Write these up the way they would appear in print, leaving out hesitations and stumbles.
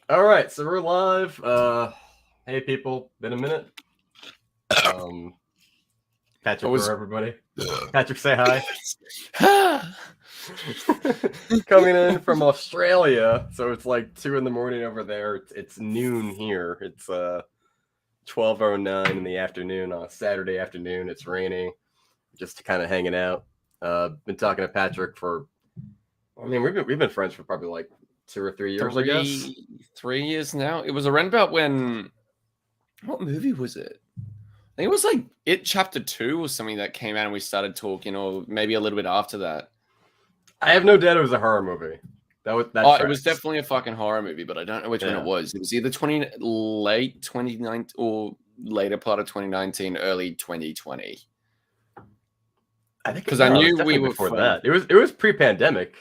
All right, so we're live. Hey people, been a minute. I Patrick, was. Burow, everybody. Patrick, say hi. Ah! Coming in from Australia, so it's like 2 in the morning over there. It's noon here. It's 12:09 in the afternoon on a Saturday afternoon. It's raining. Just kind of hanging out. Been talking to Patrick for. I mean, we've been friends for probably like 2 or 3 years, I guess. 3 years now. It was around about when. What movie was it? I think it was like It Chapter 2 or something that came out and we started talking, or maybe a little bit after that. I have no doubt it was a horror movie. That It was tracks. definitely a fucking horror movie, but I don't know which one it Yeah. was. It was either late 2019 or later part of 2019, early 2020. I think Because I no, it was knew we definitely were before friends. that. It was pre-pandemic.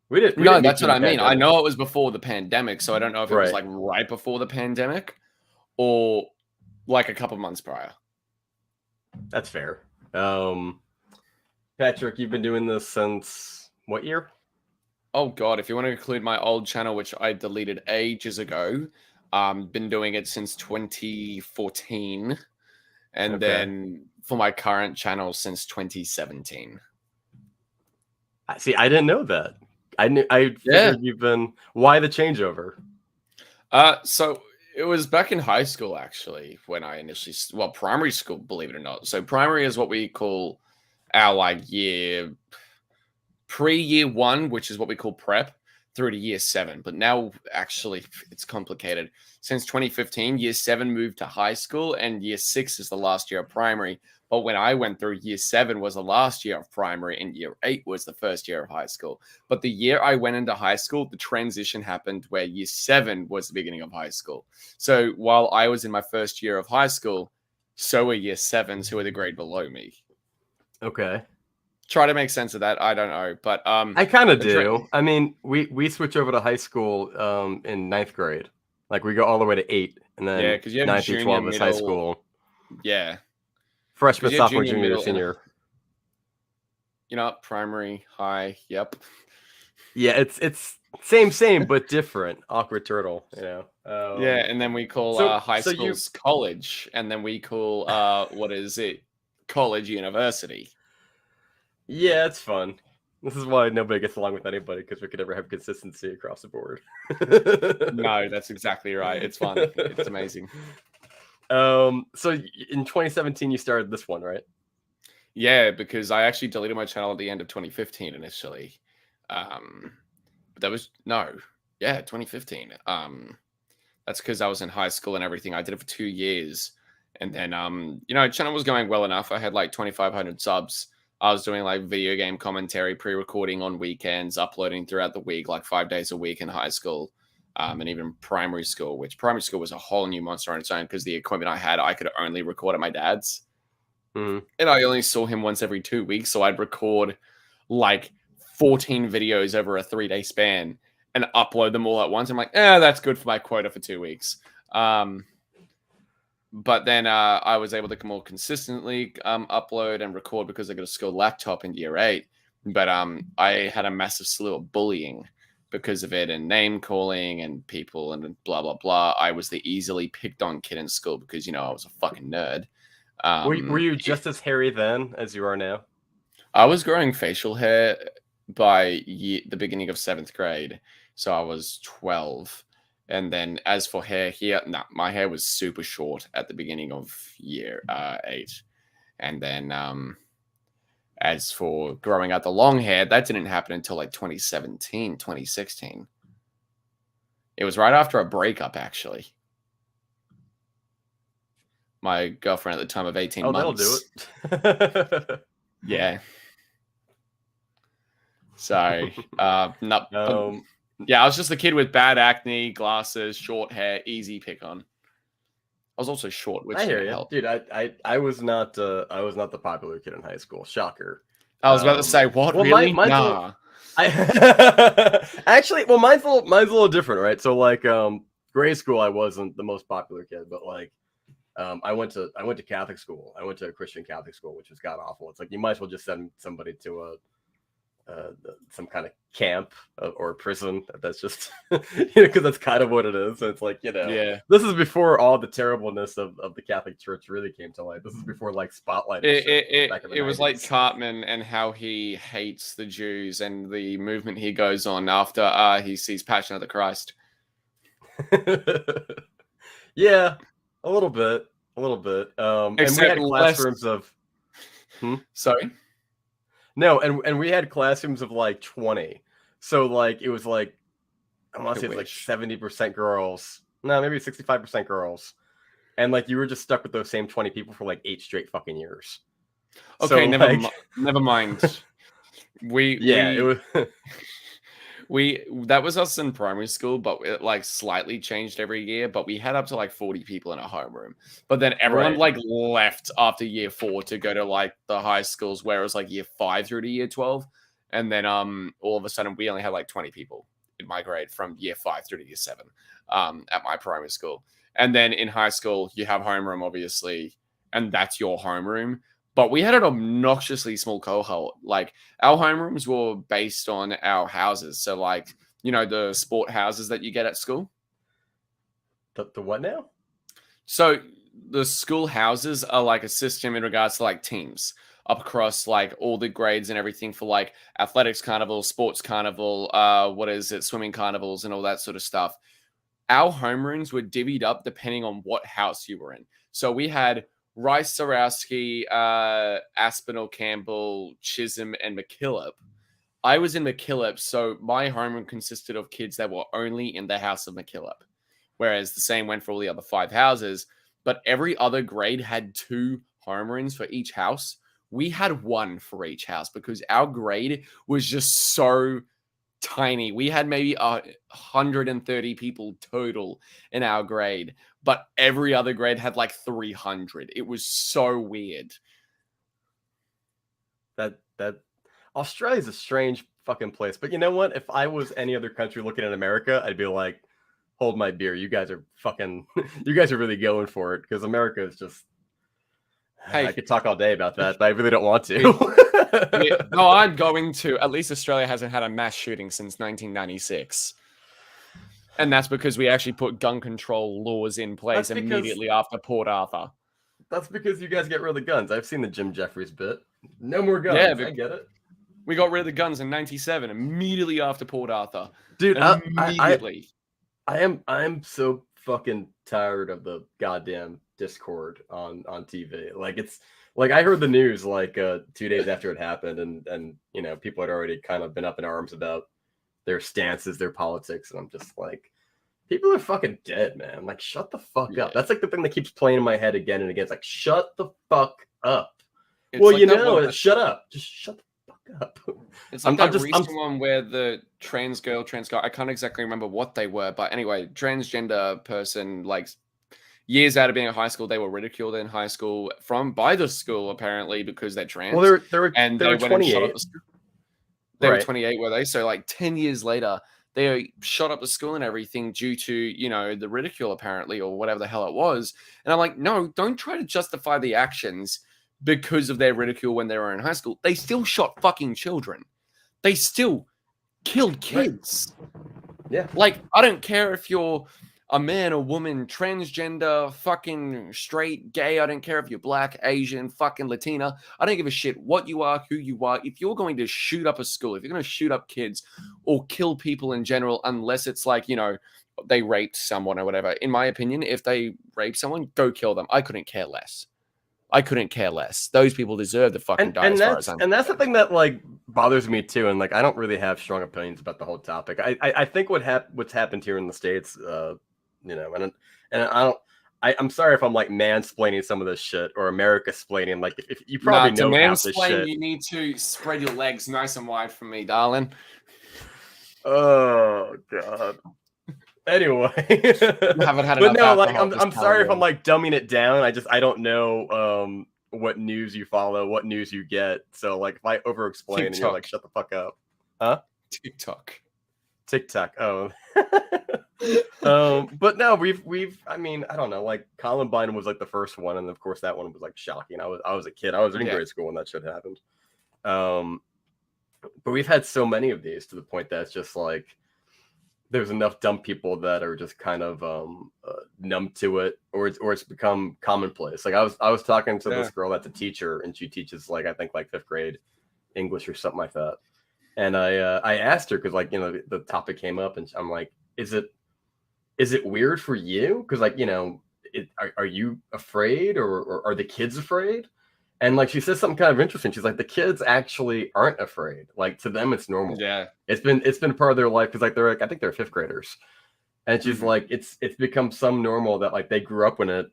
We No, didn't meet that's what during I the mean. I pandemic. know it was before the pandemic, so I don't know if it was Right. like right before the pandemic or like a couple months prior. That's fair. Patrick, you've been doing this since what year? Oh god, if you want to include my old channel, which I deleted ages ago, been doing it since 2014, and Okay. then for my current channel since 2017. See, I didn't know that. I Yeah. figured you've been. Why the changeover? So it was back in high school actually when I initially, well, primary school, believe it or not. So primary is what we call our like year one, which is what we call prep, through to year seven. But now, actually, it's complicated. Since 2015, year seven moved to high school, and year six is the last year of primary. But when I went through, year seven was the last year of primary, and year eight was the first year of high school. But the year I went into high school, the transition happened where year seven was the beginning of high school. So while I was in my first year of high school, so were year sevens who were the grade below me. Okay. Try to make sense of that. I don't know, but I kind of the tra- do. I mean, we switch over to high school in ninth grade. Like we go all the way to 8, and Yeah, then because you have 9 through junior, 12 is high middle. school. Yeah, Freshman, because you have sophomore, junior, junior, middle, and senior. primary, high. Yep. Yeah, it's same but different. Awkward turtle, you know. Yeah, and then we call So high so you schools college, and then we call what is it? College university. yeah, it's fun. This is why nobody gets along with anybody because we could never have consistency across the board. No, that's exactly right. It's fun. It's amazing. So in 2017 you started this one, right? Yeah, because I actually deleted my channel at the end of 2015 initially. But that was 2015. That's because I was in high school and everything. I did it for 2 years. And then channel was going well enough. I had like 2,500 subs. I was doing like video game commentary, pre-recording on weekends, uploading throughout the week, like 5 days a week in high school. And even primary school, which primary school was a whole new monster on its own because the equipment I had, I could only record at my dad's. Mm-hmm. And I only saw him once every 2 weeks. So I'd record like 14 videos over a 3-day span and upload them all at once. I'm like, that's good for my quota for 2 weeks. But then I was able to more consistently upload and record because I got a school laptop in year 8. But I had a massive slew of bullying because of it, and name calling and people and blah, blah, blah. I was the easily picked on kid in school because, I was a fucking nerd. Were you just as hairy then as you are now? I was growing facial hair by the beginning of 7th grade. So I was 12. And then as for hair here, my hair was super short at the beginning of year 8. And then as for growing out the long hair, that didn't happen until like 2017, 2016. It was right after a breakup, actually. My girlfriend at the time of 18 months. That'll do it. Yeah. So, not. Yeah, I was just a kid with bad acne, glasses, short hair, easy pick on. I was also short, which I hear didn't you, help. dude. I was not the popular kid in high school. Shocker. I was about to say, what? Well, Really? mine's Nah. actually, well, mine's a little different, right? So like grade school, I wasn't the most popular kid, but like I went to Catholic school. I went to a Christian Catholic school, which was god awful. It's like you might as well just send somebody to some kind of camp or prison. That's just because that's kind of what it is. So it's like Yeah. this is before all the terribleness of the Catholic Church really came to light. This is before like Spotlight. And shit back in the It was 90s. like Cartman and how he hates the Jews and the movement he goes on after he sees Passion of the Christ. Yeah, a little bit. And we Except had classrooms of. Sorry. No, and we had classrooms of like 20. So like it was like I want to say it's like 70% girls. No, maybe 65% girls. And like you were just stuck with those same 20 people for like 8 straight fucking years. Okay, so, never mind. It was that was us in primary school, but it like slightly changed every year. But we had up to like 40 people in a homeroom. But then everyone like left after year 4 to go to like the high schools where it was like year 5 through to year 12. And then all of a sudden we only had like 20 people in my grade from year 5 through to year 7 at my primary school. And then in high school you have homeroom, obviously, and that's your homeroom. But we had an obnoxiously small cohort. Like our homerooms were based on our houses. So like, the sport houses that you get at school. The what now? So the school houses are like a system in regards to like teams up across like all the grades and everything for like athletics carnival, sports carnival, swimming carnivals and all that sort of stuff. Our homerooms were divvied up depending on what house you were in. So we had Rice, Sarowski, Aspinall, Campbell, Chisholm, and McKillop. I was in McKillop, so my homeroom consisted of kids that were only in the house of McKillop, whereas the same went for all the other 5 houses. But every other grade had 2 homerooms for each house. We had 1 for each house because our grade was just so tiny. We had maybe 130 people total in our grade, but every other grade had like 300. It was so weird. That Australia's a strange fucking place. But you know what? If I was any other country looking at America, I'd be like, hold my beer. You guys are really going for it, because America is just. Hey, I could talk all day about that, but I really don't want to. No, I'm going to. At least Australia hasn't had a mass shooting since 1996. And that's because we actually put gun control laws in place immediately after Port Arthur. That's because you guys get rid of the guns. I've seen the Jim Jeffries bit. No more guns. Yeah, I get it. We got rid of the guns in 97, immediately after Port Arthur. Dude, immediately. I'm so fucking tired of the goddamn Discord on TV. Like, it's like I heard the news like 2 days after it happened, and people had already kind of been up in arms about their stances, their politics, and I'm just like, people are fucking dead, man. Like, shut the fuck up. That's like the thing that keeps playing in my head again and again. It's like, shut the fuck up. It's well, like shut up. Just shut the fuck up. It's like that recent one where the trans guy, I can't exactly remember what they were, but anyway, transgender person, like years out of being in high school, they were ridiculed in high school by the school apparently because they're trans. Well, they were 28. They were 28, were they? So like 10 years later, they shot up the school and everything due to, the ridicule apparently, or whatever the hell it was. And I'm like, no, don't try to justify the actions because of their ridicule when they were in high school. They still shot fucking children. They still killed kids. Yeah. Like, I don't care if you're a man, a woman, transgender, fucking straight, gay. I don't care if you're black, Asian, fucking Latina. I don't give a shit what you are, who you are. If you're going to shoot up a school, if you're going to shoot up kids or kill people in general, unless it's like, they raped someone or whatever. In my opinion, if they rape someone, go kill them. I couldn't care less. Those people deserve to fucking die. And that's the thing that like bothers me too. And like, I don't really have strong opinions about the whole topic. I think what's happened here in the States, I'm sorry if I'm like mansplaining some of this shit or America-splaining. Like, if you probably know half this shit. You need to spread your legs nice and wide for me, darling. Oh God. Anyway, haven't had but no, like I'm sorry if I'm like dumbing it down. I don't know what news you follow, what news you get. So like if I over explain and you're like, shut the fuck up. Huh? TikTok. Oh. But no, we've I mean, I don't know, like Columbine was like the first one, and of course that one was like shocking. I was a kid. I was in grade school when that shit happened. But we've had so many of these to the point that it's just like there's enough dumb people that are just kind of numb to it, or it's become commonplace. Like I was talking to this girl that's a teacher, and she teaches like I think like 5th grade English or something like that. And I asked her because like the topic came up, and I'm like, is it weird for you? Because like are you afraid, or are the kids afraid? And like she says something kind of interesting. She's like, the kids actually aren't afraid. Like to them, it's normal. Yeah, it's been part of their life because like they're like I think they're 5th graders, and she's like it's become some normal that like they grew up in it,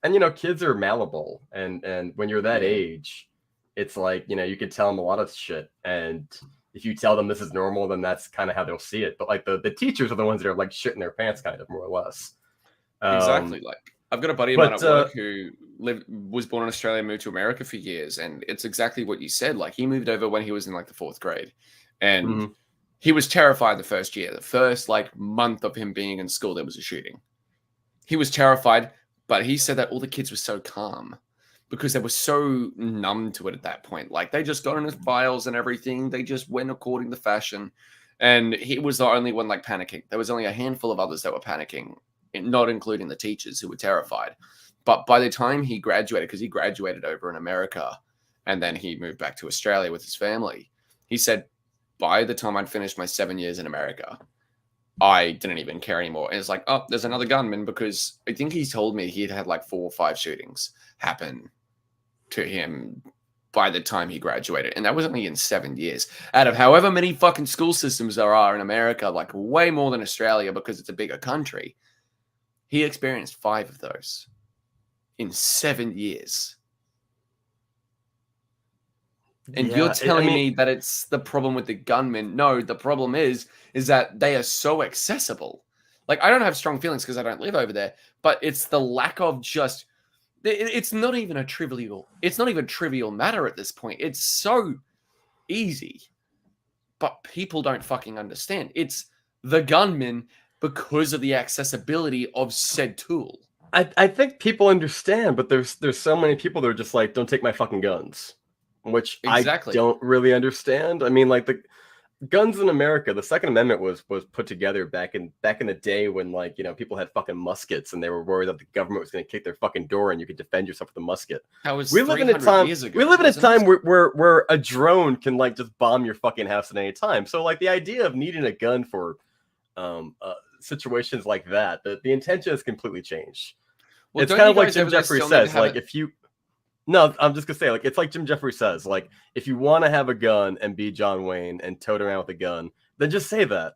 and kids are malleable, and when you're that age, it's like you could tell them a lot of shit, and if you tell them this is normal, then that's kind of how they'll see it. But like the teachers are the ones that are like shitting their pants, kind of more or less. Exactly. Like I've got a buddy of mine at work who was born in Australia, moved to America for years, and it's exactly what you said. Like he moved over when he was in like the 4th grade, and he was terrified the first year. The first like month of him being in school, there was a shooting. He was terrified, but he said that all the kids were so calm because they were so numb to it at that point. Like they just got in his files and everything. They just went according to fashion, and he was the only one like panicking. There was only a handful of others that were panicking, not including the teachers who were terrified. But by the time he graduated, because he graduated over in America and then he moved back to Australia with his family, he said, by the time I'd finished my 7 years in America, I didn't even care anymore. And it's like, oh, there's another gunman, because I think he told me he'd had like 4 or 5 shootings happen to him by the time he graduated. And that was only in 7 years. Out of however many fucking school systems there are in America, like way more than Australia because it's a bigger country, he experienced 5 of those in 7 years. And you're telling me that it's the problem with the gunmen. No, the problem is that they are so accessible. Like, I don't have strong feelings because I don't live over there, but it's the lack of just, it's not even a trivial matter at this point. It's so easy, but people don't fucking understand. It's the gunmen because of the accessibility of said tool. I think people understand, but there's so many people that are just like, don't take my fucking guns, which exactly. I don't really understand. I mean, like the guns in America, the Second Amendment was put together back in the day when like people had fucking muskets and they were worried that the government was going to kick their fucking door and you could defend yourself with a musket. That was we live in a time. Years ago, we live in a time where a drone can like just bomb your fucking house at any time. So like the idea of needing a gun for situations like that, the intention has completely changed. Well, it's kind of like Jim Jeffrey says, like if you I'm just gonna say, like, it's like Jim Jeffrey says, like, if you want to have a gun and be John Wayne and tote around with a gun, then just say that.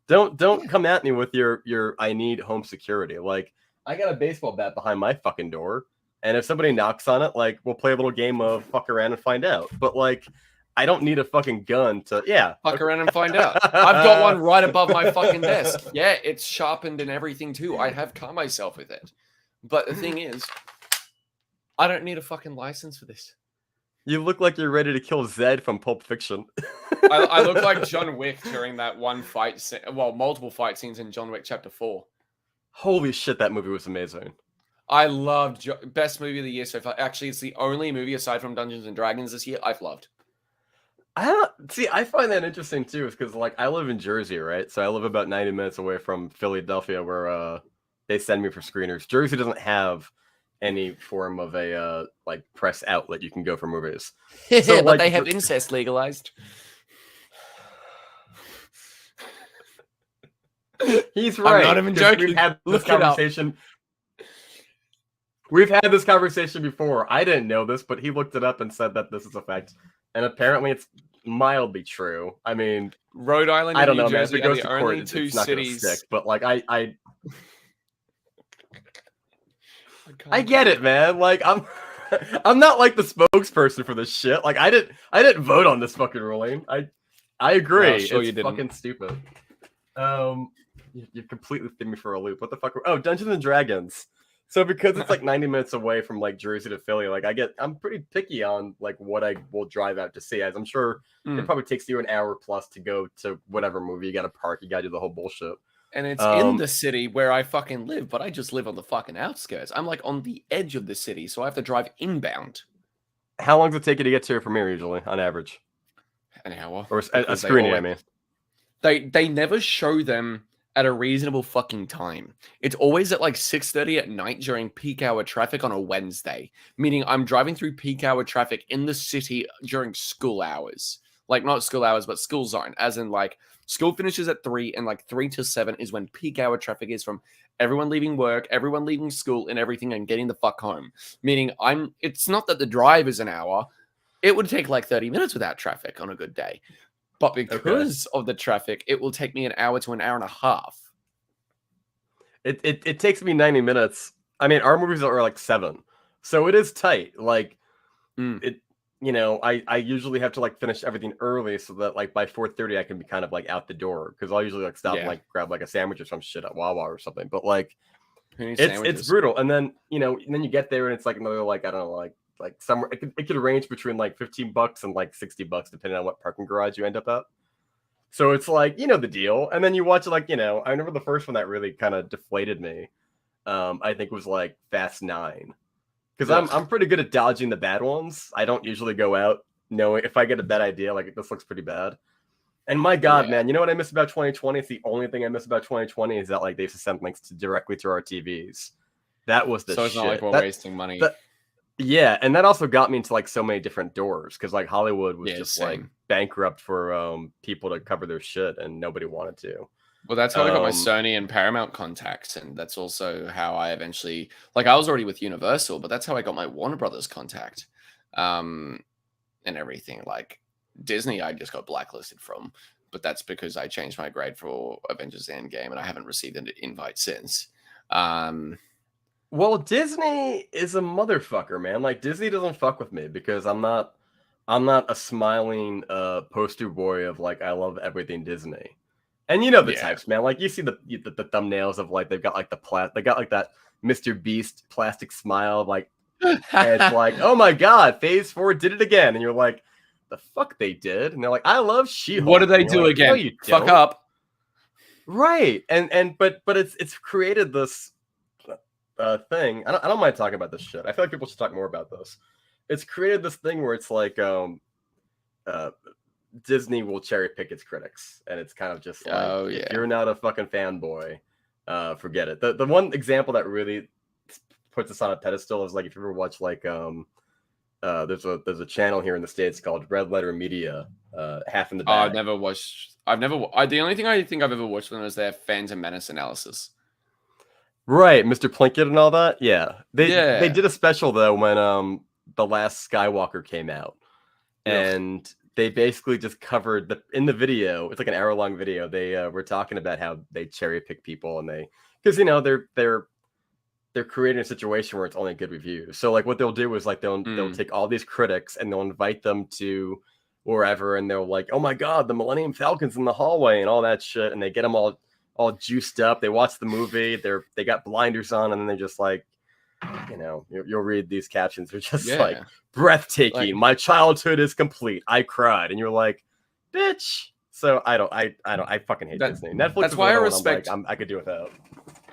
Don't come at me with your I need home security. Like, I got a baseball bat behind my fucking door, and if somebody knocks on it, like, we'll play a little game of fuck around and find out. But like, I don't need a fucking gun to fuck around and find out. I've got one right above my fucking desk. Yeah, it's sharpened and everything too. I have cut myself with it. But the thing is, I don't need a fucking license for this. You look like you're ready to kill Zed from Pulp Fiction. I look like John Wick during that one fight scene. Well, multiple fight scenes in John Wick Chapter 4. Holy shit, that movie was amazing. I loved best movie of the year so far. Actually, it's the only movie aside from Dungeons and Dragons this year I've loved. I find that interesting too, is because like I live in Jersey, right? So I live about 90 minutes away from Philadelphia, where they send me for screeners. Jersey doesn't have any form of a like press outlet you can go for movies. So, but like, they have incest legalized. He's right. I'm not even joking. We've had this conversation. We've had this conversation before. I didn't know this, but he looked it up and said that this is a fact. And apparently it's mildly true. I mean, Rhode Island and New Jersey are the only two cities. Stick, but like I get it, man. Like I'm not like the spokesperson for this shit. Like I didn't vote on this fucking ruling. I agree. Sure, it's fucking stupid. You completely threw me for a loop. What the fuck? Oh, Dungeons and Dragons. So because it's like 90 minutes away from like Jersey to Philly, like I'm pretty picky on like what I will drive out to see. As I'm sure it probably takes you an hour plus to go to whatever movie. You got to park. You got to do the whole bullshit. And it's in the city where I fucking live, but I just live on the fucking outskirts. I'm like on the edge of the city, so I have to drive inbound. How long does it take you to get to here from here usually, on average? An hour. Or a screening, I mean. They never show them at a reasonable fucking time. It's always at like 6:30 at night during peak hour traffic on a Wednesday, meaning I'm driving through peak hour traffic in the city during school hours. Like not school hours, but school zone, as in like school finishes at 3 and like 3 to 7 is when peak hour traffic is from everyone leaving work, everyone leaving school and everything and getting the fuck home. Meaning it's not that the drive is an hour. It would take like 30 minutes without traffic on a good day. But because of the traffic, it will take me an hour to an hour and a half. It takes me 90 minutes. I mean, our movies are like 7. So it is tight. Like I usually have to like finish everything early so that like by 4:30 I can be kind of like out the door, because I'll usually like stop and like grab like a sandwich or some shit at Wawa or something. But like it's brutal. And then you get there and it's like another like, I don't know, like somewhere it could range between like $15 and like $60 depending on what parking garage you end up at. So it's like, the deal. And then you watch like, I remember the first one that really kind of deflated me. I think was like Fast 9. Because I'm pretty good at dodging the bad ones. I don't usually go out knowing if I get a bad idea, like this looks pretty bad. And my God, man, you know what I miss about 2020? It's the only thing I miss about 2020 is that like they used to send links directly to our TVs. That was the shit. So it's not like we're wasting money. Yeah, and that also got me into like so many different doors, because like Hollywood was just like bankrupt for people to cover their shit, and nobody wanted to. Well, that's how I got my Sony and Paramount contacts, and that's also how I eventually, like, I was already with Universal, but that's how I got my Warner Brothers contact, and everything. Like Disney, I just got blacklisted from, but that's because I changed my grade for Avengers Endgame, and I haven't received an invite since. Well, Disney is a motherfucker, man. Like Disney doesn't fuck with me because I'm not a smiling poster boy of like I love everything Disney. And the types, man. Like you see the thumbnails of like they've got like they got like that Mr. Beast plastic smile, like and it's like, oh my God, Phase 4 did it again, and you're like, the fuck they did, and they're like, I love She-Hulk. What did they do like, again? No, you fuck don't. up, right? And but it's created this thing. I don't mind talking about this shit. I feel like people should talk more about this. It's created this thing where it's like Disney will cherry pick its critics, and it's kind of just like, if you're not a fucking fanboy, forget it. The one example that really puts us on a pedestal is like, if you ever watch like there's a channel here in the States called Red Letter Media, Half in the Bag. I've never watched. The only thing I think I've ever watched them was their Phantom Menace analysis. Right, Mr. Plinkett and all that. Yeah, they did a special though when The Last Skywalker came out, and they basically just covered in the video. It's like an hour-long video. They were talking about how they cherry pick people, and because they're creating a situation where it's only good reviews. So like what they'll do is like they'll take all these critics and they'll invite them to wherever, and they'll like, oh my God, the Millennium Falcon's in the hallway and all that shit, and they get them all juiced up. They watch the movie. They got blinders on, and then they're just like, you'll read these captions. They're just like, breathtaking. Like, my childhood is complete. I cried, and you're like, bitch. So I fucking hate Disney. Netflix. That's why I respect. I could do without.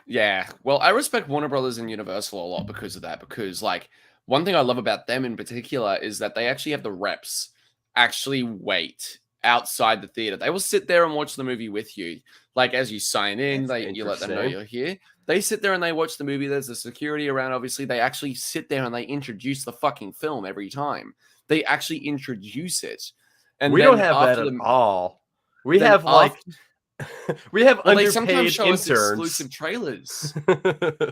Yeah, well, I respect Warner Brothers and Universal a lot because of that. Because like one thing I love about them in particular is that they actually have the reps actually wait outside the theater. They will sit there and watch the movie with you. Like as you sign in, you let them know you're here. They sit there and they watch the movie. There's the security around, obviously. They actually sit there and they introduce the fucking film every time. They actually introduce it. And we don't have that at all. We have we have underpaid they sometimes show interns. Us exclusive trailers.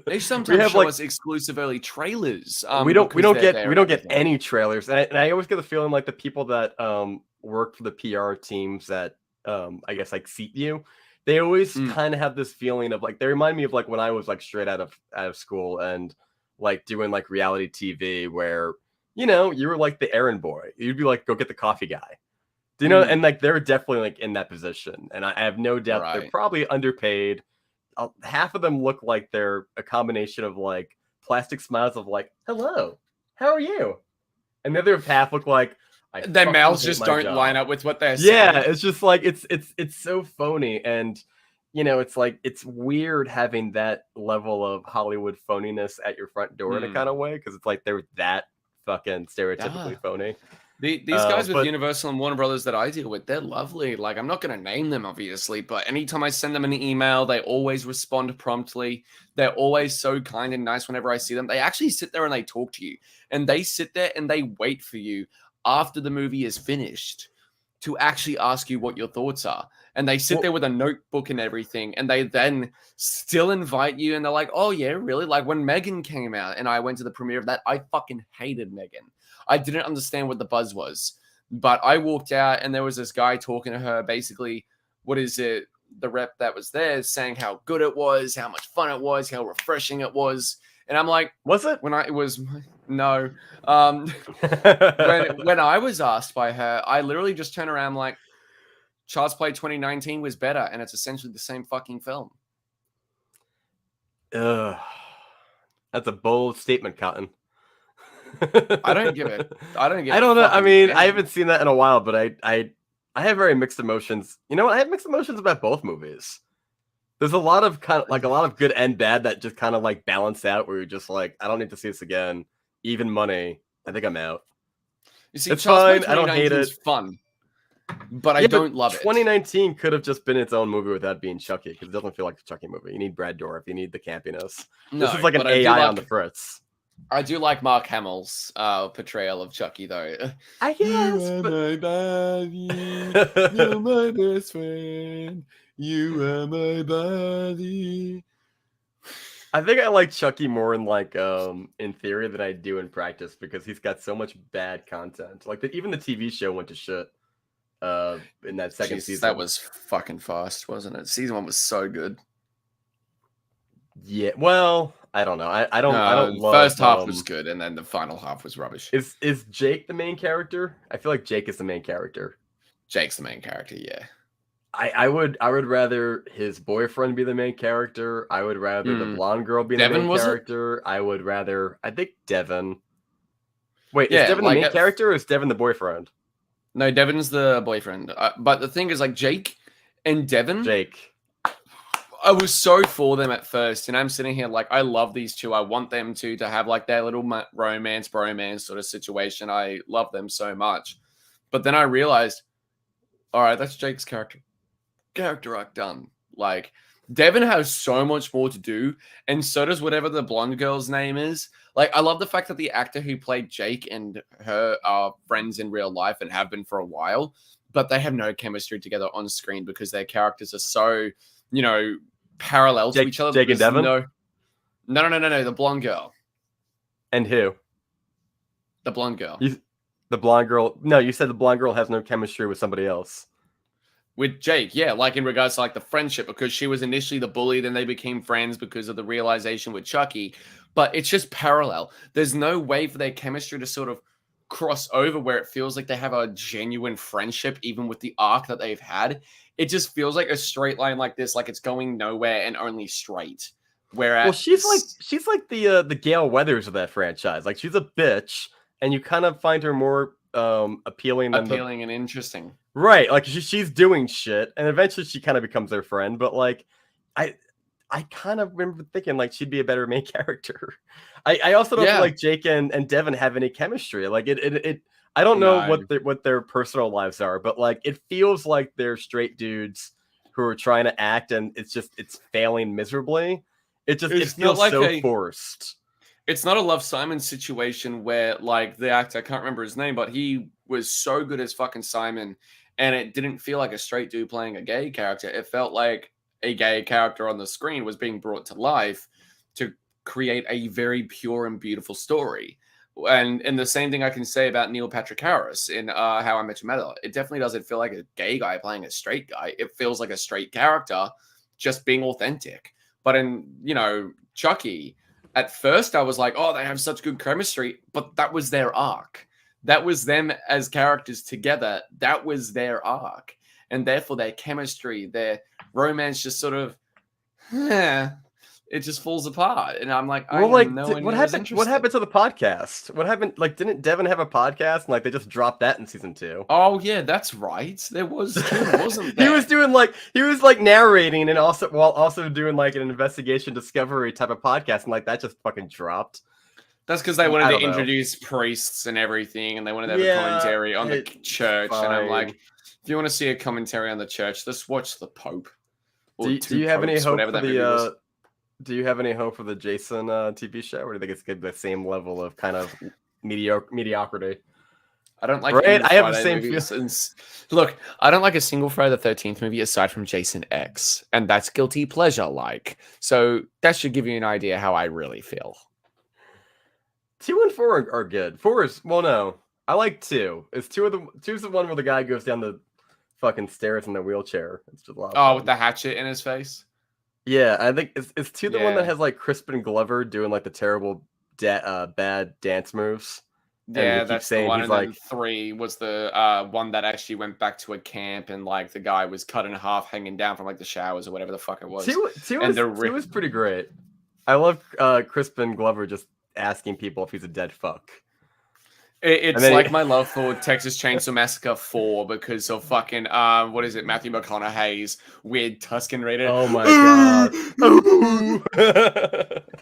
They sometimes show us exclusive early trailers. We don't get any trailers, and I always get the feeling like the people that work for the PR teams that I guess like seat you, they always kind of have this feeling of like, they remind me of like when I was like straight out of school and like doing like reality TV where you were like the errand boy. You'd be like, go get the coffee guy. Do you know? And like they're definitely like in that position, and I have no doubt they're probably underpaid. Half of them look like they're a combination of like plastic smiles of like, hello, how are you? And the other half look like their mouths just don't line up with what they're saying. Yeah, it's just like it's so phony, and it's like it's weird having that level of Hollywood phoniness at your front door in a kind of way, because it's like they're that fucking stereotypically phony. These guys with But Universal and Warner Brothers that I deal with, they're lovely. Like, I'm not going to name them, obviously, but anytime I send them an email, they always respond promptly. They're always so kind and nice whenever I see them. They actually sit there and they talk to you. And they sit there and they wait for you after the movie is finished to actually ask you what your thoughts are. And they sit there with a notebook and everything. And they then still invite you. And they're like, oh, yeah, really? Like, when Megan came out and I went to the premiere of that, I fucking hated Megan. I didn't understand what the buzz was, but I walked out and there was this guy talking to her. Basically, what is it? The rep that was there saying how good it was, how much fun it was, how refreshing it was. And I'm like, was it? No. When I was asked by her, I literally just turned around like, Child's Play 2019 was better, and it's essentially the same fucking film. That's a bold statement, Cotton. I don't give it. I don't know. I mean, I haven't seen that in a while, but I have very mixed emotions. You know what? I have mixed emotions about both movies. There's a lot of good and bad that just kind of like balance out where you're just like, I don't need to see this again. Even money. I think I'm out. You see, it's fine. I don't hate it. It's fun. But I don't love it. 2019 could have just been its own movie without being Chucky, because it doesn't feel like a Chucky movie. You need Brad Dourif. You need the campiness. This is like an AI on the fritz. I do like Mark Hamill's portrayal of Chucky, though. I guess. You are my body. You're my best friend. You are my body. I think I like Chucky more in theory than I do in practice, because he's got so much bad content. Like even the TV show went to shit. In that second season. That was fucking fast, wasn't it? Season 1 was so good. Yeah, well, I don't know. I don't love first half was good, and then the final half was rubbish. Is Jake the main character? I feel like Jake is the main character. Jake's the main character, yeah. I would rather his boyfriend be the main character. I would rather the blonde girl be the main character. I think Devin. Wait, is Devin the main character, or is Devin the boyfriend? No, Devin's the boyfriend. But the thing is, like, Jake and Devin. I was so for them at first. And I'm sitting here like, I love these two. I want them to have like their little bromance sort of situation. I love them so much. But then I realized, all right, that's Jake's character arc done. Like, Devin has so much more to do, and so does whatever the blonde girl's name is. Like, I love the fact that the actor who played Jake and her are friends in real life and have been for a while, but they have no chemistry together on screen because their characters are so, parallel to each other. Jake and Devin? No, the blonde girl. And who? The blonde girl. The blonde girl. No, you said the blonde girl has no chemistry with somebody else. With Jake, yeah, like in regards to like the friendship, because she was initially the bully, then they became friends because of the realization with Chucky. But it's just parallel. There's no way for their chemistry to sort of cross over where it feels like they have a genuine friendship, even with the arc that they've had. It just feels like a straight line like this, like it's going nowhere and only straight. Whereas, well, she's like the Gale Weathers of that franchise. Like, she's a bitch, and you kind of find her more appealing and interesting. Right, like she's doing shit, and eventually she kind of becomes their friend. But like, I kind of remember thinking like she'd be a better main character. I also don't feel like Jake and Devin have any chemistry. Like it I don't know what their personal lives are, but like it feels like they're straight dudes who are trying to act, and it's failing miserably. It feels like so forced. It's not a Love Simon situation where like the actor, I can't remember his name, but he was so good as fucking Simon, and it didn't feel like a straight dude playing a gay character. It felt like a gay character on the screen was being brought to life to create a very pure and beautiful story. And the same thing I can say about Neil Patrick Harris in How I Met Your Mother. It definitely doesn't feel like a gay guy playing a straight guy. It feels like a straight character just being authentic. But in, Chucky, at first I was like, oh, they have such good chemistry, but that was their arc. That was them as characters together. That was their arc. And therefore their chemistry, their romance just sort of, it just falls apart. And I'm like, what happened to the podcast? What happened? Like, didn't Devin have a podcast and like they just dropped that in season 2? Oh yeah, that's right. There was, wasn't there? he was narrating and also doing like an investigation discovery type of podcast, and like that just fucking dropped. That's because they wanted to introduce priests and everything, and they wanted to have a commentary on the church. And I'm like, if you want to see a commentary on the church, just watch the Pope. Do you have any hope for the? Do you have any hope for the Jason TV show? Or do you think it's going to be the same level of kind of mediocrity? I don't like. Right, I have the same feeling. Look, I don't like a single Friday the 13th movie aside from Jason X, and that's guilty pleasure like. So that should give you an idea how I really feel. 2 and 4 are good. 4 is no. I like 2. It's 2's the one where the guy goes down the fucking stairs in the wheelchair. It's just a lot of fun. With the hatchet in his face. Yeah, I think it's 2 the one that has like Crispin Glover doing like the terrible bad dance moves. Yeah, that's the one. And then 3 was the one that actually went back to a camp and like the guy was cut in half, hanging down from like the showers or whatever the fuck it was. 2 was pretty great. I love Crispin Glover just asking people if he's a dead fuck. It's like my love for Texas Chainsaw Massacre 4 because of fucking what is it, Matthew McConaughey's weird Tuscan rated. Oh my god!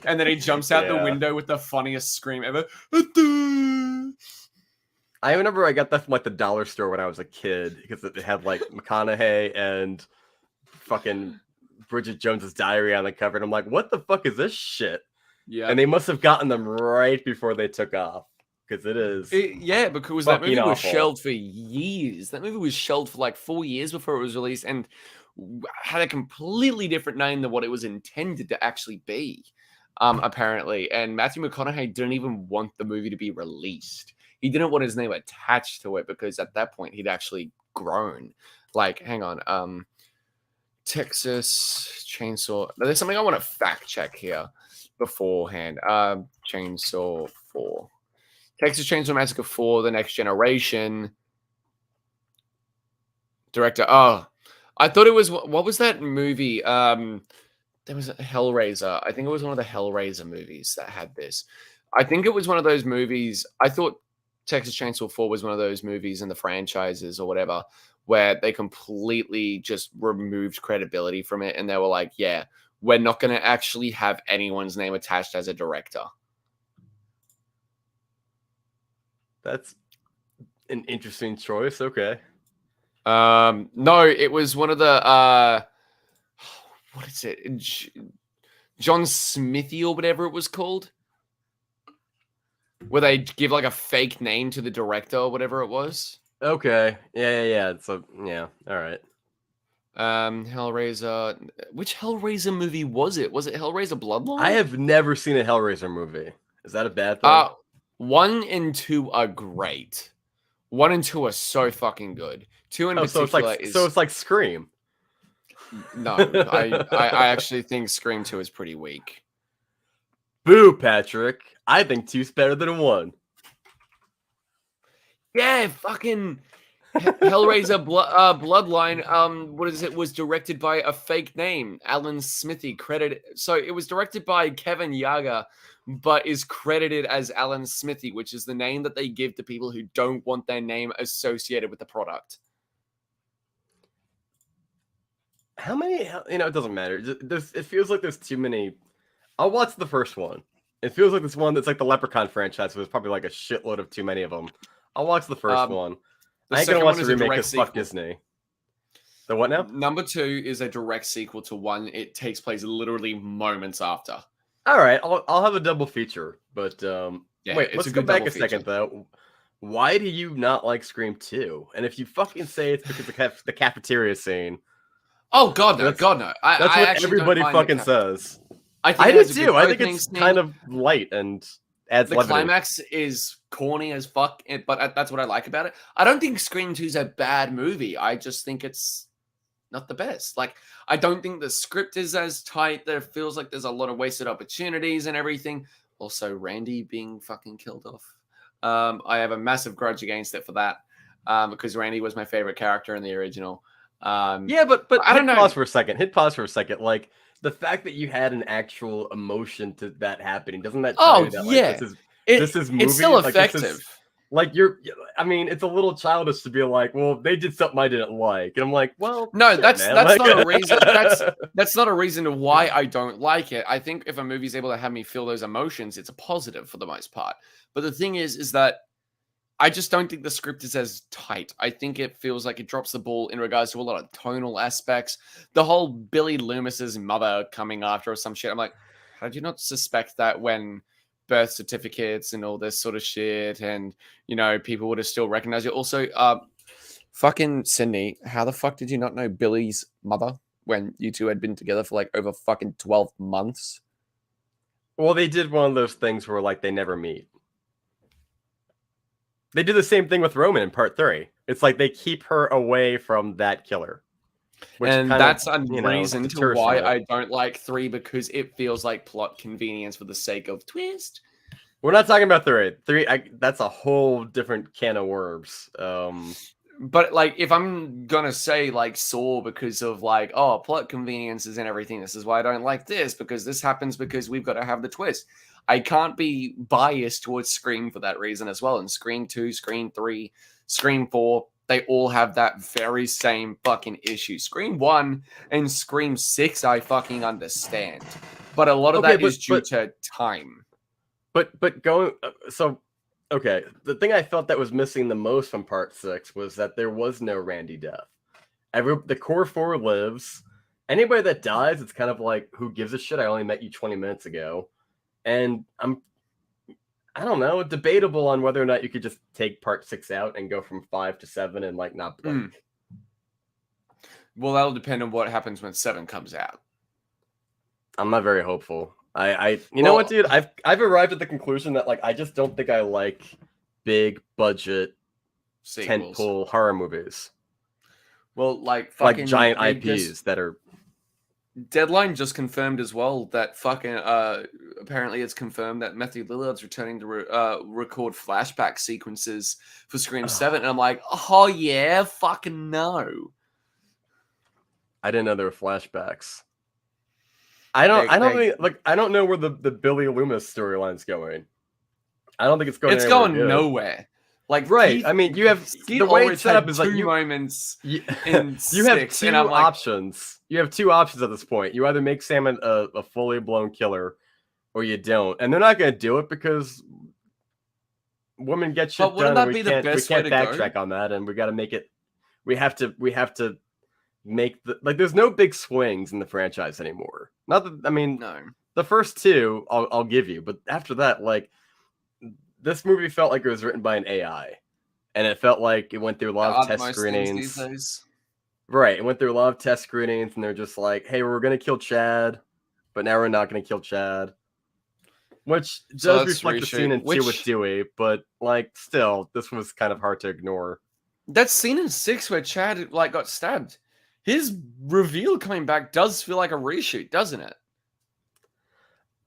And then he jumps out the window with the funniest scream ever. I remember I got that from like the dollar store when I was a kid because it had like McConaughey and fucking Bridget Jones's Diary on the cover, and I'm like, what the fuck is this shit? Yeah, and they must have gotten them right before they took off. Because it is. Because that movie was shelved for years. That movie was shelved for like 4 years before it was released and had a completely different name than what it was intended to actually be, apparently. And Matthew McConaughey didn't even want the movie to be released. He didn't want his name attached to it because at that point he'd actually grown. Like, hang on. Texas Chainsaw. There's something I want to fact check here beforehand. Chainsaw 4. Texas Chainsaw Massacre 4, The Next Generation. Director. Oh, I thought it was, what was that movie? There was a Hellraiser. I think it was one of the Hellraiser movies that had this. I think it was one of those movies. I thought Texas Chainsaw 4 was one of those movies in the franchises or whatever, where they completely just removed credibility from it. And they were like, yeah, we're not going to actually have anyone's name attached as a director. That's an interesting choice. Okay. No, it was one of the what is it? John Smithy or whatever it was called. Where they give like a fake name to the director or whatever it was. Okay. Yeah. So yeah. All right. Hellraiser. Which Hellraiser movie was it? Was it Hellraiser Bloodline? I have never seen a Hellraiser movie. Is that a bad thing? 1 and 2 are great. 1 and 2 are so fucking good. 2 in particular so it's like Scream. No, I actually think Scream 2 is pretty weak. Boo, Patrick. I think 2's better than 1. Yeah, fucking Hellraiser Bloodline. What is it? Was directed by a fake name, Alan Smithy. So it was directed by Kevin Yaga, but is credited as Alan Smithy, which is the name that they give to people who don't want their name associated with the product. How many? It doesn't matter. It feels like there's too many. I'll watch the first one. It feels like this one that's like the Leprechaun franchise, so there's probably like a shitload of too many of them. I'll watch the first one. I ain't gonna watch the remake because fuck Disney. The what now? Number 2 is a direct sequel to 1. It takes place literally moments after. All right, I'll have a double feature, but wait, let's go back a second though. Why do you not like Scream 2? And if you fucking say it's because the cafeteria scene, oh god no, God no, that's what everybody fucking says. I do too. I think it's kind of light and adds the levity. Climax is corny as fuck, but that's what I like about it. I don't think Scream 2 is a bad movie. I just think it's not the best. Like, I don't think the script is as tight. There feels like there's a lot of wasted opportunities and everything. Also, Randy being fucking killed off. I have a massive grudge against it for that because Randy was my favorite character in the original. Yeah, but I don't know. Hit pause for a second. Like, the fact that you had an actual emotion to that happening, doesn't that tell you that, like, this is movie? It's still effective. Like I mean, it's a little childish to be like, well, they did something I didn't like, and I'm like, well, No, shit, that's man. Like, not a reason. That's not a reason to why I don't like it. I think if a movie's able to have me feel those emotions, it's a positive for the most part. But the thing is that I just don't think the script is as tight. I think it feels like it drops the ball in regards to a lot of tonal aspects. The whole Billy Loomis's mother coming after or some shit. I'm like, how did you not suspect that when birth certificates and all this sort of shit, and people would have still recognized it? Also, fucking Sydney, how the fuck did you not know Billy's mother when you two had been together for like over fucking 12 months? well, they did one of those things where like they never meet. They do the same thing with Roman in part 3. It's like they keep her away from that killer. And that's a reason to why I don't like 3, because it feels like plot convenience for the sake of twist. We're not talking about 3. That's a whole different can of worms. But like, if I'm gonna say like Saw because of like, oh, plot conveniences and everything, this is why I don't like this, because this happens because we've got to have the twist. I can't be biased towards Scream for that reason as well. And Scream 2, Scream 3, Scream 4, they all have that very same fucking issue. Scream 1 and Scream 6, I fucking understand. But a lot of that is due to time. But going... Okay, the thing I felt that was missing the most from part 6 was that there was no Randy death. The core 4 lives. Anybody that dies, it's kind of like, who gives a shit? I only met you 20 minutes ago. And I don't know, debatable on whether or not you could just take part 6 out and go from 5 to 7 and like not blink. Well, that'll depend on what happens when 7 comes out. I'm not very hopeful. You know what, dude? I've arrived at the conclusion that like I just don't think I like big budget tentpole horror movies. Well, like giant IPs that are... Deadline just confirmed as well that fucking apparently it's confirmed that Matthew Lillard's returning to record flashback sequences for Scream 7, and I'm like, oh yeah, fucking no. I didn't know there were flashbacks. I don't know where the Billy Loomis storyline's going. I don't think it's going. It's going nowhere. Like, right? I mean, you have the way it's set up is like moments. You have two options. You have two options at this point. You either make Sam a fully blown killer, or you don't. And they're not going to do it because women get shit done. And we can't backtrack on that, and we got to make it. We have to make there's no big swings in the franchise anymore. Not that, I mean, no. The first 2 I'll give you, but after that, like, this movie felt like it was written by an AI, and it felt like it went through a lot of test screenings. Right, it went through a lot of test screenings, and they're just like, "Hey, we're gonna kill Chad, but now we're not gonna kill Chad," which does reflect the scene in 2 with Dewey, but like, still, this was kind of hard to ignore. That scene in 6 where Chad like got stabbed, his reveal coming back does feel like a reshoot, doesn't it?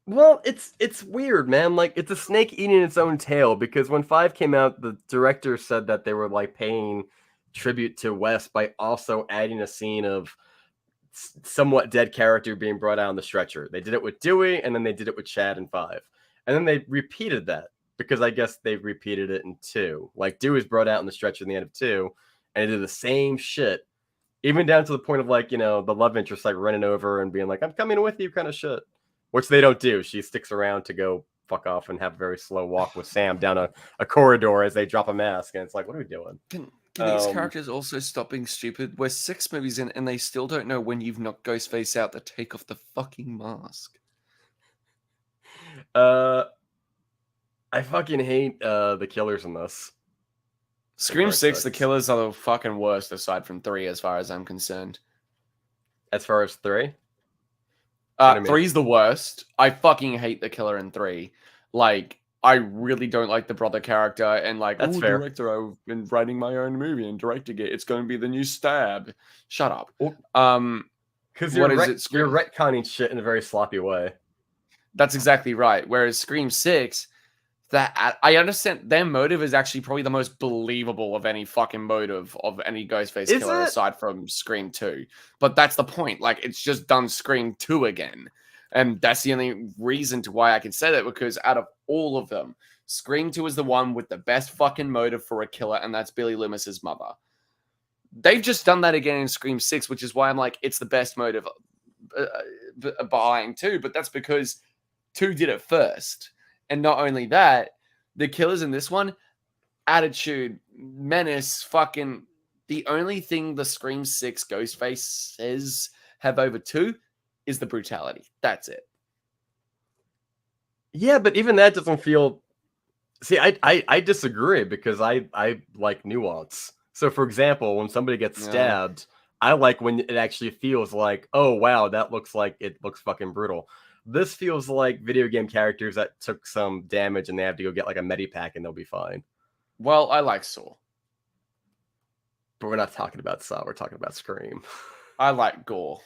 Well, it's weird, man. Like, it's a snake eating its own tail, because when 5 came out, the director said that they were like paying tribute to Wes by also adding a scene of somewhat dead character being brought out on the stretcher. They did it with Dewey, and then they did it with Chad in 5. And then they repeated that, because I guess they repeated it in 2. Like, Dewey's brought out on the stretcher in the end of 2, and they did the same shit. Even down to the point of like, the love interest like running over and being like, "I'm coming with you," kind of shit. Which they don't do. She sticks around to go fuck off and have a very slow walk with Sam down a corridor as they drop a mask. And it's like, what are we doing? Can these characters also stop being stupid? We're 6 movies in and they still don't know when you've knocked Ghostface out to take off the fucking mask. I fucking hate the killers in this. Scream 6, the killers are the fucking worst aside from 3 as far as I'm concerned. As far as 3? 3's the worst. I fucking hate the killer in 3. Like, I really don't like the brother character, and like, that's fair. Director, I've been writing my own movie and directing it. It's going to be the new Stab. Shut up. Because you're retconning shit in a very sloppy way. That's exactly right. Whereas Scream 6, that I understand their motive is actually probably the most believable of any fucking motive of any Ghostface killer aside from Scream 2. But that's the point. Like, it's just done Scream 2 again. And that's the only reason to why I can say that, because out of all of them, Scream 2 is the one with the best fucking motive for a killer, and that's Billy Loomis's mother. They've just done that again in Scream 6, which is why I'm like, it's the best motive behind 2, but that's because 2 did it first. And not only that, the killers in this one, attitude, menace, fucking... The only thing the Scream 6 Ghostface says have over 2 is the brutality. That's it. Yeah, but even that doesn't feel... See, I disagree, because I like nuance. So, for example, when somebody gets stabbed, I like when it actually feels like, oh, wow, that looks like it looks fucking brutal. This feels like video game characters that took some damage and they have to go get like a medipack and they'll be fine. Well, I like Saw. But we're not talking about Saw, we're talking about Scream. I like gore.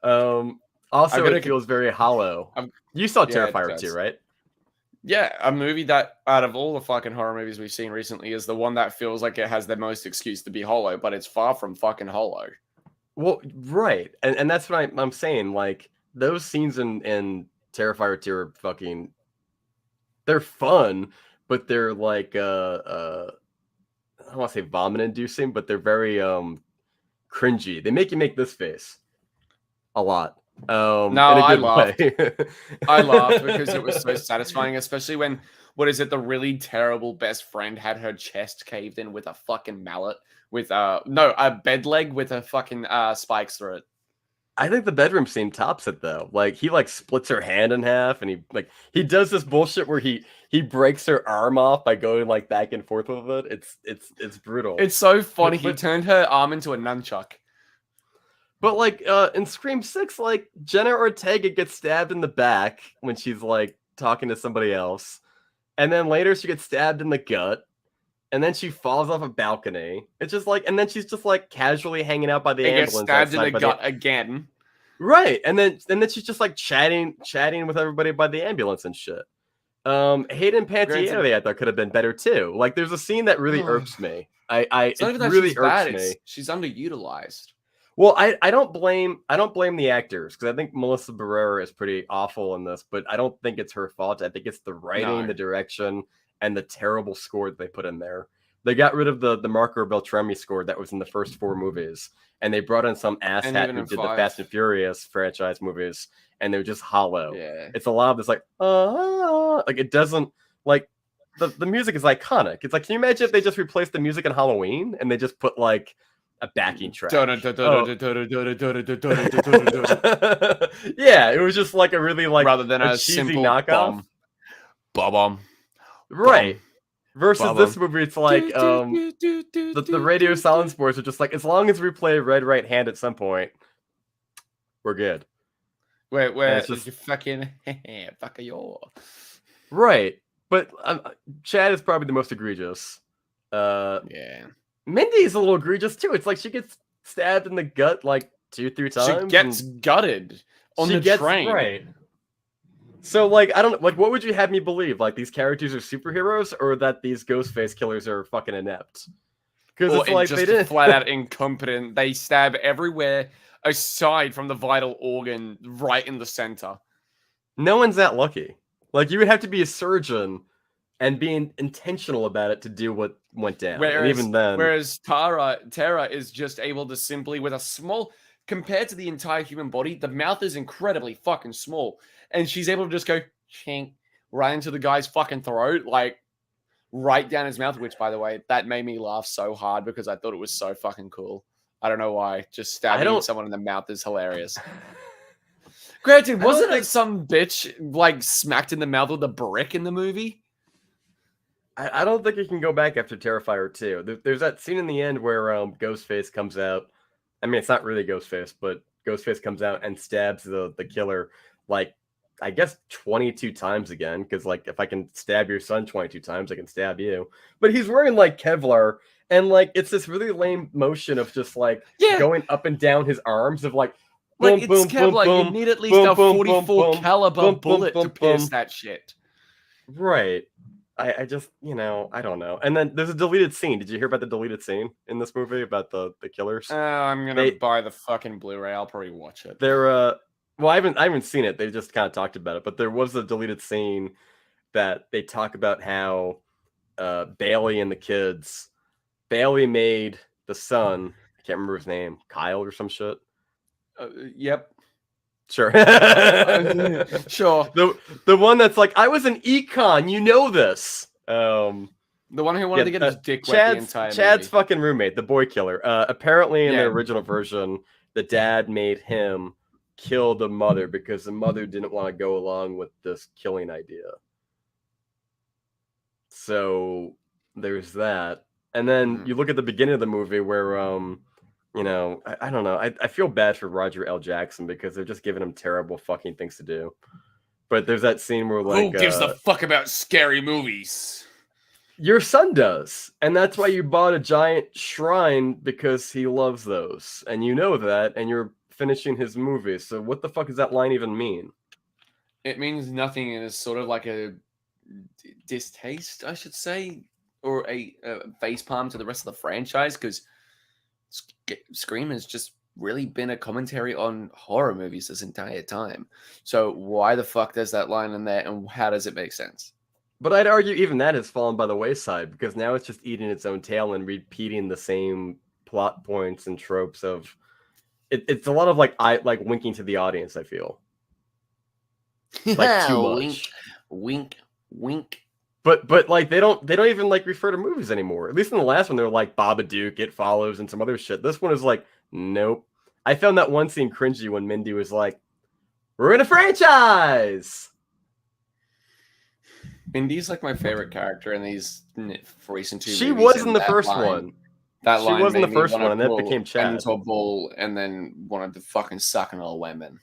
Also, it feels very hollow. You saw Terrifier 2, right? Yeah, a movie that, out of all the fucking horror movies we've seen recently, is the one that feels like it has the most excuse to be hollow, but it's far from fucking hollow. Well, right. And that's what I'm saying. Like, those scenes in Terrifier 2 are fucking... They're fun, but they're like, I don't want to say vomit-inducing, but they're very cringy. They make you make this face a lot. No, I laughed. I laughed because it was so satisfying, especially when, what is it, the really terrible best friend had her chest caved in with a fucking mallet, with a bed leg with a fucking spikes through it. I think the bedroom scene tops it though. Like, he like splits her hand in half, and he does this bullshit where he breaks her arm off by going like back and forth with it. It's brutal. It's so funny. He turned her arm into a nunchuck. But like in Scream 6, like Jenna Ortega gets stabbed in the back when she's like talking to somebody else. And then later she gets stabbed in the gut. And then she falls off a balcony. It's just like, and then she's just like casually hanging out by the ambulance. Gets stabbed in the gut again. Right. And then she's just like chatting with everybody by the ambulance and shit. Hayden Panettiere, I thought, could have been better too. Like, there's a scene that really irks me. It really irks me. She's underutilized. Well, I don't blame the actors, because I think Melissa Barrera is pretty awful in this, but I don't think it's her fault. I think it's the writing, the direction, and the terrible score that they put in there. They got rid of the Marco Beltrami score that was in the first 4 movies, and they brought in some asshat who did the Fast and Furious franchise movies, and they were just hollow. Yeah. It's a lot of this like it doesn't, like, the music is iconic. It's like, can you imagine if they just replaced the music in Halloween and they just put like a backing track? Yeah, it was just like a really like, rather than a cheesy simple knockoff. Bomb. Right. Versus this movie, it's like the radio silence boards are just like, as long as we play Red Right Hand at some point, we're good. Wait, it's just fucking fuck you. Right. But Chad is probably the most egregious. Yeah. Mindy is a little egregious too. It's like she gets stabbed in the gut like 2-3 times. She gets gutted on the train. Right. So, like, I don't know, like, what would you have me believe? Like, these characters are superheroes, or that these Ghostface killers are fucking inept? Because it's like, just they didn't flat out incompetent. They stab everywhere aside from the vital organ right in the center. No one's that lucky. Like, you would have to be a surgeon and being intentional about it to do what went down. And even then, whereas Tara is just able to simply, with a small, compared to the entire human body, the mouth is incredibly fucking small. And she's able to just go chink right into the guy's fucking throat, like right down his mouth, which, by the way, that made me laugh so hard because I thought it was so fucking cool. I don't know why. Just stabbing someone in the mouth is hilarious. Granted, wasn't it some bitch like smacked in the mouth with a brick in the movie? I don't think you can go back after Terrifier 2. There's that scene in the end where Ghostface comes out. I mean, it's not really Ghostface, but Ghostface comes out and stabs the killer, like, I guess 22 times again, because like, if I can stab your son 22 times, I can stab you. But he's wearing like Kevlar, and like, it's this really lame motion of just like going up and down his arms of like, boom, it's boom, Kevlar. boom, you need at least a 44 caliber bullet to pierce that shit. Right. I just, I don't know. And then there's a deleted scene. Did you hear about the deleted scene in this movie about the killers? I'm gonna buy the fucking Blu-ray. I'll probably watch it. Well, I haven't seen it. They just kind of talked about it, but there was a deleted scene that they talk about how Bailey and the kids. Bailey made the son. I can't remember his name, Kyle or some shit. Yep. Sure. Sure. The one that's like, I was an econ, you know this. The one who wanted to get his dick wet the entire Chad's movie. fucking roommate, the boy killer. Apparently in the original version, the dad made him kill the mother because the mother didn't want to go along with this killing idea. So there's that. And then you look at the beginning of the movie where you know, I don't know. I feel bad for Roger L. Jackson because they're just giving him terrible fucking things to do. But there's that scene where like, who gives a fuck about scary movies? Your son does, and that's why you bought a giant shrine because he loves those, and you know that, and you're finishing his movie. So what the fuck does that line even mean? It means nothing, and it's sort of like a distaste, I should say, or a facepalm to the rest of the franchise, because Scream has just really been a commentary on horror movies this entire time. So why the fuck does that line in there, and how does it make sense? But I'd argue even that has fallen by the wayside because now it's just eating its own tail and repeating the same plot points and tropes of it's a lot of like winking to the audience, I feel. Like too much. Wink, wink. But like they don't even like refer to movies anymore. At least in the last one, they're like Babadook, It Follows, and some other shit. This one is like, nope. I found that one scene cringy when Mindy was like, "We're in a franchise." Mindy's like my favorite character in these recent two movies. She was in the first one. That line she was in the first one, and that became Chad. Into a ball, and then wanted to fucking suck an old women.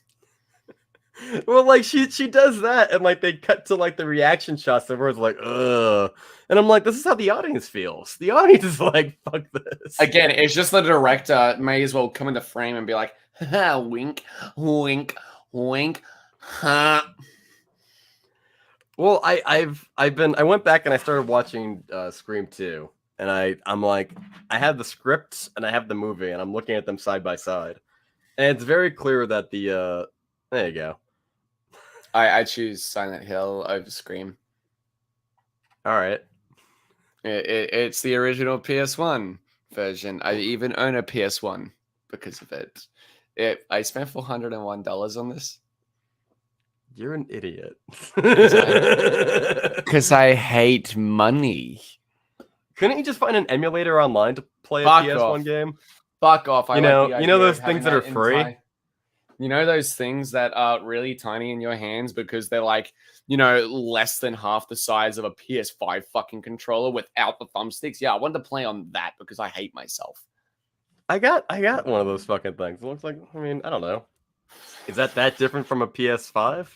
Well, like she does that, and like they cut to like the reaction shots of words like "ugh," and I'm like, this is how the audience feels. The audience is like, fuck this. Again, it's just the director may as well come into frame and be like, wink, wink, wink, huh. Well, I went back and I started watching Scream 2, and I'm like, I have the script and I have the movie, and I'm looking at them side by side, and it's very clear that the there you go. I choose Silent Hill over Scream. All right. It's the original PS1 version. I even own a PS1 because of it. I spent $401 on this. You're an idiot. Because I hate money. Couldn't you just find an emulator online to play a PS1 game? Fuck off. You know those things that are free? You know those things that are really tiny in your hands because they're like, less than half the size of a PS5 fucking controller without the thumbsticks? Yeah, I wanted to play on that because I hate myself. I got one of those fucking things. It looks like, I don't know. Is that different from a PS5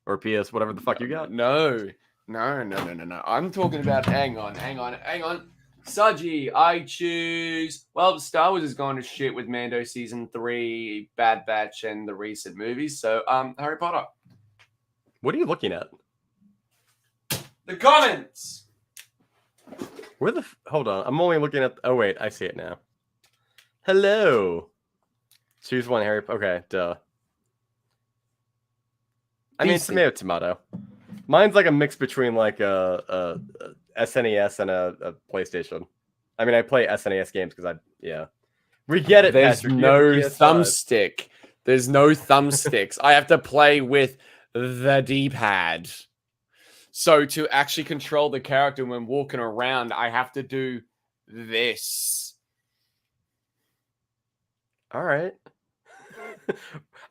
or PS whatever the fuck you got? No. I'm talking about hang on. Sudgy, I choose. Well, Star Wars is going to shit with Mando Season 3, Bad Batch, and the recent movies. So, Harry Potter. What are you looking at? The comments! Hold on. I'm only looking at... Oh, wait. I see it now. Hello. Choose one, Harry... Okay, duh. I mean, tomato. Mine's like a mix between like a SNES and a PlayStation. I mean, I play SNES games because we get it. There's Patrick. no thumbstick. There's no thumbsticks. I have to play with the D-pad. So to actually control the character when walking around, I have to do this. All right.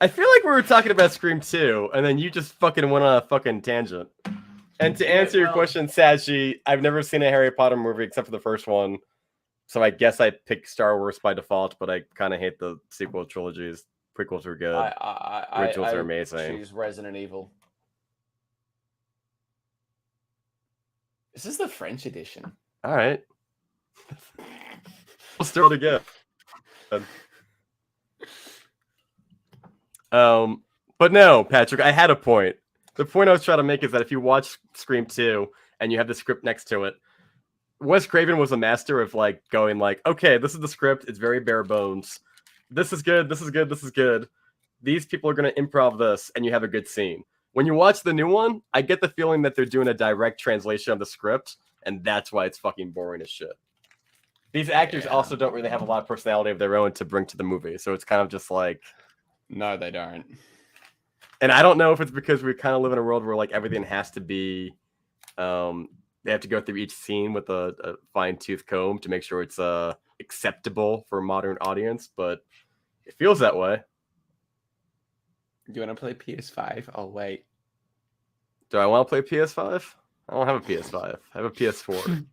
I feel like we were talking about Scream 2, and then you just fucking went on a fucking tangent. And to answer your question, Saji, I've never seen a Harry Potter movie except for the first one. So I guess I picked Star Wars by default, but I kind of hate the sequel trilogies. Prequels are good. Originals are amazing. Choose Resident Evil. This is the French edition. All right. We'll start again. But no, Patrick, I had a point. The point I was trying to make is that if you watch Scream 2 and you have the script next to it, Wes Craven was a master of like going like, okay, this is the script. It's very bare bones. This is good. This is good. This is good. these people are going to improv this, and you have a good scene. When you watch the new one, I get the feeling that they're doing a direct translation of the script, and that's why it's fucking boring as shit. These actors also don't really have a lot of personality of their own to bring to the movie, so it's kind of just like... No, they don't. And I don't know if it's because we kind of live in a world where like everything has to be... they have to go through each scene with a fine-tooth comb to make sure it's acceptable for a modern audience, but it feels that way. Do you want to play PS5? Oh, wait. Do I want to play PS5? I don't have a PS5. I have a PS4.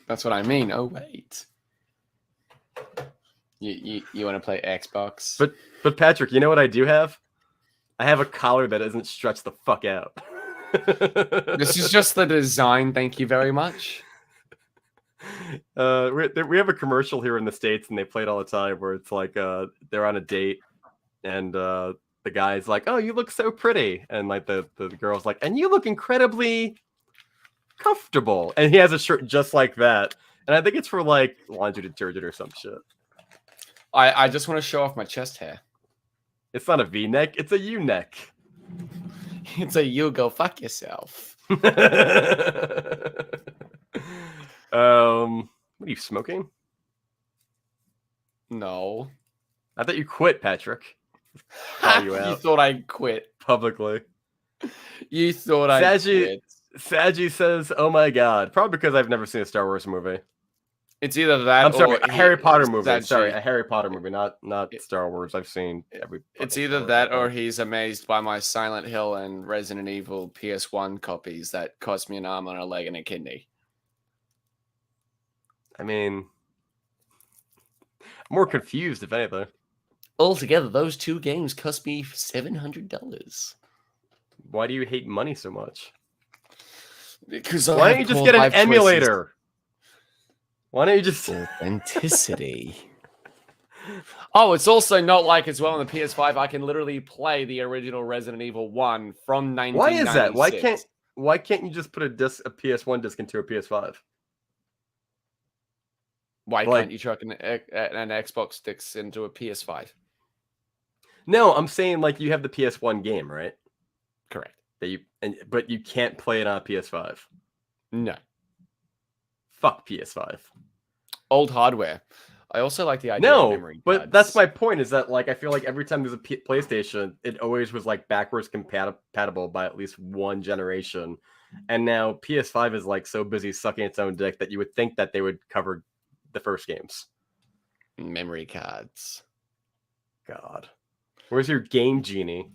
That's what I mean. Oh, wait. You want to play Xbox? But Patrick, you know what I do have? I have a collar that doesn't stretch the fuck out. This is just the design. Thank you very much. We have a commercial here in the States, and they play it all the time, where it's like they're on a date, and the guy's like, "Oh, you look so pretty," and like the girl's like, "And you look incredibly comfortable," and he has a shirt just like that, and I think it's for like laundry detergent or some shit. I just want to show off my chest hair. It's not a V-neck; it's a U-neck. It's a you go fuck yourself. What are you smoking? No. I thought you quit, Patrick. You thought I quit publicly. You thought I quit. Saji says, "Oh my god," probably because I've never seen a Star Wars movie. It's either that. I'm sorry, a Harry Potter movie. Saji. Sorry, a Harry Potter movie, not Star Wars. I've seen every. It's either that or he's amazed by my Silent Hill and Resident Evil PS1 copies that cost me an arm and a leg and a kidney. I mean, I'm more confused, if anything. Altogether, those two games cost me $700. Why do you hate money so much? Because why don't you just get an emulator? Why don't you just authenticity? Oh, it's also not like as well on the PS5. I can literally play the original Resident Evil 1 from 1996. Why is that? Why can't you just put a PS1 disc into a PS5? Why can't you chuck an Xbox sticks into a PS5? No, I'm saying like you have the PS1 game, right? Correct. But you can't play it on a PS5. No. Fuck PS5. Old hardware. I also like the idea of memory cards. But that's my point, is that like I feel like every time there's a PlayStation, it always was like backwards compatible by at least one generation. And now PS5 is like so busy sucking its own dick that you would think that they would cover the first games. Memory cards. God. Where's your Game Genie?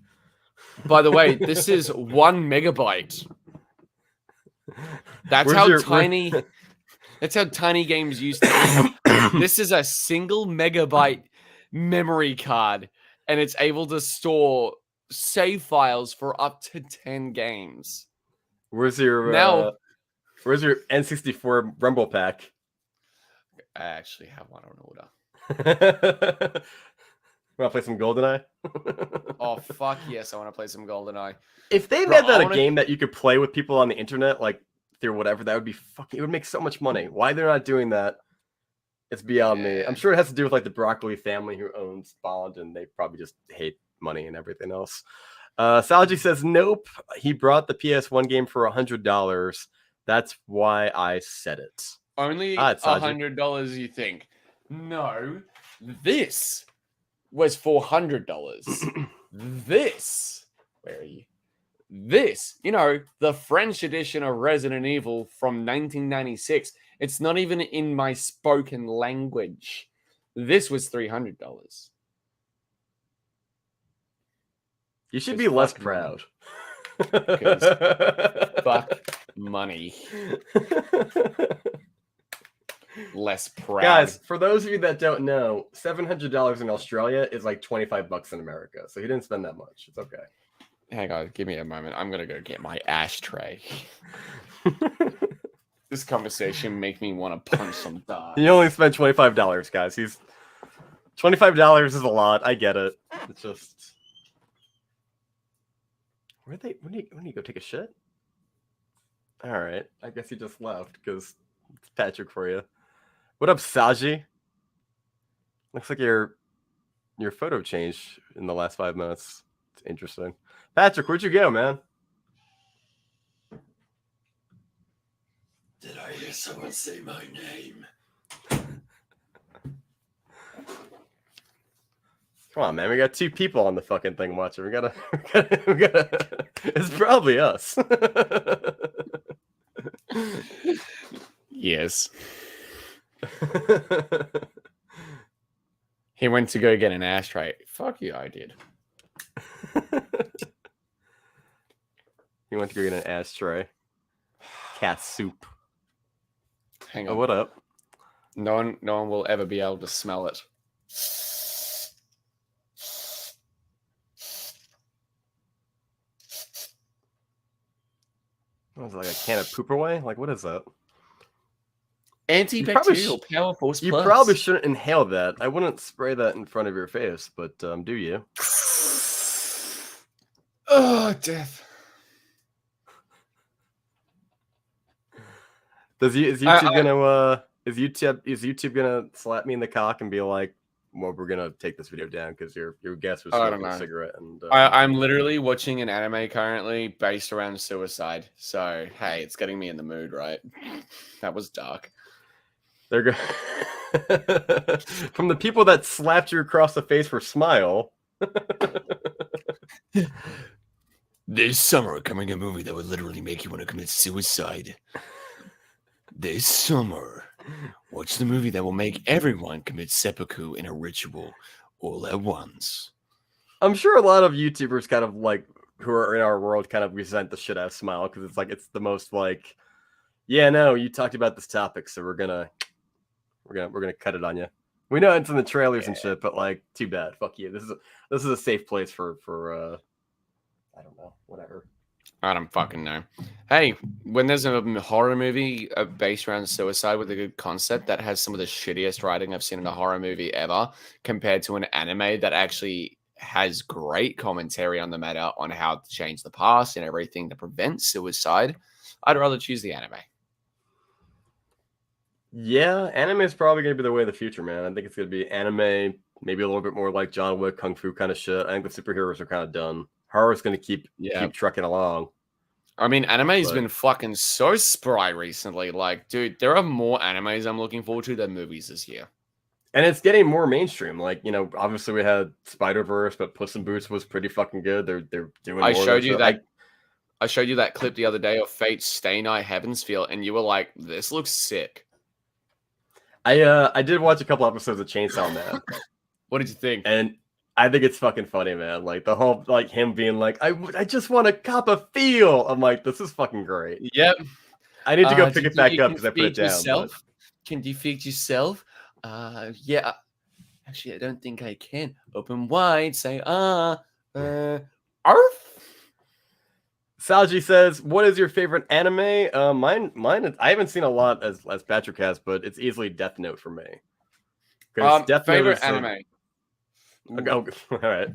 By the way, this is 1 megabyte. That's how tiny. That's how tiny games used to be. This is a single megabyte memory card, and it's able to store save files for up to 10 games. Where's your N64 Rumble Pack? I actually have one on order. Want to play some GoldenEye? Oh, fuck yes, I want to play some GoldenEye. If they made that a game that you could play with people on the internet, like through whatever, that would be fucking... It would make so much money. Why they're not doing that, it's beyond me. I'm sure it has to do with like the Broccoli family who owns Bond, and they probably just hate money and everything else. Salji says, nope, he brought the PS1 game for $100. That's why I said it. Only $100, you think? No, this was $400. This, where are you? This, the French edition of Resident Evil from 1996. It's not even in my spoken language. This was $300. You should be less proud. Fuck money. Less proud. Guys, for those of you that don't know, $700 in Australia is like $25 in America. So he didn't spend that much. It's okay. Hang on, give me a moment. I'm gonna go get my ashtray. This conversation makes me want to punch some dogs. He only spent $25, guys. $25 is a lot. I get it. It's just... When do you go take a shit? All right. I guess he just left because it's Patrick for you. What up, Saji? Looks like you're your photo changed in the last 5 minutes. It's interesting. Patrick, where'd you go, man? Did I hear someone say my name? Come on, man. We got 2 people on the fucking thing watching. We gotta. It's probably us. Yes. He went to go get an ashtray. Fuck you, I did. He went to go get an ashtray. Cat soup. Hang on. Oh, what up? No one will ever be able to smell it. Was it like a can of poop away? Like, what is that? Antibacterial Power Force You Plus. probably shouldn't inhale that. I wouldn't spray that in front of your face, but do you? Oh, death. Is YouTube gonna slap me in the cock and be like, well, we're gonna take this video down because your guest was smoking a cigarette? And I'm literally watching an anime currently based around suicide. So hey, it's getting me in the mood, right? That was dark. They're go from the people that slapped you across the face for Smile. This summer, coming a movie that would literally make you want to commit suicide. This summer, watch the movie that will make everyone commit seppuku in a ritual all at once. I'm sure a lot of YouTubers kind of like who are in our world kind of resent the shit out of Smile because it's like it's the most like, yeah, no, you talked about this topic, so we're gonna cut it on you. We know it's in the trailers and shit, but like, too bad. Fuck you. This is a safe place for I don't know, whatever. I don't fucking know. Hey, when there's a horror movie based around suicide with a good concept that has some of the shittiest writing I've seen in a horror movie ever, compared to an anime that actually has great commentary on the matter on how to change the past and everything to prevent suicide, I'd rather choose the anime. Yeah, anime is probably going to be the way of the future, man. I think it's going to be anime, maybe a little bit more like John Wick, Kung Fu kind of shit. I think the superheroes are kind of done. Horror's going to keep trucking along. I mean, anime's been fucking so spry recently. Like, dude, there are more animes I'm looking forward to than movies this year. And it's getting more mainstream. Like, you know, obviously we had Spider-Verse, but Puss in Boots was pretty fucking good. They're doing more I showed you that clip the other day of Fate's Stay Night Heavensfield, and you were like, this looks sick. I did watch a couple episodes of Chainsaw Man. What did you think? And I think it's fucking funny, man. Like the whole like him being like, I just want to cop a feel. I'm like, this is fucking great. Yep. I need to go pick it back up because I put it down. Yourself? Can you feed yourself? Yeah. Actually, I don't think I can. Open wide. Say arf. Salji says, "What is your favorite anime?" Mine. I haven't seen a lot as Patrick has, but it's easily Death Note for me. Death favorite Note anime. Oh, all right.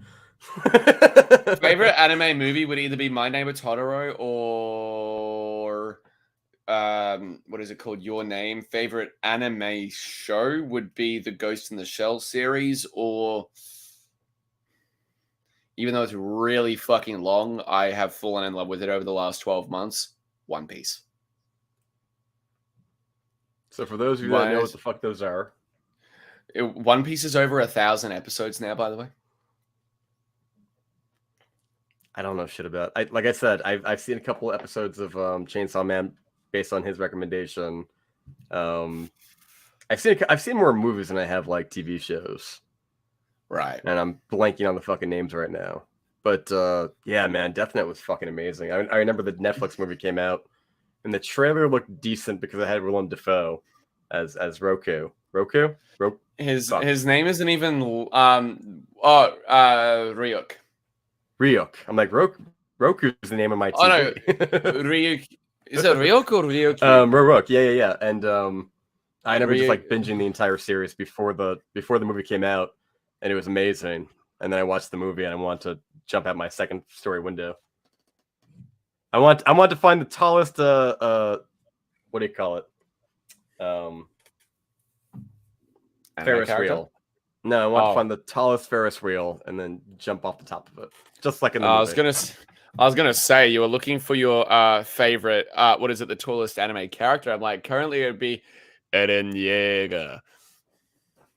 Favorite anime movie would either be My Neighbor Totoro or what is it called? Your Name. Favorite anime show would be the Ghost in the Shell series, or even though it's really fucking long, I have fallen in love with it over the last 12 months. One Piece. So for those of you that know what the fuck those are. One Piece is over 1,000 episodes now, by the way. I don't know shit about. Like I said, I've seen a couple of episodes of Chainsaw Man based on his recommendation. I've seen more movies than I have like TV shows. Right. And I'm blanking on the fucking names right now. But yeah, man, Death Note was fucking amazing. I remember the Netflix movie came out, and the trailer looked decent because it had Willem Dafoe as Roku. His name isn't even Ryuk. Ryuk. I'm like, Roku is the name of my TV. Oh no, Ryuk. Is it Ryuk or Ryuk? Ryuk. Yeah. And I remember just like binging the entire series before the movie came out, and it was amazing. And then I watched the movie, and I want to jump out my second story window. I want to find the tallest what do you call it? Ferris wheel. No, I want to find the tallest Ferris wheel and then jump off the top of it, just like in the movie. I was gonna say you were looking for your favorite. What is it? The tallest anime character. I'm like, currently it would be Eren Yeager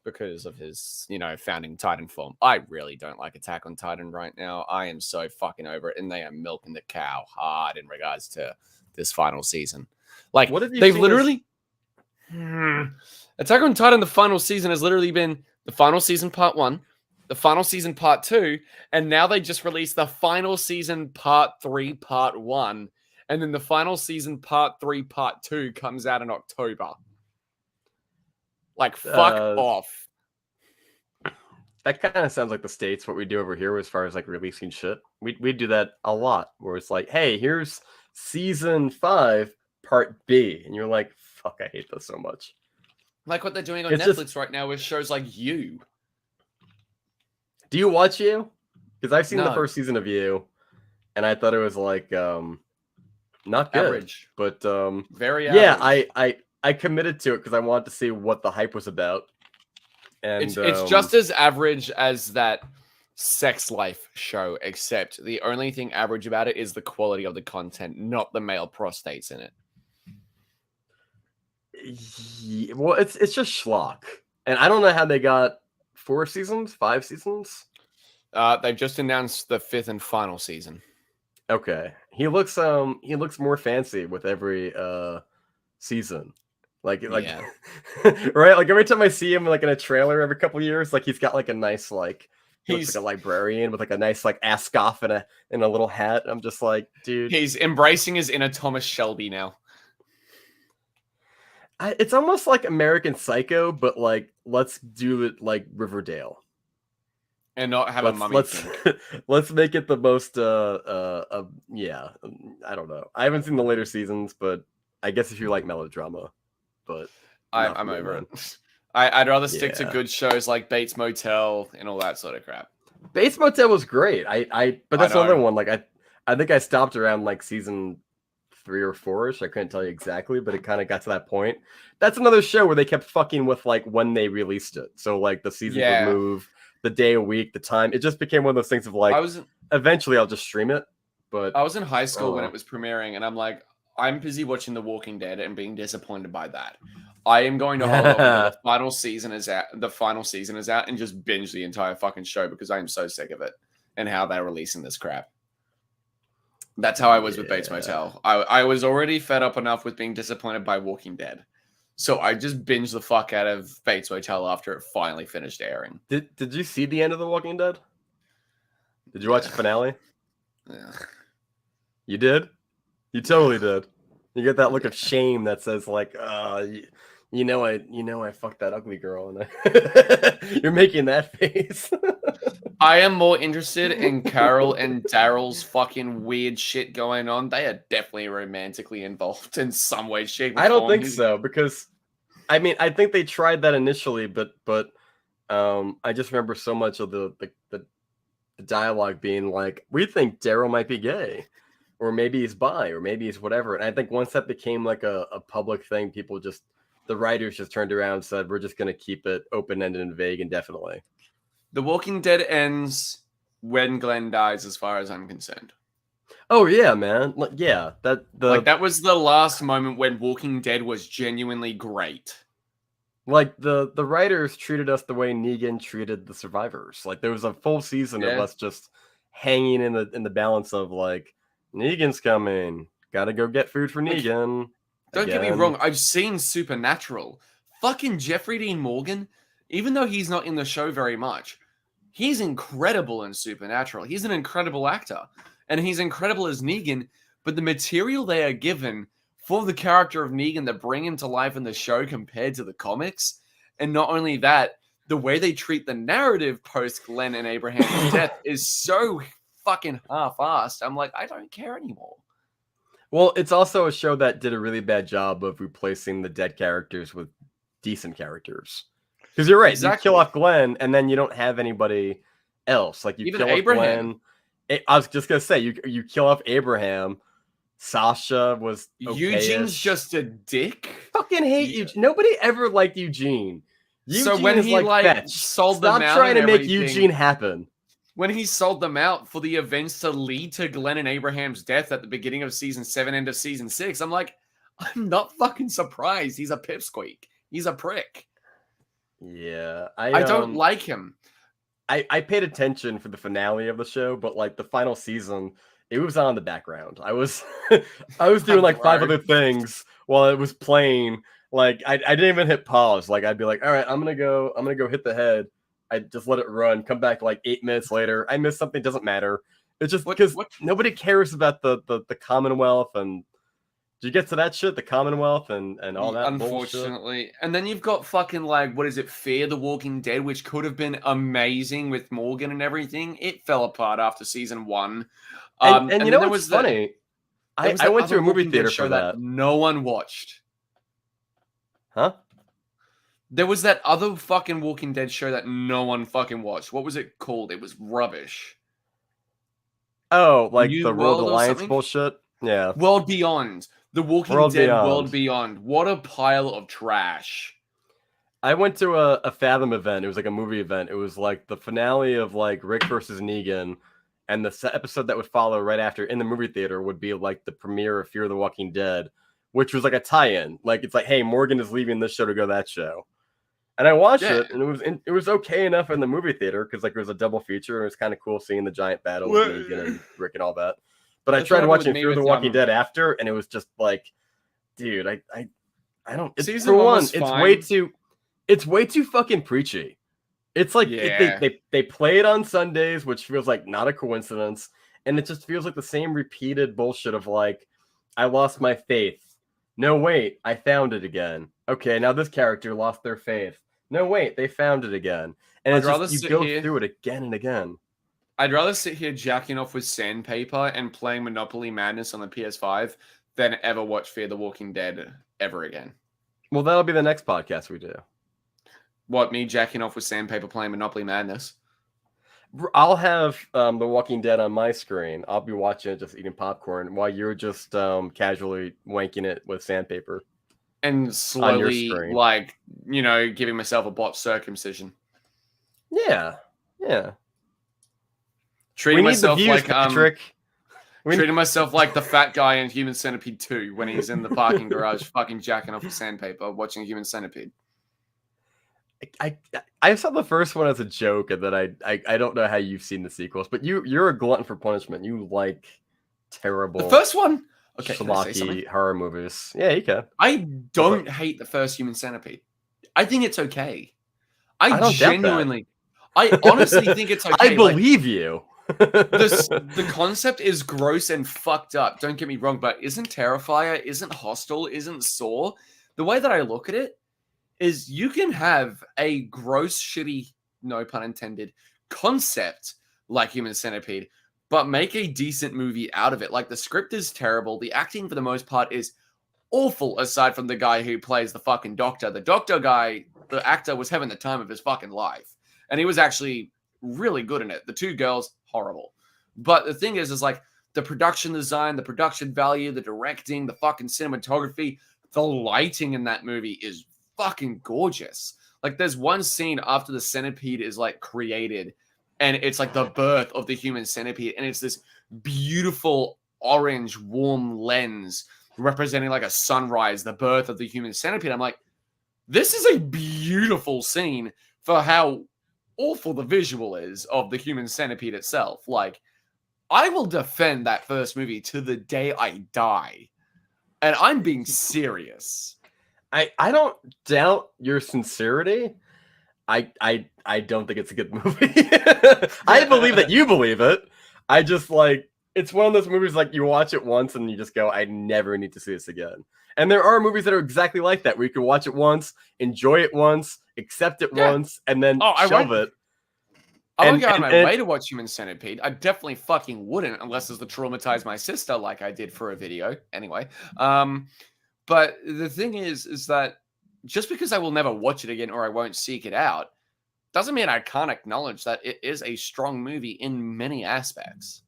because of his, founding Titan form. I really don't like Attack on Titan right now. I am so fucking over it, and they are milking the cow hard in regards to this final season. Like, what have you they've seen literally. Attack on Titan, the final season has literally been the final season part 1, the final season part 2, and now they just released the final season part 3, part 1, and then the final season part 3, part 2 comes out in October. Like, fuck off. That kind of sounds like the States, what we do over here as far as like releasing shit. We do that a lot, where it's like, hey, here's season 5, part B. And you're like, fuck, I hate this so much. Like what they're doing on Netflix right now with shows like You. Do you watch You? Because I've seen the first season of You, and I thought it was like not good. Average. But very average. Yeah, I committed to it because I wanted to see what the hype was about. And it's just as average as that Sex Life show, except the only thing average about it is the quality of the content, not the male prostates in it. Yeah, well, it's just schlock, and I don't know how they got 4 seasons, 5 seasons. They've just announced the 5th and final season. Okay, he looks more fancy with every season. Like yeah. Right? Like every time I see him like in a trailer every couple of years, like he's got like a nice like he's like a librarian with like a nice like ascot and a little hat. I'm just like, dude, he's embracing his inner Thomas Shelby now. It's almost like American Psycho, but like let's do it like Riverdale, and not have a mummy. Let's make it the most. Yeah, I don't know. I haven't seen the later seasons, but I guess if you like melodrama, but I'm over it. I'd rather stick to good shows like Bates Motel and all that sort of crap. Bates Motel was great. But that's another one. Like I think I stopped around like season 3 or 4ish. I couldn't tell you exactly, but it kind of got to that point. That's another show where they kept fucking with like when they released it. So like the season would move, the day a week, the time. It just became one of those things of like, eventually I'll just stream it. But I was in high school when it was premiering, and I'm like, I'm busy watching The Walking Dead and being disappointed by that. I am going to hold on until the final season is out. The final season is out, and just binge the entire fucking show because I am so sick of it and how they're releasing this crap. That's how I was with Bates Motel. I was already fed up enough with being disappointed by Walking Dead. So I just binged the fuck out of Bates Motel after it finally finished airing. Did you see the end of The Walking Dead? Did you watch the finale? Yeah. You did? You totally did. You get that look of shame that says like, I fucked that ugly girl, and you're making that face. I am more interested in Carol and Daryl's fucking weird shit going on. They are definitely romantically involved in some way, shape, or form. I don't think so, because I mean, I think they tried that initially, but I just remember so much of the dialogue being like, we think Daryl might be gay, or maybe he's bi, or maybe he's whatever. And I think once that became like a public thing, the writers just turned around and said, we're just going to keep it open-ended and vague indefinitely. The Walking Dead ends when Glenn dies, as far as I'm concerned. Oh yeah, man. Yeah, that was the last moment when Walking Dead was genuinely great. Like the writers treated us the way Negan treated the survivors. Like there was a full season of us just hanging in the balance of like, Negan's coming, gotta go get food for Negan. Don't get me wrong, I've seen Supernatural. Fucking Jeffrey Dean Morgan, even though he's not in the show very much, he's incredible in Supernatural. He's an incredible actor, and he's incredible as Negan, but the material they are given for the character of Negan that bring him to life in the show compared to the comics, and not only that, the way they treat the narrative post Glenn and Abraham's death is so fucking half-assed. I'm like, I don't care anymore. Well, it's also a show that did a really bad job of replacing the dead characters with decent characters. Because you're right, exactly. You kill off Glenn, and then you don't have anybody else. Like you even kill Abraham. Off Glenn. I was just gonna say you kill off Abraham. Sasha was okay-ish. Eugene's just a dick. Fucking hate Eugene. Nobody ever liked Eugene. So Eugene when is he like like fetch. sold Stop them out trying and to make everything, Eugene happen. when he sold them out for the events to lead to Glenn and Abraham's death at the beginning of season 7, end of season 6, I'm like, I'm not fucking surprised. He's a pipsqueak. He's a prick. Yeah, I don't like him. I paid attention for the finale of the show, but like the final season, it was on in the background. I was I was doing like 5 other things while it was playing. Like I didn't even hit pause. Like I'd be like, all right, I'm gonna go hit the head. I just let it run, come back like 8 minutes later. I missed something, doesn't matter. It's just because nobody cares about the Commonwealth. And did you get to that shit? The Commonwealth and all that Unfortunately. bullshit? And then you've got fucking like, what is it, Fear the Walking Dead, which could have been amazing with Morgan and everything. It fell apart after season 1. And you know what's funny? I went to a movie theater for that. No one watched. Huh? There was that other fucking Walking Dead show that no one fucking watched. What was it called? It was rubbish. Oh, like New the World World or Alliance something? bullshit? Yeah. World Beyond. The Walking World Dead Beyond. World Beyond. What a pile of trash. I went to a Fathom event. It was like a movie event. It was like the finale of like Rick versus Negan, and the episode that would follow right after in the movie theater would be like the premiere of Fear the Walking Dead, which was like a tie-in. Like it's like, hey, Morgan is leaving this show to go that show. And I watched it, and it was okay enough in the movie theater because like it was a double feater, and it was kind of cool seeing the giant battle with Negan and Rick and all that. But I tried watching Fear the Walking Dead after, and it was just like, dude, I don't. It's, season for 1 one, was fine. it's way too fucking preachy. It's like they play it on Sundays, which feels like not a coincidence, and it just feels like the same repeated bullshit of like, I lost my faith. No, wait, I found it again. Okay, now this character lost their faith. No, wait, they found it again. And it's just, you go through it again and again. I'd rather sit here jacking off with sandpaper and playing Monopoly Madness on the PS5 than ever watch Fear the Walking Dead ever again. Well, that'll be the next podcast we do. What, me jacking off with sandpaper playing Monopoly Madness? I'll have The Walking Dead on my screen. I'll be watching it, just eating popcorn, while you're just casually wanking it with sandpaper. And slowly, like, you know, giving myself a botched circumcision. Yeah. Treating myself like Patrick. Treating myself like the fat guy in Human Centipede 2 when he's in the parking garage fucking jacking off with sandpaper watching Human Centipede. I saw the first one as a joke, and then I don't know how you've seen the sequels, but you're a glutton for punishment. You like terrible the first one. Okay, schlocky horror movies. Yeah, you can. I don't hate the first Human Centipede. I think it's okay. I honestly think it's okay. I believe you. The concept is gross and fucked up. Don't get me wrong, but isn't Terrifier, isn't Hostel, isn't Saw? The way that I look at it is you can have a gross, shitty, no pun intended, concept like Human Centipede, but make a decent movie out of it. Like, the script is terrible. The acting, for the most part, is awful, aside from the guy who plays the fucking doctor. The doctor guy, the actor, was having the time of his fucking life. And he was actually really good in it. The two girls, horrible. But the thing is like, the production design, the production value, the directing, the fucking cinematography, the lighting in that movie is fucking gorgeous. Like, there's one scene after the centipede is like created, and it's like the birth of the human centipede, and it's this beautiful orange warm lens representing like a sunrise, the birth of the human centipede. I'm like, this is a beautiful scene for how awful the visual is of the human centipede itself. Like, I will defend that first movie to the day I die, and I'm being serious. I don't doubt your sincerity. I don't think it's a good movie. I believe that you believe it. I just like, it's one of those movies like you watch it once and you just go, I never need to see this again. And there are movies that are exactly like that, where you can watch it once, enjoy it once, accept it once, and then shelve it. I won't go out of my way to watch Human Centipede. I definitely fucking wouldn't, unless it's to traumatize my sister like I did for a video. Anyway. But the thing is that just because I will never watch it again or I won't seek it out, doesn't mean I can't acknowledge that it is a strong movie in many aspects.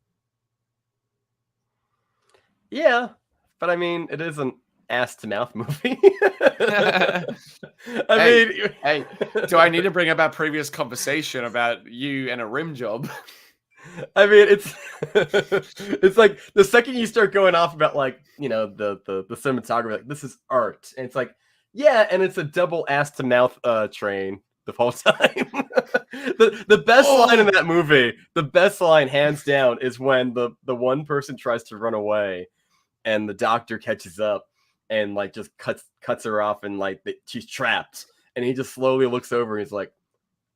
Yeah, but I mean, it isn't ass to mouth movie. Hey, do I need to bring up our previous conversation about you and a rim job? I mean, it's like the second you start going off about like, you know, the cinematography, like this is art, and it's like, yeah, and it's a double ass to mouth train the whole time. the best line in that movie, the best line hands down, is when the one person tries to run away, and the doctor catches up and like just cuts her off, and like she's trapped, and he just slowly looks over and he's like,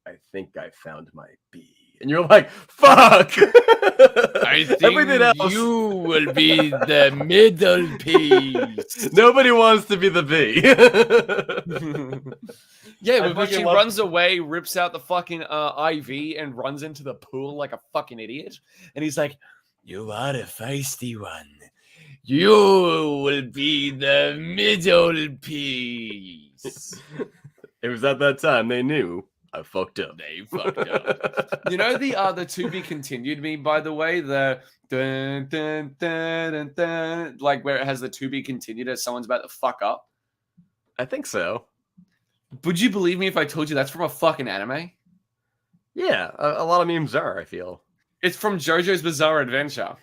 I think I found my bee. And you're like, fuck! I think everything else, you will be the middle piece. Nobody wants to be the bee. Yeah, but she runs away, rips out the fucking IV, and runs into the pool like a fucking idiot. And he's like, you are a feisty one. You will be the middle piece. It was at that time they knew I fucked up. They fucked up. You know the to be continued meme, by the way, the dun, dun, dun, dun, dun, like where it has the to be continued as someone's about to fuck up. I think so. Would you believe me if I told you that's from a fucking anime? Yeah, a lot of memes are, I feel. It's from JoJo's Bizarre Adventure.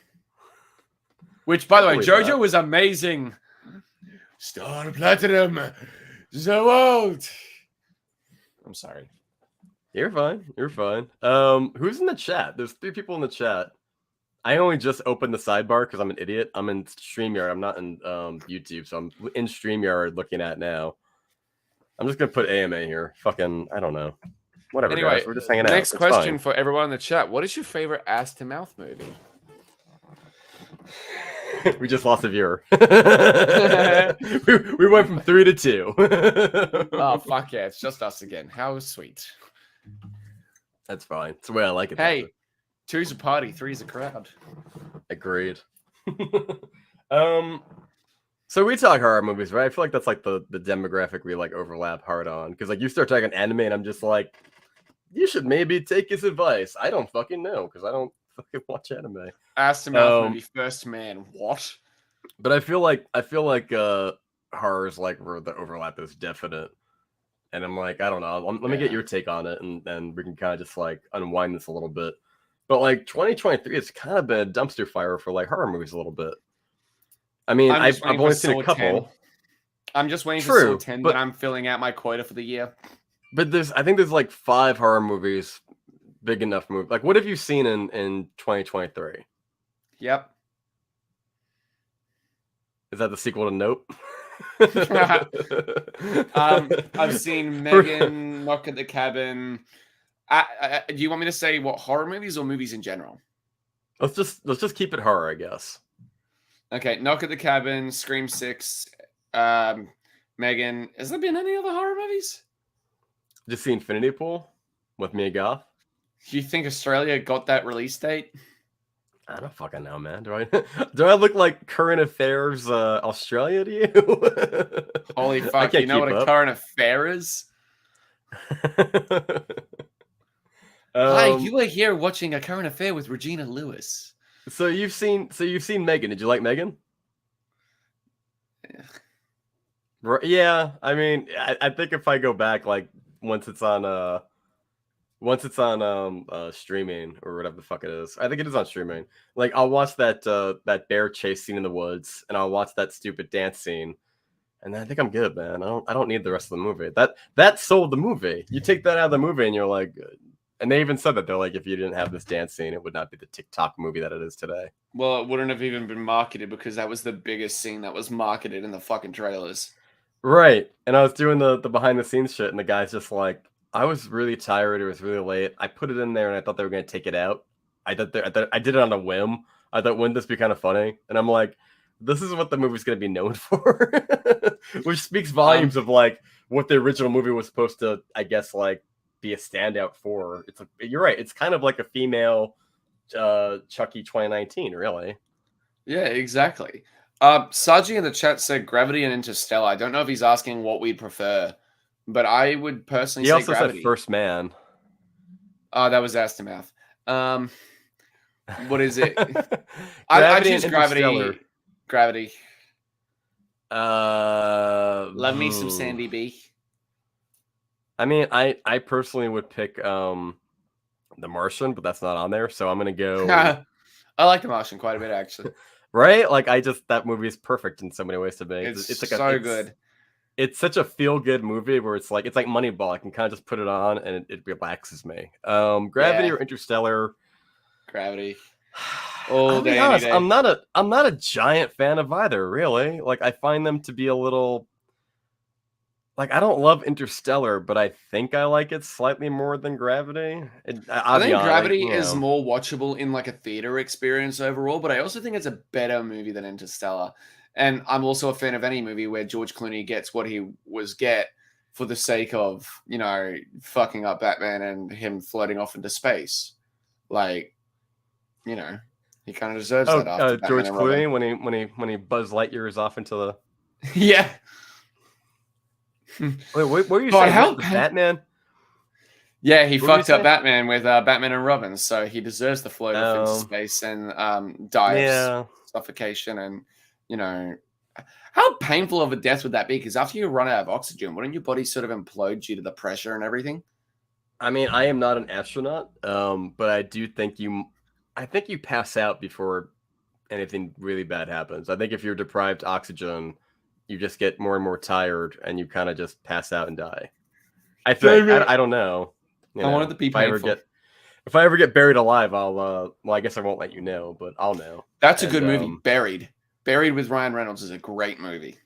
Which, by the way, JoJo was amazing. Star Platinum. So old. I'm sorry. You're fine. You're fine. Who's in the chat? There's 3 people in the chat. I only just opened the sidebar because I'm an idiot. I'm in StreamYard. I'm not in YouTube, so I'm in StreamYard looking at now. I'm just gonna put AMA here. Fucking, I don't know. Whatever. Anyway, guys. We're just hanging out. Next question for everyone in the chat: what is your favorite ass to mouth movie? We just lost a viewer. we went from 3 to 2. Oh fuck yeah! It's just us again. How sweet. That's fine. It's the way I like it. Hey, 2's a party, 3's a crowd. Agreed. So we talk horror movies, right? I feel like that's like the demographic we like overlap hard on. Because like you start talking anime, and I'm just like, you should maybe take his advice. I don't fucking know because I don't fucking watch anime. Ass to mouth movie, First Man. What? But I feel like horrors like where the overlap is definite. And I'm like, I don't know. Let me get your take on it, and we can kind of just like unwind this a little bit. But like 2023, it's kind of been a dumpster fire for like horror movies a little bit. I mean, I've only seen a couple. 10. I'm just waiting for Saw 10, but I'm filling out my quota for the year. But I think there's like 5 horror movies, big enough movie. Like, what have you seen in 2023? Yep. Is that the sequel to Nope? I've seen Megan, Knock at the Cabin. Do you want me to say what horror movies or movies in general? Let's just keep it horror, I guess. Okay, Knock at the Cabin, Scream 6, Megan. Has there been any other horror movies? Just see Infinity Pool with Mia Goth. Do you think Australia got that release date? I don't fucking know, man. Do I look like current affairs Australia to you? Holy fuck! You know what a current affair is? Hi, you are here watching A Current Affair with Regina Lewis. So you've seen Megan. Did you like Megan? Yeah, I mean, I think if I go back, like once it's on streaming or whatever the fuck it is, I think it is on streaming. Like I'll watch that bear chase scene in the woods, and I'll watch that stupid dance scene, and I think I'm good, man. I don't need the rest of the movie. That sold the movie. You take that out of the movie, and you're like, good. And they even said that they're like, if you didn't have this dance scene, it would not be the TikTok movie that it is today. Well, it wouldn't have even been marketed because that was the biggest scene that was marketed in the fucking trailers. Right. And I was doing the behind the scenes shit, and the guy's just like, I was really tired. It was really late. I put it in there, and I thought they were going to take it out. I did it on a whim. I thought, wouldn't this be kind of funny? And I'm like, this is what the movie's going to be known for, which speaks volumes of like what the original movie was supposed to, I guess, like be a standout for. You're right. It's kind of like a female Chucky 2019, really. Yeah, exactly. Saji in the chat said Gravity and Interstellar. I don't know if he's asking what we'd prefer, but I would personally say Gravity. He also said First Man. Oh, that was ass to mouth. What is it? I choose Gravity. Gravity. Love me some Sandy B. I mean, I personally would pick The Martian, but that's not on there, so I'm gonna go. I like The Martian quite a bit, actually. Right? Like, that movie is perfect in so many ways to me. It's like so good. It's such a feel-good movie where it's like Moneyball. I can kind of just put it on and it relaxes me. Gravity or Interstellar? Gravity. I'll be honest, I'm not a giant fan of either, really. Like, I find them to be a little. Like, I don't love Interstellar, but I think I like it slightly more than Gravity. I think Gravity is more watchable in like a theater experience overall, but I also think it's a better movie than Interstellar. And I'm also a fan of any movie where George Clooney gets what he was get for the sake of, fucking up Batman and him floating off into space. Like, he kind of deserves that after George Clooney when he Buzz Lightyears off into the yeah. Wait, what were you saying? How Batman? Yeah, he fucked up Batman with Batman and Robin, so he deserves the float off into space and die of suffocation. And how painful of a death would that be? Because after you run out of oxygen, wouldn't your body sort of implode due to the pressure and everything? I mean, I am not an astronaut, but I do think you pass out before anything really bad happens. I think if you're deprived oxygen, you just get more and more tired, and you kind of just pass out and die. I think. I don't know. I wanted to be painful. If I ever get buried alive, I'll. Well, I guess I won't let you know, but I'll know. That's a good movie. Buried with Ryan Reynolds is a great movie.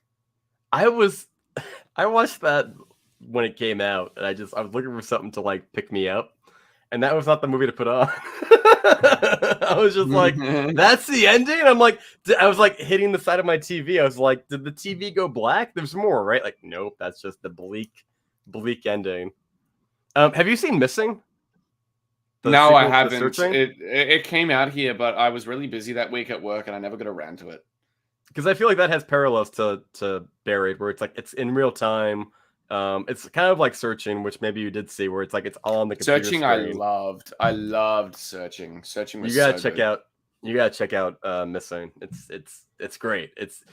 I watched that when it came out, and I was looking for something to like pick me up, and that was not the movie to put on. I was just like, that's the ending? I'm like, I was like hitting the side of my TV. I was like, did the TV go black? There's more, right? Like, nope, that's just the bleak ending. Have you seen Missing? No, I haven't. It came out here, but I was really busy that week at work, and I never got around to it. Because I feel like that has parallels to Buried, where it's like it's in real time. It's kind of like Searching, which maybe you did see, where it's like it's all on the computer Searching. screen. I loved Searching. Searching was you gotta check out. You gotta check out Missing. It's great. It's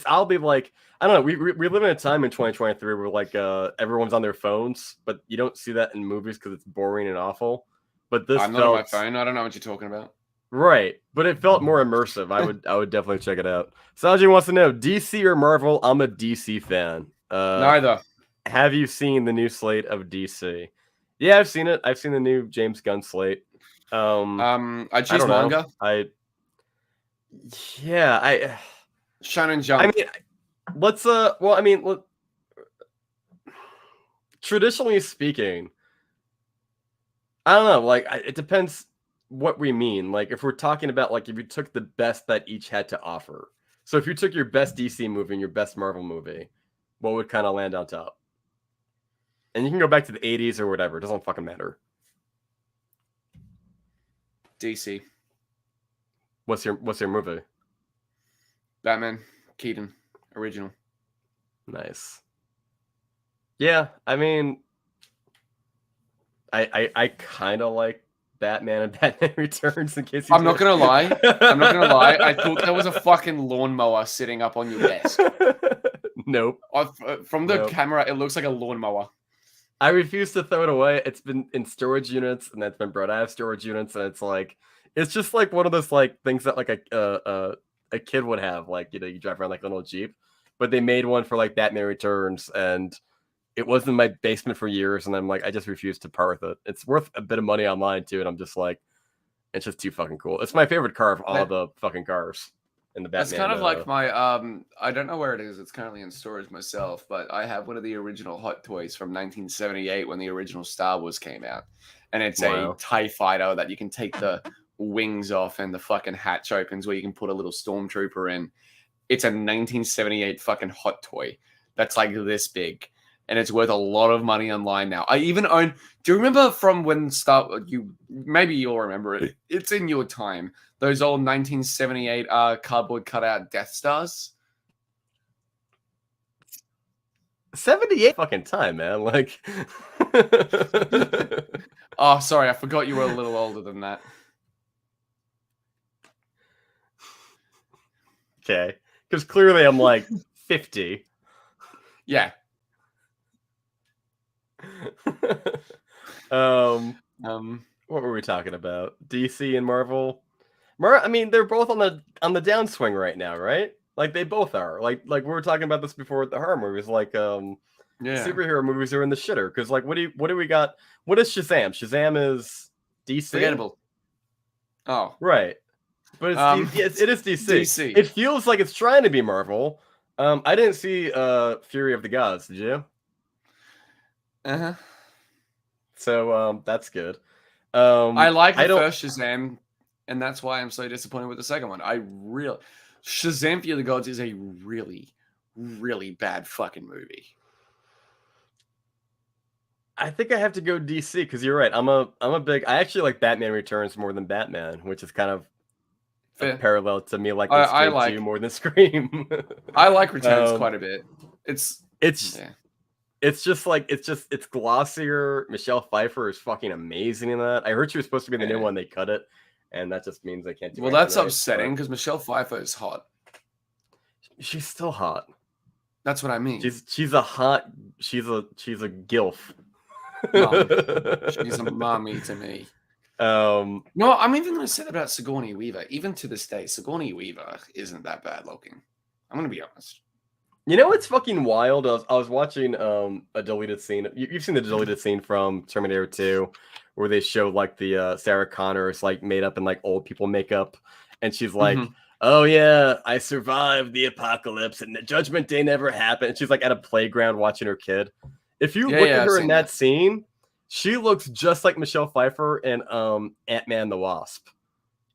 I'll be like, I don't know. We live in a time in 2023 where like everyone's on their phones, but you don't see that in movies because it's boring and awful. But this I'm not on my phone. I don't know what you're talking about. Right, but it felt more immersive. I would definitely check it out. Sanjay wants to know, DC or Marvel? I'm a DC fan. Neither. Have you seen the new slate of DC? Yeah, I've seen it. I've seen the new James Gunn slate. I choose manga. Shonen Jump. I mean, traditionally speaking, I don't know. Like, it depends what we mean. Like, if we're talking about like if you took the best that each had to offer. So if you took your best DC movie and your best Marvel movie, what would kind of land on top? And you can go back to the 80s or whatever. It doesn't fucking matter. DC. What's your movie? Batman. Keaton. Original. Nice. Yeah, I mean, I kind of like Batman and Batman Returns. In case I'm not gonna lie. I thought there was a fucking lawnmower sitting up on your desk. Nope. From the camera, it looks like a lawnmower. I refuse to throw it away. It's been in storage units, and that's been brought out of storage units, and it's just like one of those like things that like a kid would have. Like, you drive around like a little Jeep, but they made one for like Batman Returns, and it was in my basement for years, and I'm like, I just refuse to part with it. It's worth a bit of money online too, and I'm just like, it's just too fucking cool. It's my favorite car of all the fucking cars in the Batman. That's kind of like my I don't know where it is. It's currently in storage myself, but I have one of the original Hot Toys from 1978 when the original Star Wars came out, and it's a TIE fighter that you can take the wings off and the fucking hatch opens where you can put a little stormtrooper in. It's a 1978 fucking Hot Toy that's like this big. And it's worth a lot of money online now. I even own. Do you remember from when maybe you'll remember it. It's in your time. Those old 1978 cardboard cutout Death Stars. 78 fucking time, man. Like. Oh, sorry. I forgot you were a little older than that. Okay. Because clearly I'm like 50. Yeah. What were we talking about? DC and Marvel. I mean, they're both on the downswing right now, right? Like they both are. Like we were talking about this before with the horror movies. Like superhero movies are in the shitter because like what do we got? What is Shazam? Shazam is DC. Forgettable. Oh, right. But it's yes, it is DC. DC. It feels like it's trying to be Marvel. I didn't see Fury of the Gods. Did you? Uh-huh. So that's good. I like the first Shazam, and that's why I'm so disappointed with the second one. Shazam Fury of the Gods is a really, really bad fucking movie. I think I have to go DC because you're right. I'm a big. I actually like Batman Returns more than Batman, which is kind of a parallel to me like Scream 2 more than Scream. I like Returns quite a bit. It's just like it's glossier. Michelle Pfeiffer is fucking amazing in that. I heard she was supposed to be the new one. They cut it, and that just means they can't do. Well, that's upsetting because Michelle Pfeiffer is hot. She's still hot. That's what I mean. She's a gilf. Mom. She's a mommy to me. No, I'm even going to say that about Sigourney Weaver. Even to this day, Sigourney Weaver isn't that bad looking. I'm going to be honest. You know what's fucking wild? I was watching a deleted scene. You've seen the deleted scene from Terminator 2 where they show like the Sarah Connor is like made up in like old people makeup. And she's like, oh yeah, I survived the apocalypse and the Judgment Day never happened. And she's like at a playground watching her kid. If you look at her in that scene, she looks just like Michelle Pfeiffer in Ant-Man the Wasp.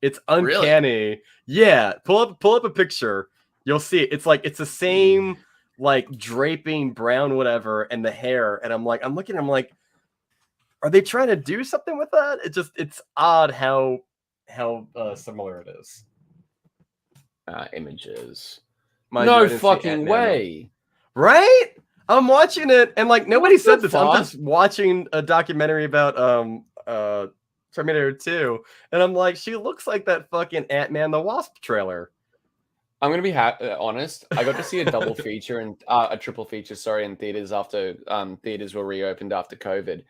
It's uncanny. Really? Yeah, pull up a picture. You'll see it. It's like it's the same like draping brown whatever and the hair. And I'm looking, are they trying to do something with that? It's odd how similar it is. Images. No fucking way. Right? I'm watching it, and like nobody said this. I'm just watching a documentary about Terminator 2, and I'm like, she looks like that fucking Ant-Man the Wasp trailer. I'm gonna be honest. I got to see a double feature and a triple feature, in theaters after theaters were reopened after COVID.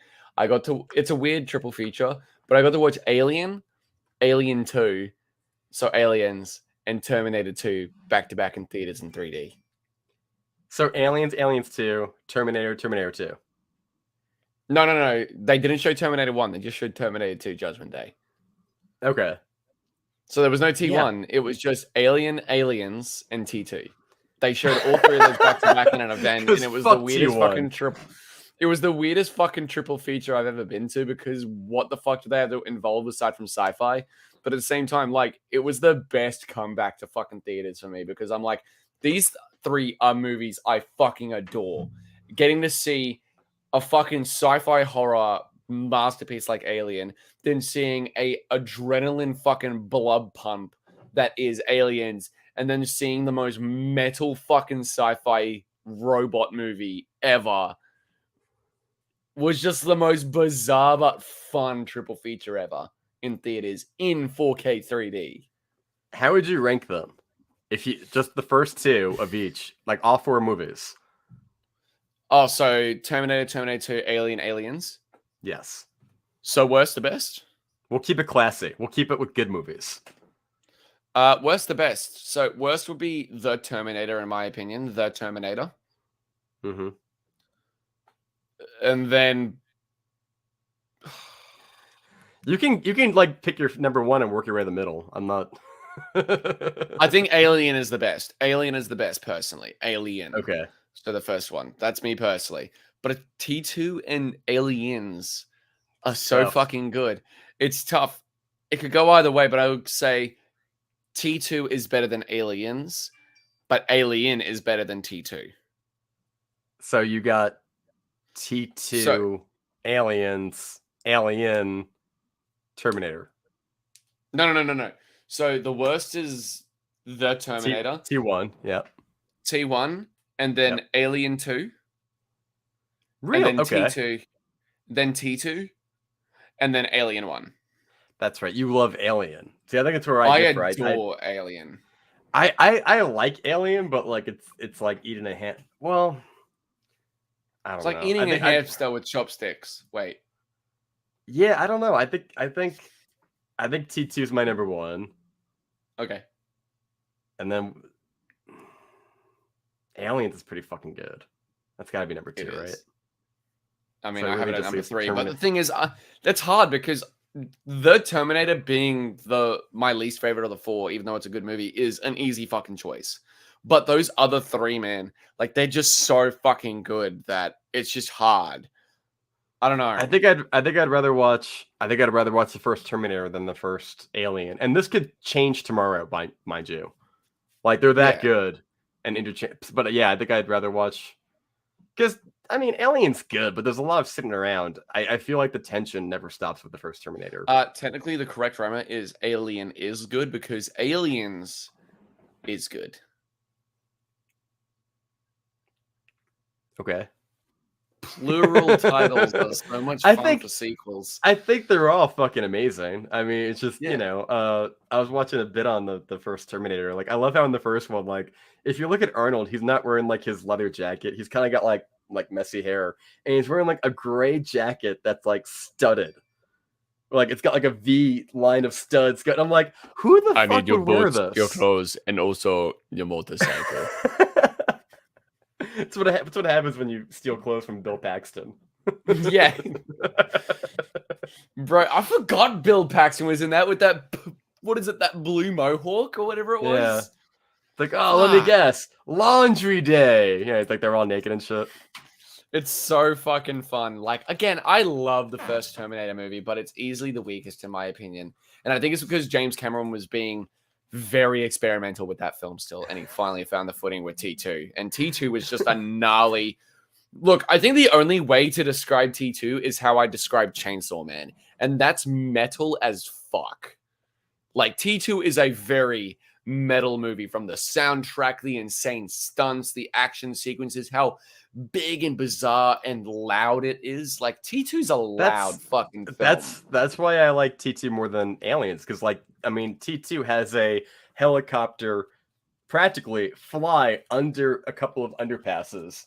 It's a weird triple feature, but I got to watch Alien, Alien 2, so Aliens, and Terminator 2 back to back in theaters in 3D. So Aliens 2, Terminator 2. No. They didn't show Terminator 1. They just showed Terminator 2 Judgment Day. Okay. So there was no T1. Yeah. It was just Aliens, and T2. They showed all three of those back to back in an event, and it was the weirdest T1. Fucking triple. It was the weirdest fucking triple feature I've ever been to because what the fuck do they have to involve aside from sci-fi? But at the same time, like it was the best comeback to fucking theaters for me because I'm like, these three are movies I fucking adore. Getting to see a fucking sci-fi horror masterpiece like Alien, then seeing a adrenaline fucking blood pump that is Aliens, and then seeing the most metal fucking sci-fi robot movie ever was just the most bizarre but fun triple feature ever in theaters in 4K 3D. How would you rank them? If you just the first two of each, like all four movies. Oh, so Terminator 2, Alien, Aliens. Yes. So worst to best? We'll keep it classy. We'll keep it with good movies. Worst to best. So worst would be The Terminator, in my opinion. The Terminator. Mm-hmm. And then you can like pick your number one and work your way in the middle. I'm not. I think Alien is the best. Alien is the best, personally. Alien. Okay. So the first one. That's me personally. But T2 and Aliens are so fucking good. It's tough. It could go either way, but I would say T2 is better than Aliens, but Alien is better than T2. So you got T2, Aliens, Alien, Terminator. No. So the worst is The Terminator. T1, yeah. T1, and then Alien 2. Really? And then okay. T2, then T2, and then Alien 1. That's right. You love Alien. See, I think it's where I differ. adore Alien. I like Alien, but like it's like eating a hand. Well, I It's don't like know. eating a hamster with chopsticks. Wait. Yeah, I don't know. I think T2 is my number one, Okay. and then Aliens is pretty fucking good. That's got to be number It two, right? is. I mean, So I have really it at just number like 3, but the Terminator. thing is, that's hard because the Terminator being my least favorite of the 4, even though it's a good movie, is an easy fucking choice. But those other 3, man, like they're just so fucking good that it's just hard. I don't know. I think I'd rather watch the first Terminator than the first Alien, and this could change tomorrow, mind you. Like they're that Yeah. good and interchange. But yeah, I think I'd rather watch because I mean Alien's good, but there's a lot of sitting around. I feel like the tension never stops with the first Terminator. Technically, the correct rhyme is Alien is good because Aliens is good. Okay. Plural titles are so much fun for sequels. I think they're all fucking amazing. I mean, it's just, Yeah. I was watching a bit on the first Terminator. Like, I love how in the first one, like, if you look at Arnold, he's not wearing like his leather jacket. He's kind of got like messy hair, and he's wearing like a gray jacket that's like studded. Like it's got like a V line of studs. I'm like, who the fuck would wear this? your clothes, and also your motorcycle. That's what happens when you steal clothes from Bill Paxton. Yeah. Bro, I forgot Bill Paxton was in that with that, what is it, that blue mohawk or whatever it was? Yeah. It's like, oh, let me guess. Laundry day. Yeah, it's like they're all naked and shit. It's so fucking fun. Like, again, I love the first Terminator movie, but it's easily the weakest in my opinion. And I think it's because James Cameron was being very experimental with that film still, and he finally found the footing with T2. And T2 was just a gnarly... Look, I think the only way to describe T2 is how I describe Chainsaw Man, and that's metal as fuck. Like, T2 is a very metal movie, from the soundtrack, the insane stunts, the action sequences, how big and bizarre and loud it is. Like, T2's a loud fucking film. That's why I like T2 more than Aliens, because like, I mean, T2 has a helicopter practically fly under a couple of underpasses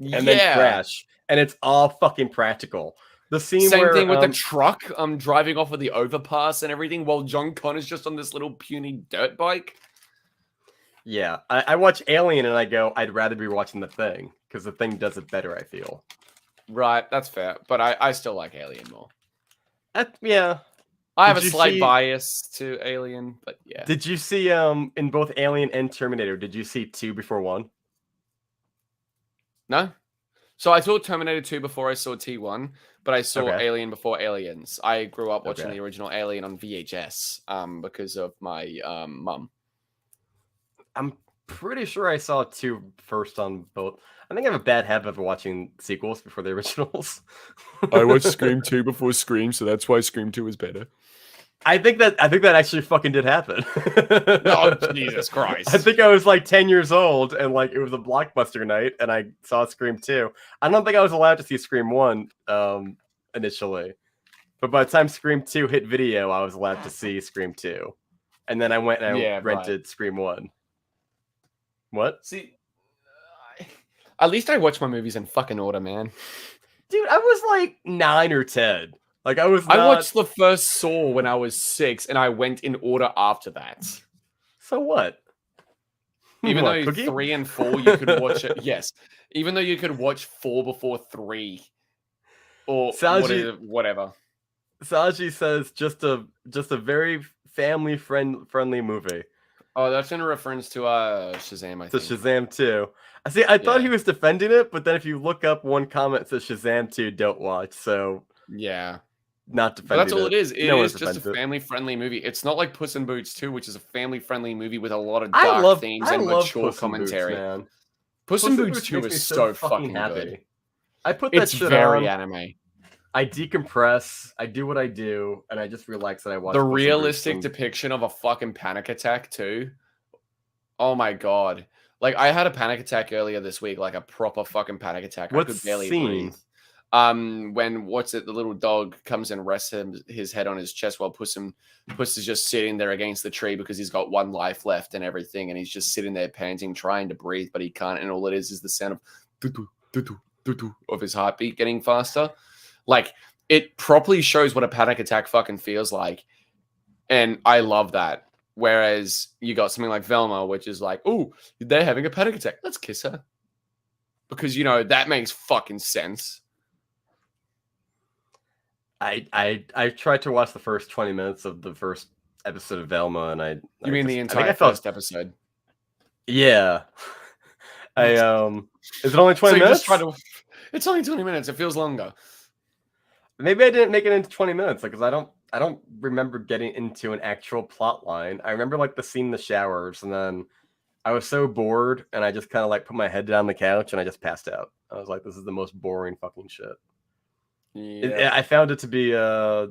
and then crash, and it's all fucking practical. The scene Same where, thing with the truck driving off of the overpass and everything, while John Connor's just on this little puny dirt bike. Yeah, I watch Alien and I go, I'd rather be watching The Thing, because The Thing does it better, I feel. Right, that's fair. But I still like Alien more. Yeah. I have a slight bias to Alien, but yeah. Did you see, in both Alien and Terminator, did you see 2 before 1? No. So I saw Terminator 2 before I saw T1, but I saw Alien before Aliens. I grew up watching the original Alien on VHS because of my mum. I'm pretty sure I saw 2 first on both. I think I have a bad habit of watching sequels before the originals. I watched Scream 2 before Scream, so that's why Scream 2 is better. I think that actually fucking did happen. Oh, Jesus Christ. I think I was like 10 years old and like it was a Blockbuster night and I saw Scream 2. I don't think I was allowed to see Scream 1 initially. But by the time Scream 2 hit video, I was allowed to see Scream 2. And then I went and I rented Scream 1. What? See, at least I watch my movies in fucking order, man. Dude, I was like 9 or 10. Like I watched the first Saw when I was 6, and I went in order after that. So what? Even though 3 and 4 you could watch it, yes. Even though you could watch 4 before 3, or whatever. Saji says just a very family friendly movie. Oh, that's in reference to Shazam, I think. To Shazam 2. I thought he was defending it, but then if you look up one comment that says Shazam 2, don't watch. So yeah. Not defending but that's all it is. It is just a it. family-friendly movie. It's not like Puss in Boots 2, which is a family-friendly movie with a lot of dark themes and mature commentary. Man. Puss in Boots 2 is so fucking happy. Good. I put that shit on. It's very anime. I decompress, I do what I do, and I just relax and I watch the realistic depiction of a fucking panic attack too. Oh my god. Like I had a panic attack earlier this week, like a proper fucking panic attack. What I could barely scene? breathe. When the little dog comes and rests his head on his chest while Puss is just sitting there against the tree because he's got one life left and everything, and he's just sitting there panting, trying to breathe, but he can't, and all it is the sound of doo-doo, doo-doo, doo-doo of his heartbeat getting faster. Like, it properly shows what a panic attack fucking feels like, and I love that. Whereas you got something like Velma, which is like, oh, they're having a panic attack, let's kiss her, because that makes fucking sense. I tried to watch the first 20 minutes of the first episode of Velma, and You mean the entire first episode? Yeah. Is it only 20 minutes? It's only 20 minutes. It feels longer. Maybe I didn't make it into 20 minutes because I don't remember getting into an actual plot line. I remember like the scene in the showers, and then I was so bored, and I just kind of like put my head down on the couch and I just passed out. I was like, this is the most boring fucking shit. Yeah. I found it to be well,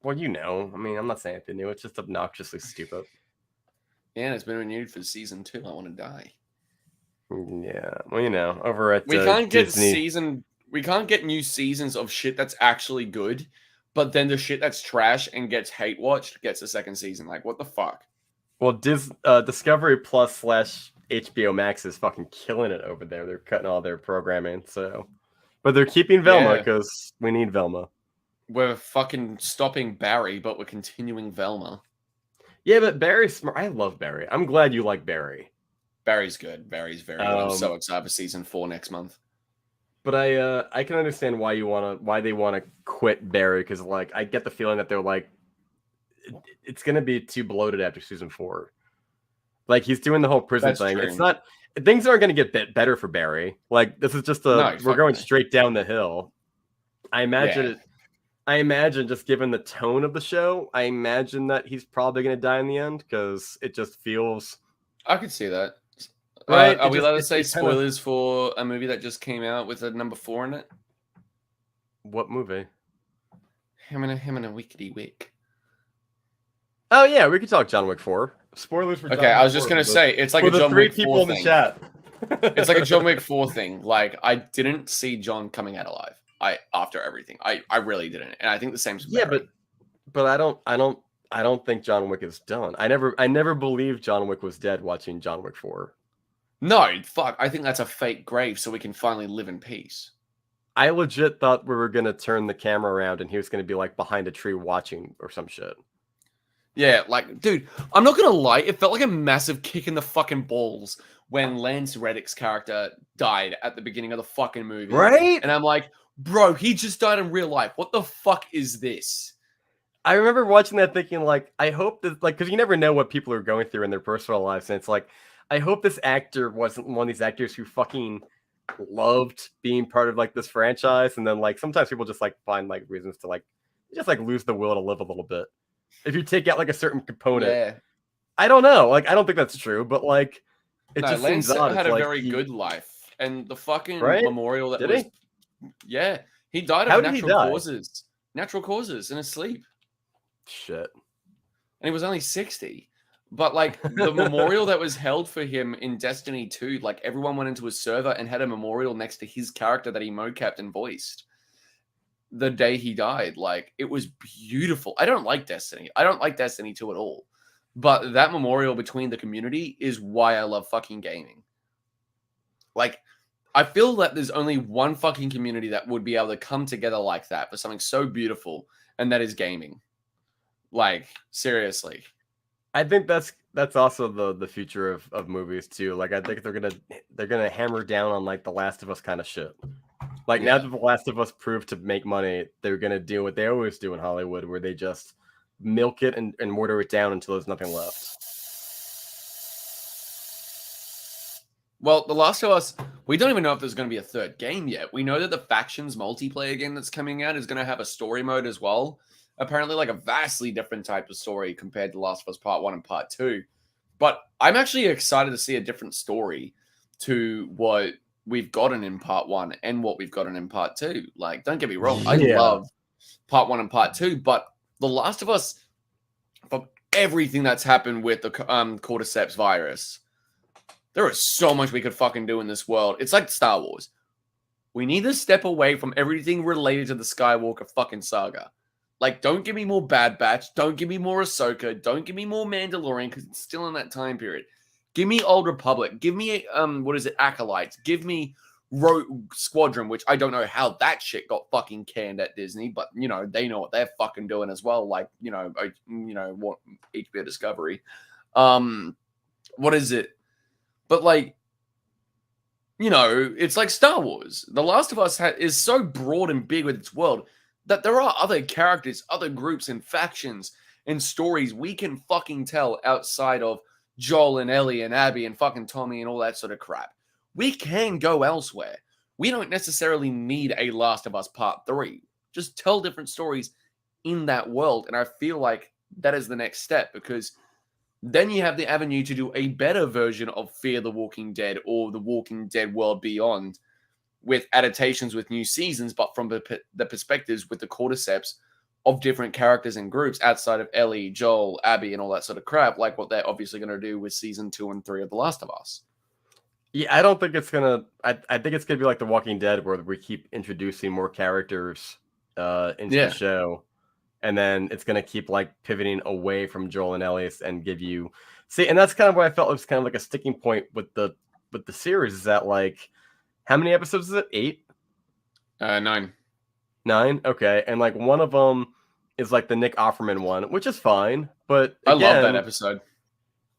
I mean, I'm not saying anything new. It's just obnoxiously stupid. Yeah, and it's been renewed for season 2. I want to die. Yeah, well, over at we can't get Disney... we can't get new seasons of shit that's actually good, but then the shit that's trash and gets hate watched gets a second season. Like, what the fuck? Well, Discovery Plus / HBO Max is fucking killing it over there. They're cutting all their programming, so. But they're keeping Velma because we need Velma. We're fucking stopping Barry, but we're continuing Velma. Yeah, but Barry's smart. I love Barry. I'm glad you like Barry. Barry's good. Barry's very good. I'm so excited for season 4 next month. But I can understand why they wanna quit Barry, because like I get the feeling that they're like, it's gonna be too bloated after season 4. Like, he's doing the whole prison thing. True. It's not. Things aren't going to get better for Barry. Like, this is just we're going straight down the hill. I imagine just given the tone of the show, I imagine that he's probably going to die in the end because it just feels. I could see that. Right? Are we allowed to say spoilers for a movie that just came out with a number 4 in it? What movie? Him and a wickety wick. Oh yeah, we could talk John Wick 4. Spoilers for John Wick 4. I was just gonna say it's like a John Wick 4 people in the chat. It's like a John Wick 4 thing. Like, I didn't see John coming out alive. After everything, I really didn't, and I think the same. Yeah, but I don't think John Wick is done. I never believed John Wick was dead watching John Wick 4. No, fuck. I think that's a fake grave so we can finally live in peace. I legit thought we were gonna turn the camera around and he was gonna be like behind a tree watching or some shit. Yeah, like, dude, I'm not gonna lie, it felt like a massive kick in the fucking balls when Lance Reddick's character died at the beginning of the fucking movie. Right? And I'm like, bro, he just died in real life. What the fuck is this? I remember watching that thinking, like, I hope that, like, because you never know what people are going through in their personal lives, and it's like, I hope this actor wasn't one of these actors who fucking loved being part of, like, this franchise, and then, like, sometimes people just, like, find, like, reasons to, like, just, like, lose the will to live a little bit. If you take out like a certain component, yeah. I don't know. Like, I don't think that's true, but like, Lance seems odd. Had a very good life, and the fucking memorial that Did he? Yeah, he died of natural causes. Natural causes in his sleep. Shit. And he was only 60. But like the memorial that was held for him in Destiny 2, like everyone went into his server and had a memorial next to his character that he mocapped and voiced. The day he died, like, it was beautiful. I don't like Destiny. I don't like Destiny 2 at all. But that memorial between the community is why I love fucking gaming. Like, I feel that there's only one fucking community that would be able to come together like that for something so beautiful, and that is gaming. Like, seriously. I think that's also the future of movies too. Like, I think they're gonna hammer down on like The Last of Us kind of shit. Like, now that The Last of Us proved to make money, they're going to do what they always do in Hollywood, where they just milk it and water it down until there's nothing left. Well, The Last of Us, we don't even know if there's going to be a third game yet. We know that the Factions multiplayer game that's coming out is going to have a story mode as well. Apparently, like a vastly different type of story compared to The Last of Us Part 1 and Part 2. But I'm actually excited to see a different story to what we've gotten in Part 1 and what we've gotten in Part 2. Like, don't get me wrong, I love Part 1 and Part 2, but The Last of Us, for everything that's happened with the cordyceps virus, there is so much we could fucking do in this world. It's like Star Wars. We need to step away from everything related to the Skywalker fucking saga. Like, don't give me more Bad Batch. Don't give me more Ahsoka. Don't give me more Mandalorian because it's still in that time period. Give me Old Republic. Give me, Acolytes. Give me Rogue Squadron, which I don't know how that shit got fucking canned at Disney, but, they know what they're fucking doing as well. Like, what HBO Discovery. What is it? But, like, it's like Star Wars. The Last of Us is so broad and big with its world that there are other characters, other groups and factions and stories we can fucking tell outside of Joel and Ellie and Abby and fucking Tommy and all that sort of crap. We can go elsewhere. We don't necessarily need a Last of Us Part 3. Just tell different stories in that world. And I feel like that is the next step, because then you have the avenue to do a better version of Fear the Walking Dead or The Walking Dead World Beyond, with adaptations with new seasons, but from the perspectives with the cordyceps of different characters and groups outside of Ellie, Joel, Abby, and all that sort of crap, like what they're obviously going to do with season 2 and 3 of The Last of Us. Yeah, I don't think it's gonna. I think it's gonna be like The Walking Dead, where we keep introducing more characters into the show, and then it's gonna keep like pivoting away from Joel and Ellie and give you and that's kind of what I felt was kind of like a sticking point with the series, is that like, how many episodes is it? 8? 9. 9? Okay, and like one of them is like the Nick Offerman one, which is fine, but again, I love that episode.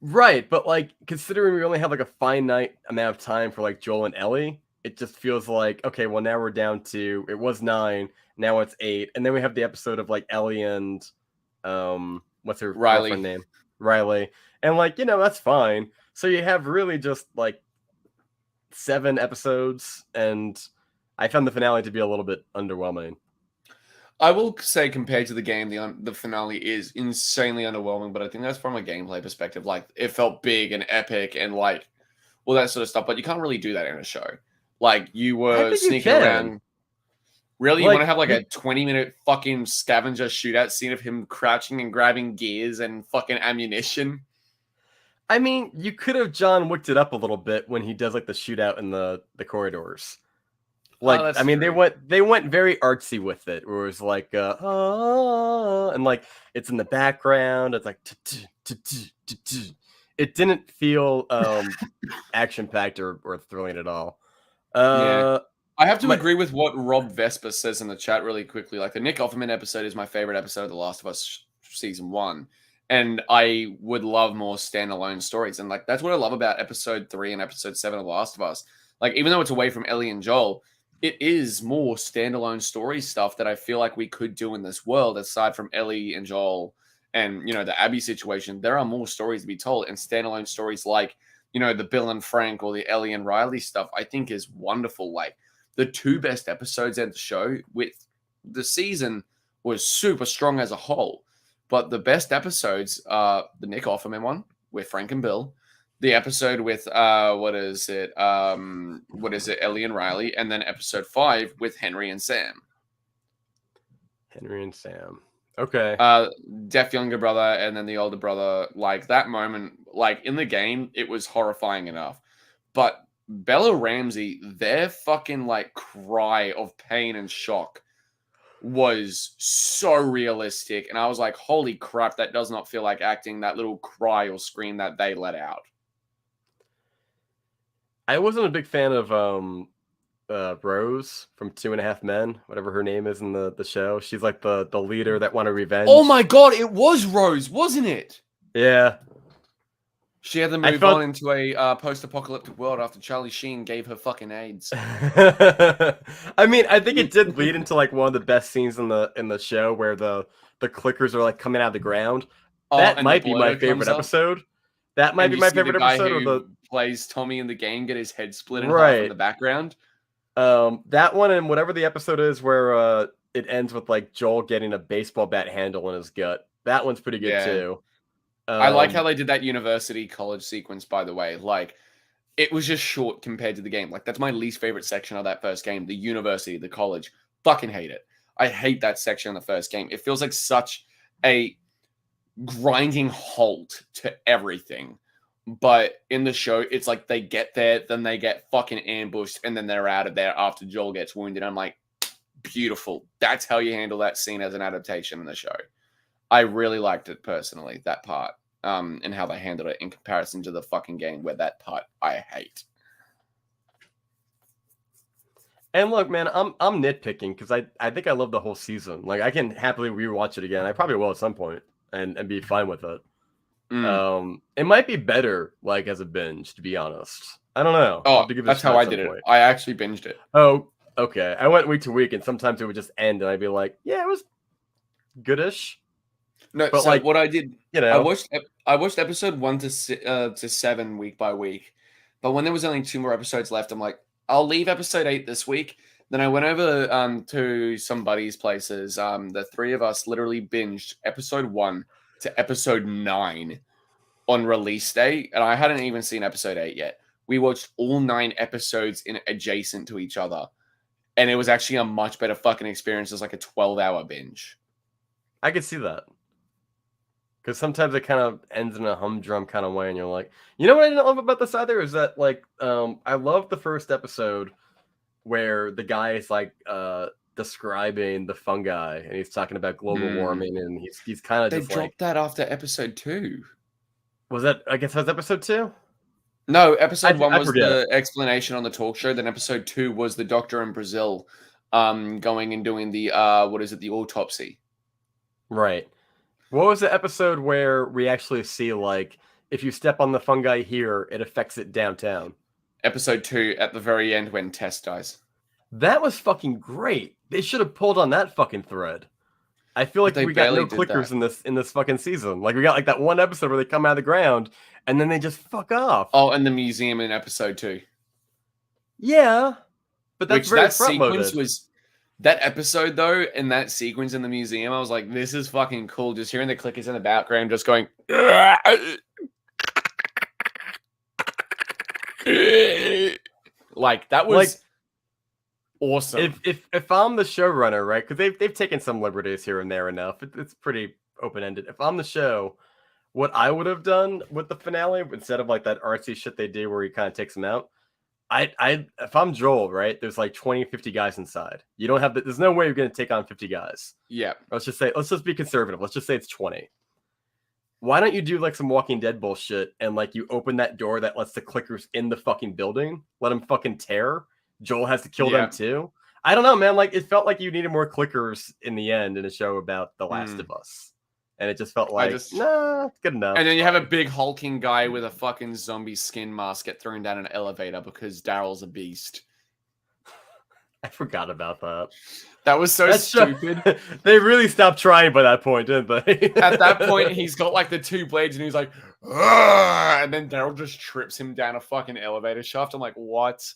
Right, but like, considering we only have like a finite amount of time for like Joel and Ellie, it just feels like, okay, well now we're down to, it was 9, now it's 8, and then we have the episode of like Ellie and what's her girlfriend name? Riley. And like, that's fine. So you have really just like 7 episodes, and I found the finale to be a little bit underwhelming. I will say, compared to the game, the finale is insanely underwhelming, but I think that's from a gameplay perspective. Like, it felt big and epic and like all that sort of stuff, but you can't really do that in a show. Like, you were sneaking around. Really? You want to have like a 20-minute fucking scavenger shootout scene of him crouching and grabbing gears and fucking ammunition? I mean, you could have John Wicked it up a little bit when he does like the shootout in the corridors. Like, I mean, true. they went very artsy with it, where it was like, and like it's in the background. It's like, it didn't feel action packed or thrilling at all. Yeah. I have to agree with what Rob Vespa says in the chat really quickly. Like, the Nick Offerman episode is my favorite episode of The Last of Us season 1. And I would love more standalone stories. And like, that's what I love about episode 3 and episode 7 of The Last of Us. Like, even though it's away from Ellie and Joel, it is more standalone story stuff that I feel like we could do in this world, aside from Ellie and Joel and, the Abby situation. There are more stories to be told, and standalone stories like, the Bill and Frank or the Ellie and Riley stuff, I think is wonderful. Like, the 2 best episodes of the show with the season was super strong as a whole. But the best episodes are the Nick Offerman one with Frank and Bill, the episode with Ellie and Riley, and then episode 5 with Henry and Sam. Henry and Sam. Okay. Deaf younger brother and then the older brother. Like, that moment, like in the game, it was horrifying enough. But Bella Ramsey, their fucking like cry of pain and shock was so realistic, and I was like, holy crap, that does not feel like acting, that little cry or scream that they let out. I wasn't a big fan of Rose from 2.5 Men, whatever her name is in the show. She's like the leader that wanted revenge. Oh my god, it was Rose, wasn't it? Yeah. She had to move on into a post-apocalyptic world after Charlie Sheen gave her fucking AIDS. I mean, I think it did lead into like one of the best scenes in the show, where the clickers are like coming out of the ground. That might be my favorite episode. That might be my favorite episode. Of the plays Tommy in the game get his head split in half in the background. That one, and whatever the episode is where it ends with like Joel getting a baseball bat handle in his gut. That one's pretty good too. I like how they did that university college sequence, by the way. Like, it was just short compared to the game. Like, that's my least favorite section of that first game. The university, the college. Fucking hate it. I hate that section in the first game. It feels like such a grinding halt to everything. But in the show, it's like they get there, then they get fucking ambushed, and then they're out of there after Joel gets wounded. I'm like, beautiful. That's how you handle that scene as an adaptation in the show. I really liked it personally, that part, and how they handled it in comparison to the fucking game, where that part I hate. And look, man, I'm nitpicking because I think I love the whole season. Like, I can happily rewatch it again. I probably will at some point and be fine with it. It might be better like as a binge, to be honest. I don't know. Oh, that's how I did it. I actually binged it. Oh, okay. I went week to week, and sometimes it would just end, and I'd be like, "Yeah, it was goodish." No, but so like what I did, you know, I watched episode 1 to 7 week by week, but when there was only 2 more episodes left, I'm like, I'll leave episode 8 this week. Then I went over to some buddies' places. The 3 of us literally binged episode 1 to episode 9 on release day, and I hadn't even seen episode 8 yet. We watched all 9 episodes in adjacent to each other, and it was actually a much better fucking experience. It was like a 12-hour binge. I could see that. Because sometimes it kind of ends in a humdrum kind of way, and you're like, you know what I didn't love about this either is that like I love the first episode where the guy is like describing the fungi, and he's talking about global warming, and he's kind of just dropped that after episode 2. Was that? I guess that's episode 2. No, episode 1 was the explanation on the talk show. Then episode 2 was the doctor in Brazil, going and doing the the autopsy. Right. What was the episode where we actually see, like, if you step on the fungi here, it affects it downtown? Episode 2 at the very end when Tess dies. That was fucking great. They should have pulled on that fucking thread. I feel like we got no clickers in this fucking season. Like, we got like that one episode where they come out of the ground and then they just fuck off. Oh, and the museum in episode 2. Yeah, but that's very front-loaded. That episode, though, and that sequence in the museum, I was like, this is fucking cool. Just hearing the clickers in the background just going... like, that was like, awesome. If I'm the showrunner, right, because they've taken some liberties here and there enough. It's pretty open-ended. If I'm the show, what I would have done with the finale, instead of like that artsy shit they do where he kind of takes them out, if I'm Joel, right, there's like 20, 50 guys inside. You don't have there's no way you're going to take on 50 guys. Yeah. Let's just be conservative. Let's just say it's 20. Why don't you do like some Walking Dead bullshit and like you open that door that lets the clickers in the fucking building, let them fucking tear. Joel has to kill them too. I don't know, man. Like, it felt like you needed more clickers in the end in a show about The Last of Us. And it just felt like, nah, it's good enough. And then you have a big hulking guy with a fucking zombie skin mask get thrown down an elevator because Daryl's a beast. I forgot about that. That was so stupid. They really stopped trying by that point, didn't they? At that point, he's got like the 2 blades and he's like, argh! And then Daryl just trips him down a fucking elevator shaft. I'm like, what?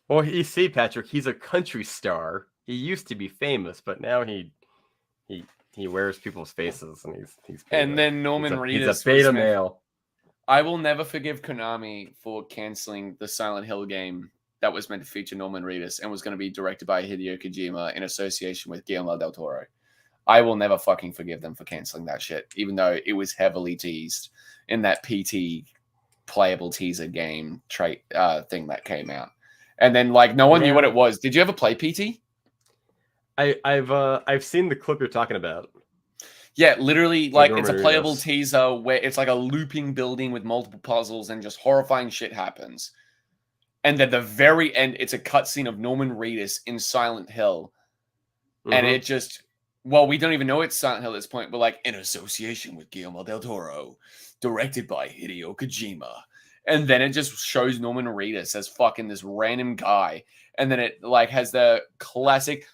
Well, you see, Patrick, he's a country star. He used to be famous, but now he wears people's faces, and he's and then Norman Reedus. He's a beta male. I will never forgive Konami for canceling the Silent Hill game that was meant to feature Norman Reedus and was going to be directed by Hideo Kojima in association with Guillermo del Toro. I will never fucking forgive them for canceling that shit, even though it was heavily teased in that PT playable teaser game trait thing that came out. And then, like, no one knew what it was. Did you ever play PT? I've seen the clip you're talking about. Yeah, literally, like, it's a playable teaser where it's like a looping building with multiple puzzles and just horrifying shit happens. And at the very end, it's a cutscene of Norman Reedus in Silent Hill. And it just, well, we don't even know it's Silent Hill at this point, but like, in association with Guillermo del Toro, directed by Hideo Kojima. And then it just shows Norman Reedus as fucking this random guy. And then it like has the classic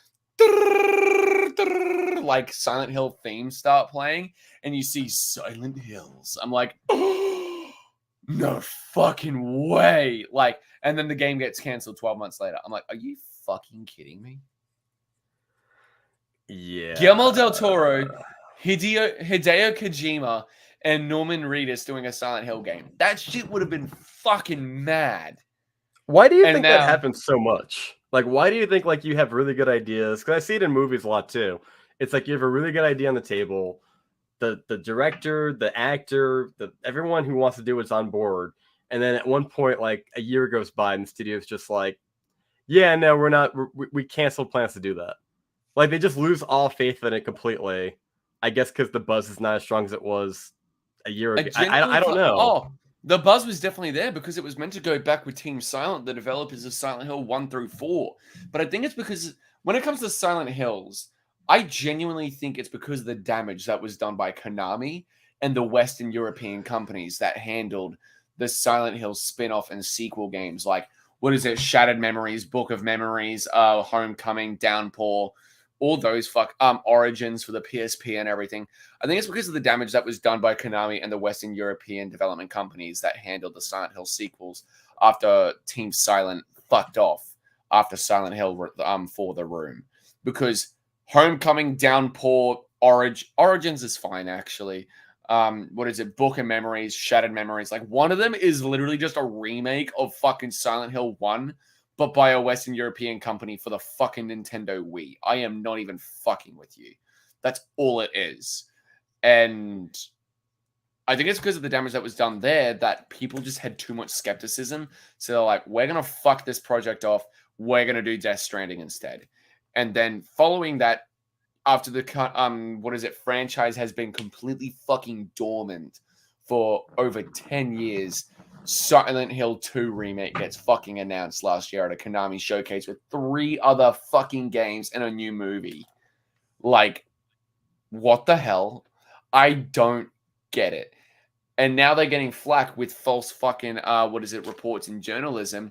like Silent Hill theme start playing. And you see Silent Hills. I'm like, oh, no fucking way. Like, and then the game gets canceled 12 months later. I'm like, are you fucking kidding me? Yeah. Guillermo del Toro, Hideo Kojima, and Norman Reedus doing a Silent Hill game. That shit would have been fucking mad. Why do you think that happens so much? Like, why do you think like you have really good ideas? Because I see it in movies a lot too. It's like you have a really good idea on the table. the director, the actor, everyone who wants to do it's on board. And then at one point, like a year goes by, and the studio's just like, yeah, no, we're not. We canceled plans to do that. Like they just lose all faith in it completely. I guess because the buzz is not as strong as it was a year ago. I don't know. Oh, the buzz was definitely there because it was meant to go back with Team Silent, the developers of Silent Hill 1 through 4. But I think it's because when it comes to Silent Hills, I genuinely think it's because of the damage that was done by Konami and the Western European companies that handled the Silent Hill spin-off and sequel games. Like, what is it? Shattered Memories, Book of Memories, Homecoming, Downpour, all those Origins for the PSP and everything. I think it's because of the damage that was done by Konami and the Western European development companies that handled the Silent Hill sequels after Team Silent fucked off after Silent Hill for the Room. Because Homecoming, Downpour, Origins is fine, actually. What is it? Book of Memories, Shattered Memories. Like, one of them is literally just a remake of fucking Silent Hill 1, but by a Western European company for the fucking Nintendo Wii. I am not even fucking with you. That's all it is. And I think it's because of the damage that was done there that people just had too much skepticism. So they're like, we're going to fuck this project off. We're going to do Death Stranding instead. And then following that, after the franchise has been completely fucking dormant for over 10 years, Silent Hill 2 remake gets fucking announced last year at a Konami showcase with 3 other fucking games and a new movie. Like, what the hell? I don't get it. And now they're getting flack with false fucking, reports in journalism,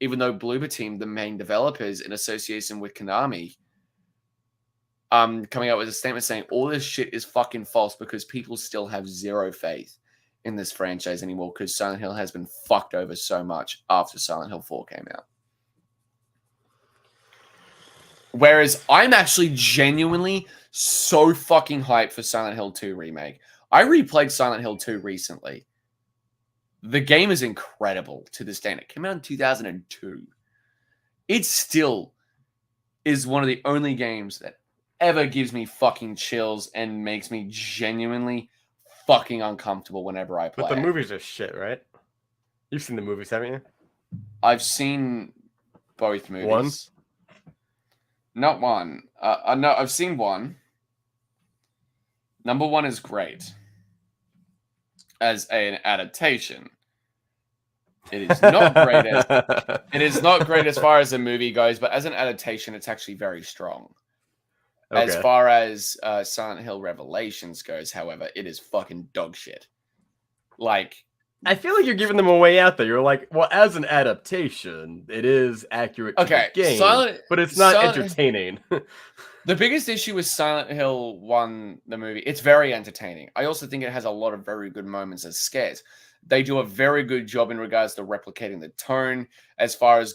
even though Bloober Team, the main developers in association with Konami, coming out with a statement saying all this shit is fucking false because people still have zero faith in this franchise anymore because Silent Hill has been fucked over so much after Silent Hill 4 came out. Whereas I'm actually genuinely so fucking hyped for Silent Hill 2 remake. I replayed Silent Hill 2 recently. The game is incredible to this day. And it came out in 2002. It still is one of the only games that ever gives me fucking chills and makes me genuinely fucking uncomfortable whenever I play. But the movies are shit, right? You've seen the movies, haven't you? I've seen both movies. One? Not one. No, I've seen one. Number 1 is great. As an adaptation. It is not great as far as the movie goes, but as an adaptation, it's actually very strong. Okay. As far as Silent Hill Revelations goes, however, it is fucking dog shit. Like, I feel like you're giving them a way out there. You're like, well, as an adaptation, it is accurate to the game, but it's not entertaining. The biggest issue with Silent Hill 1, the movie, it's very entertaining. I also think it has a lot of very good moments as scares. They do a very good job in regards to replicating the tone, as far as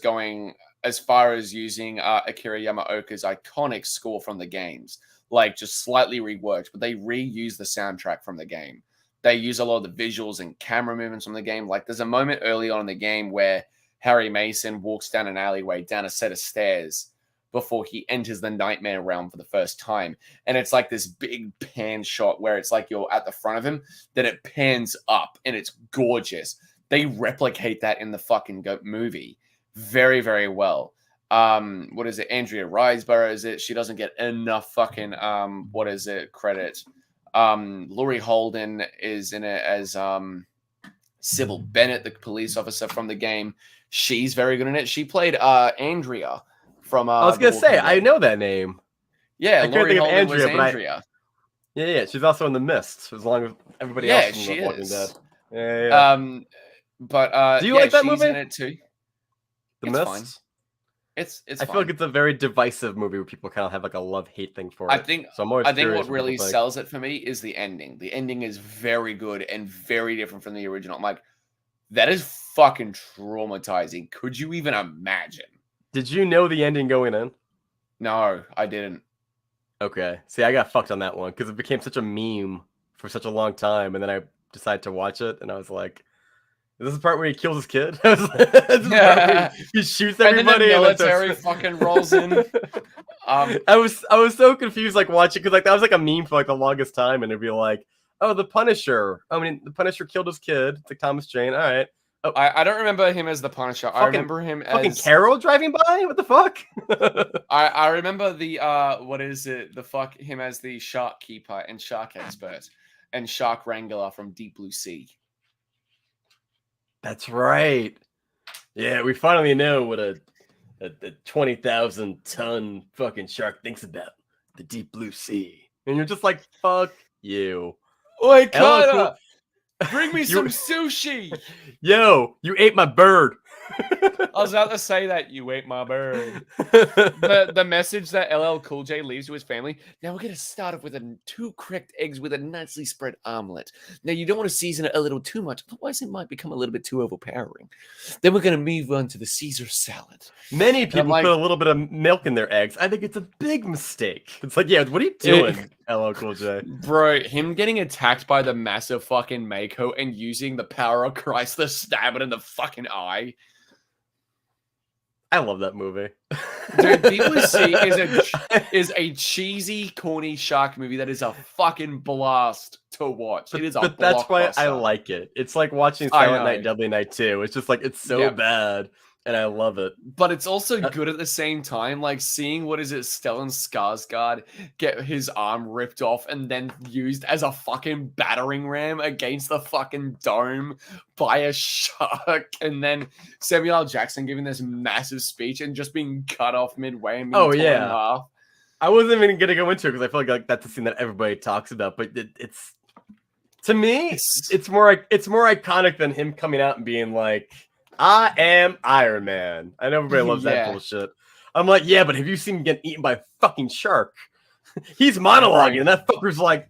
using Akira Yamaoka's iconic score from the games, like just slightly reworked, but they reuse the soundtrack from the game. They use a lot of the visuals and camera movements from the game. Like, there's a moment early on in the game where Harry Mason walks down an alleyway, down a set of stairs, before he enters the Nightmare Realm for the first time. And it's like this big pan shot where it's like you're at the front of him, then it pans up, and it's gorgeous. They replicate that in the fucking movie very, very well. What is it? Andrea Riseborough is it? She doesn't get enough fucking credit. Laurie Holden is in it as Sybil Bennett, the police officer from the game. She's very good in it. She played Andrea from I was gonna say, I know that name. Yeah, Laurie Holden was Andrea. Yeah, she's also in The Mist, as long as everybody else is in Walking Dead. Yeah. But do you like that she's movie? In it too. The Mist. Fine. It's I feel like it's a very divisive movie where people kind of have like a love-hate thing for it. I think what really sells it for me is the ending. The ending is very good and very different from the original. I'm like, that is fucking traumatizing. Could you even imagine? Did you know the ending going in? No, I didn't. Okay. See, I got fucked on that one because it became such a meme for such a long time, and then I decided to watch it, and I was like, is this the part where he kills his kid? He shoots everybody. And then the military fucking rolls in. I was so confused, like watching, because like that was like a meme for like the longest time, and it'd be like, oh, the Punisher. I mean, the Punisher killed his kid. It's like Thomas Jane. All right. Oh, I don't remember him as the Punisher. I remember him fucking as Carol driving by. What the fuck? I remember the what is it? The fuck him as the shark keeper and shark expert and shark wrangler from Deep Blue Sea. That's right. Yeah, we finally know what a 20,000 ton fucking shark thinks about the Deep Blue Sea, and you're just like, fuck you. Oi, Hello, Carter! Bring me You- some sushi! Yo, you ate my bird. I was about to say that you ate my bird. The message that LL Cool J leaves to his family. Now we're going to start off with 2 cracked eggs with a nicely spread omelet. Now you don't want to season it a little too much, otherwise it might become a little bit too overpowering. Then we're going to move on to the Caesar salad. Many people like- put a little bit of milk in their eggs. I think it's a big mistake. It's like, yeah, what are you doing, LL Cool J? Bro, him getting attacked by the massive fucking Mako and using the power of Christ to stab it in the fucking eye. I love that movie. Dude, Deep Blue Sea is a cheesy, corny shark movie that is a fucking blast to watch. It is a But that's why I blockbuster. like it. It's like watching I Silent know. Night, Deadly Night 2. It's just like, it's so Yeah. bad, and I love it. But it's also good at the same time. Like seeing Stellan Skarsgård get his arm ripped off and then used as a fucking battering ram against the fucking dome by a shark, and then Samuel L. Jackson giving this massive speech and just being cut off midway and being torn in half. I wasn't even gonna go into it because I feel like that's a scene that everybody talks about, but it's to me, it's more iconic than him coming out and being like, I am Iron Man. I know everybody loves that bullshit. I'm like, yeah, but have you seen him get eaten by a fucking shark? He's monologuing, and that fucker's like,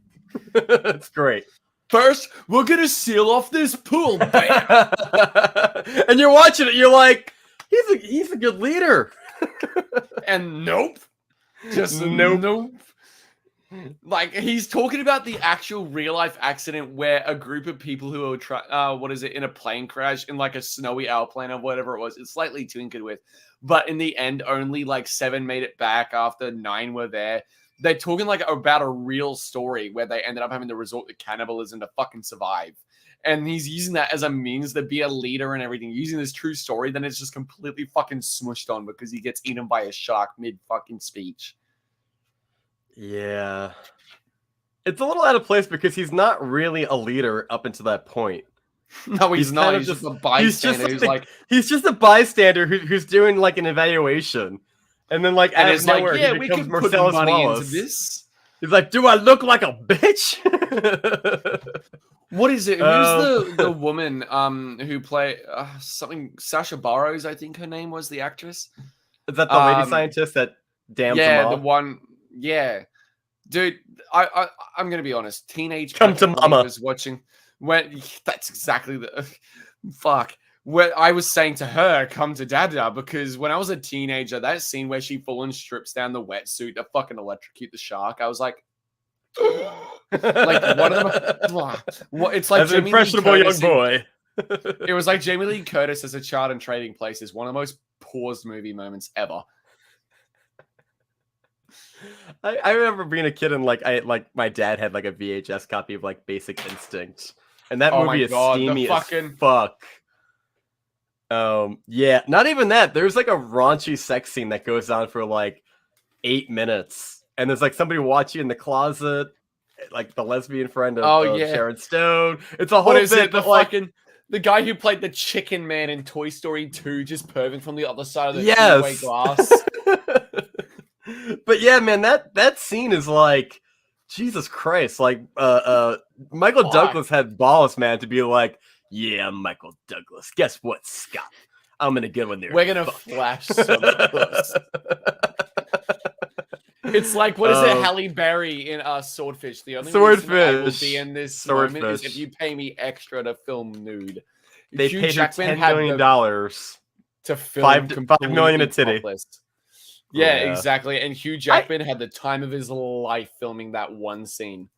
it's great. First, we're gonna seal off this pool, bam! And you're watching it, you're like, he's a good leader. And nope. Just Nope. nope. Like, he's talking about the actual real-life accident where a group of people who are, in a plane crash in, like, a snowy airplane or whatever it was. It's slightly tinkered with. But in the end, only, like, 7 made it back after 9 were there. They're talking, like, about a real story where they ended up having to resort to cannibalism to fucking survive. And he's using that as a means to be a leader and everything. Using this true story, then it's just completely fucking smushed on because he gets eaten by a shark mid-fucking speech. Yeah. It's a little out of place because he's not really a leader up until that point. No, he's not. kind of He's just a bystander. He's just a bystander who's doing like an evaluation. And then like out of nowhere, yeah, he we becomes can put Marcellus money Wallace. into this. He's like, do I look like a bitch? What is it? Who's the woman who played something? Sasha Burrows, I think her name was, the actress. Is that the lady scientist that damns yeah, him off? the one. Yeah, dude. I'm gonna be honest. Teenage Come to Patrick mama. was watching when that's exactly the fuck. Where I was saying to her, "Come to Dada," because when I was a teenager, that scene where she full and strips down the wetsuit to fucking electrocute the shark, I was like, like one of them. What? It's like as an impressionable young boy. It was like Jamie Lee Curtis as a child in Trading Places. One of the most paused movie moments ever. I remember being a kid and like my dad had like a VHS copy of like Basic Instinct, and that movie is steamy as fuck. Yeah, not even that. There's like a raunchy sex scene that goes on for like 8 minutes, and there's like somebody watching in the closet, like the lesbian friend of Sharon Stone. It's a whole bit. The guy who played the Chicken Man in Toy Story 2 just perving from the other side of the two-way glass. But yeah, man, that scene is like, Jesus Christ. Like, Michael Douglas had balls, man, to be like, yeah, Michael Douglas. Guess what, Scott? I'm gonna go in there. We're gonna flash some puss. It's like, what is it, Halle Berry in Swordfish? The only reason I will be in this moment is if you pay me extra to film nude. They paid her $10 million to film $5 million a titty. Yeah, exactly. And Hugh Jackman had the time of his life filming that one scene.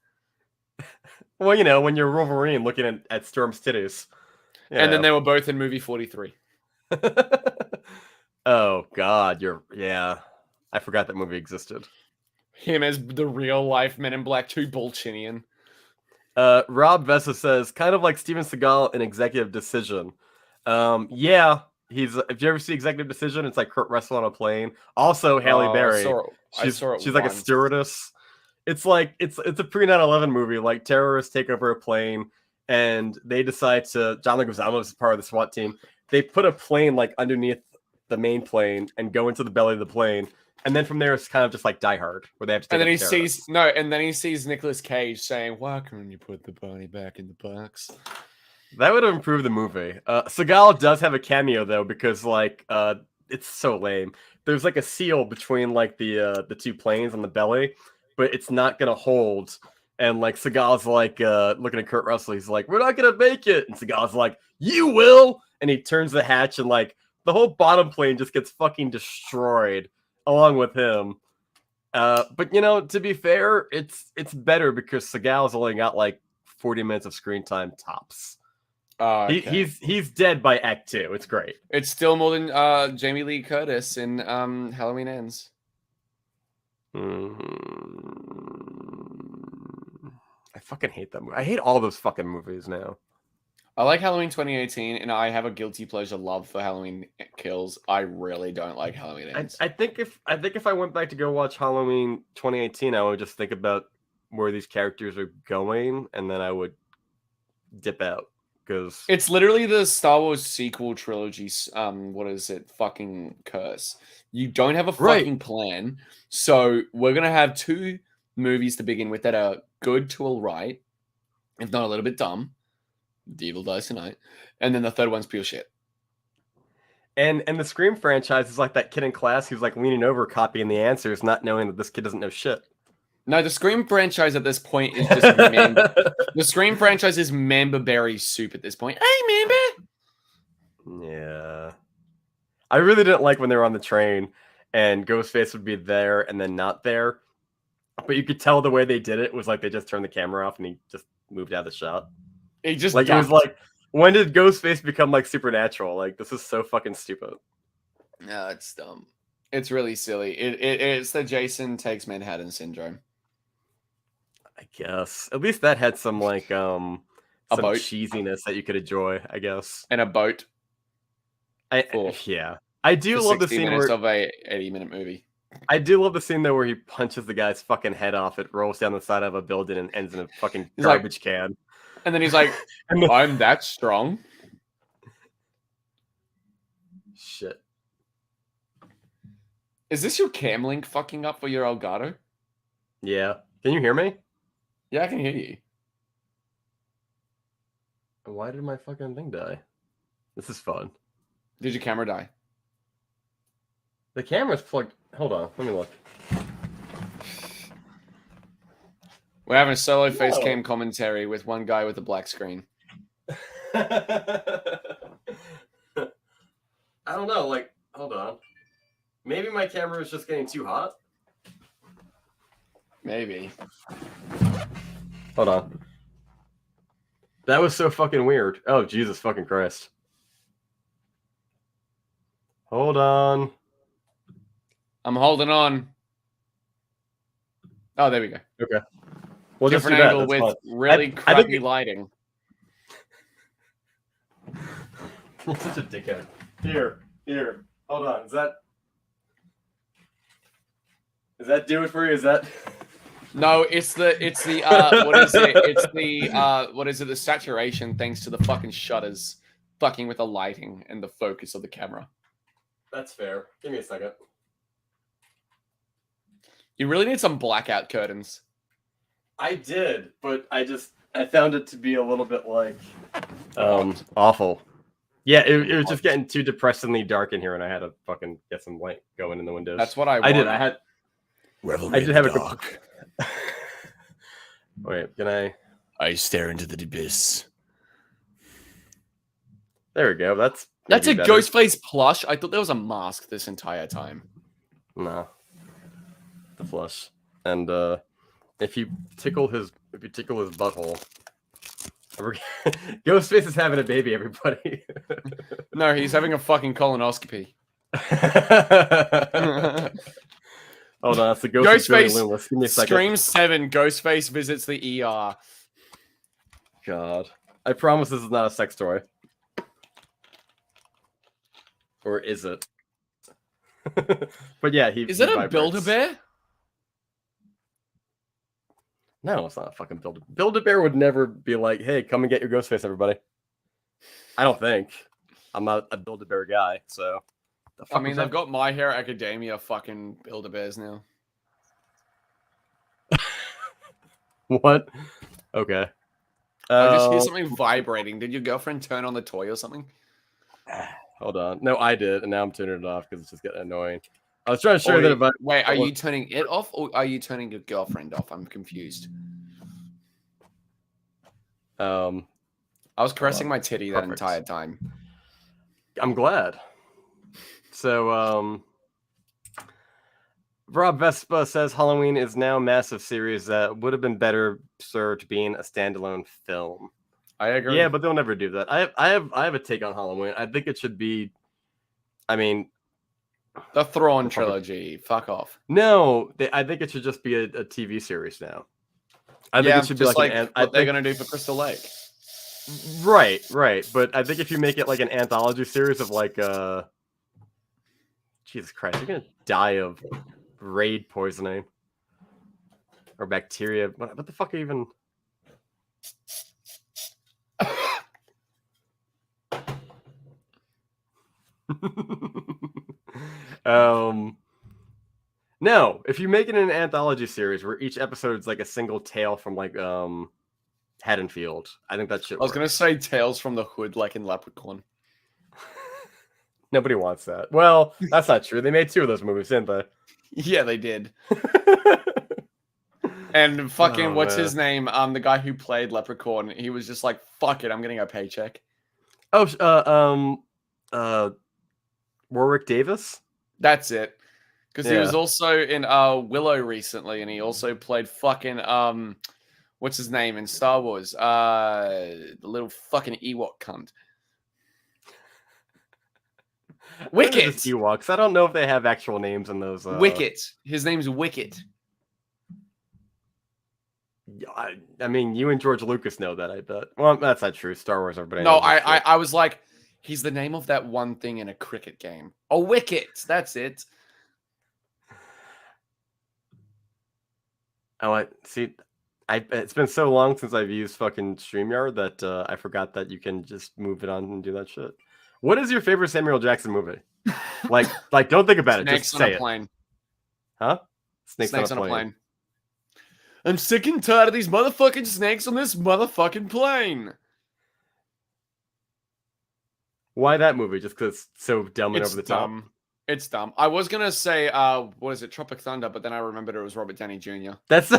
Well, you know, when you're Wolverine looking at Storm's titties. And then they were both in movie 43. Oh, God. I forgot that movie existed. Him as the real life Men in Black 2 Bolchinian. Rob Vessa says, kind of like Steven Seagal in Executive Decision. Yeah, if you ever see Executive Decision, it's like Kurt Russell on a plane. Also, Halle Berry. I saw it She's like a stewardess. It's like it's a pre 9/11 movie. Like terrorists take over a plane, and they decide to. John Leguizamo is part of the SWAT team. They put a plane like underneath the main plane and go into the belly of the plane. And then from there, it's kind of just like Die Hard, where they have to. Take and then he sees Nicolas Cage saying, "Why can't you put the body back in the box?" That would have improved the movie. Seagal does have a cameo though, because like it's so lame. There's like a seal between like the two planes on the belly, but it's not gonna hold. And like Seagal's like looking at Kurt Russell, he's like, "We're not gonna make it," and Seagal's like, "You will," and he turns the hatch, and like the whole bottom plane just gets fucking destroyed along with him. But you know, to be fair, it's better because Seagal's only got like 40 minutes of screen time tops. Okay. He's dead by Act 2. It's great. It's still more than Jamie Lee Curtis in Halloween Ends. I fucking hate that movie. I hate all those fucking movies now. I like Halloween 2018, and I have a guilty pleasure love for Halloween Kills. I really don't like Halloween Ends. I think if I went back to go watch Halloween 2018, I would just think about where these characters are going, and then I would dip out. Because it's literally the Star Wars sequel trilogy. What is it? Fucking curse. You don't have a fucking plan. So we're going to have 2 movies to begin with that are good to all right, if not a little bit dumb. The Evil Dies Tonight. And then the third one's pure shit. And the Scream franchise is like that kid in class who's like leaning over copying the answers, not knowing that this kid doesn't know shit. No, the Scream franchise at this point is just the Scream franchise is Memberberry soup at this point. Hey, Member! Yeah. I really didn't like when they were on the train and Ghostface would be there and then not there. But you could tell the way they did it was like they just turned the camera off and he just moved out of the shot. He just like dumped. It was like, when did Ghostface become like supernatural? Like, this is so fucking stupid. No, it's dumb. It's really silly. It's the Jason Takes Manhattan syndrome. I guess. At least that had some like some boat. cheesiness that you could enjoy, I guess. And a boat. Yeah. I do love the scene of a 80-minute movie. I do love the scene though where he punches the guy's fucking head off. It rolls down the side of a building and ends in a fucking garbage can. And then he's like, I'm that strong. Shit. Is this your cam link fucking up for your Elgato? Yeah. Can you hear me? Yeah, I can hear you. Why did my fucking thing die? This is fun. Did your camera die? The camera's plugged. Hold on. Let me look. We're having a solo face cam commentary with one guy with a black screen. I don't know. Like, hold on. Maybe my camera is just getting too hot. Maybe. Hold on. That was so fucking weird. Oh, Jesus fucking Christ. Hold on. I'm holding on. Oh, there we go. Okay. Well, different just angle with really crappy lighting. I'm such a dickhead. Here. Hold on. Is that do it for you? Is that? No, it's the what is it? It's the what is it? The saturation thanks to the fucking shutters fucking with the lighting and the focus of the camera. That's fair. Give me a second. You really need some blackout curtains. I did, but I found it to be a little bit like awful. Yeah, it was just getting too depressingly dark in here, and I had to fucking get some light going in the windows. That's what I wanted. I did have a dark. Wait, can I? I stare into the abyss. There we go. That's a better. Ghostface plush. I thought there was a mask this entire time. No, the flush. And if you tickle his butthole, Ghostface is having a baby. Everybody. No, he's having a fucking colonoscopy. Hold on, that's the ghost of Joey Ghostface. Loomis. Give me a second. Scream 7. Ghostface visits the ER. God, I promise this is not a sex toy. Or is it? But yeah, Is it a Build-A-Bear? No, it's not a fucking Build-A-Bear. Build-A-Bear would never be like, hey, come and get your Ghostface, everybody. I don't think. I'm not a Build-A-Bear guy, so. I mean, they've got My Hero Academia fucking Build-A-Bears now. What? Okay. I just hear something vibrating. Did your girlfriend turn on the toy or something? Hold on. No, I did, and now I'm turning it off because it's just getting annoying. I was trying to show you that if I... Wait, are you turning it off or are you turning your girlfriend off? I'm confused. I was caressing my titty that entire time. I'm glad. So, Rob Vespa says Halloween is now a massive series that would have been better served being a standalone film. I agree. Yeah, but they'll never do that. I have a take on Halloween. I think it should be. I mean, the Thrawn trilogy. Fuck off. No, I think it should just be a TV series now. I think it should be like what they're gonna do for Crystal Lake. Right. But I think if you make it like an anthology series of like Jesus Christ, you're gonna die of raid poisoning or bacteria. What the fuck even? No, if you make it an anthology series where each episode is like a single tale from like Haddonfield, I think that shit I was gonna say Tales from the Hood, like in Leprechaun. Nobody wants that. Well, that's not true. They made 2 of those movies, didn't they? Yeah, they did. And fucking what's his name? The guy who played Leprechaun. He was just like, "Fuck it, I'm getting a paycheck." Warwick Davis. That's it. Because he was also in Willow recently, and he also played fucking what's his name in Star Wars? The little fucking Ewok cunt. Wicket. Ewoks. I don't know if they have actual names in those. Wicket. His name's Wicket. I mean, you and George Lucas know that, I bet. Well, that's not true. Star Wars, everybody knows. No, I was like, he's the name of that one thing in a cricket game. A wicket. That's it. Oh, see, it's been so long since I've used fucking StreamYard that I forgot that you can just move it on and do that shit. What is your favorite Samuel Jackson movie? Like, don't think about it. Snakes just say on a plane. It. Huh? Snakes on a plane. I'm sick and tired of these motherfucking snakes on this motherfucking plane. Why that movie? Just because it's so dumb and over the top? It's dumb. I was going to say, what is it, Tropic Thunder, but then I remembered it was Robert Downey Jr. That's...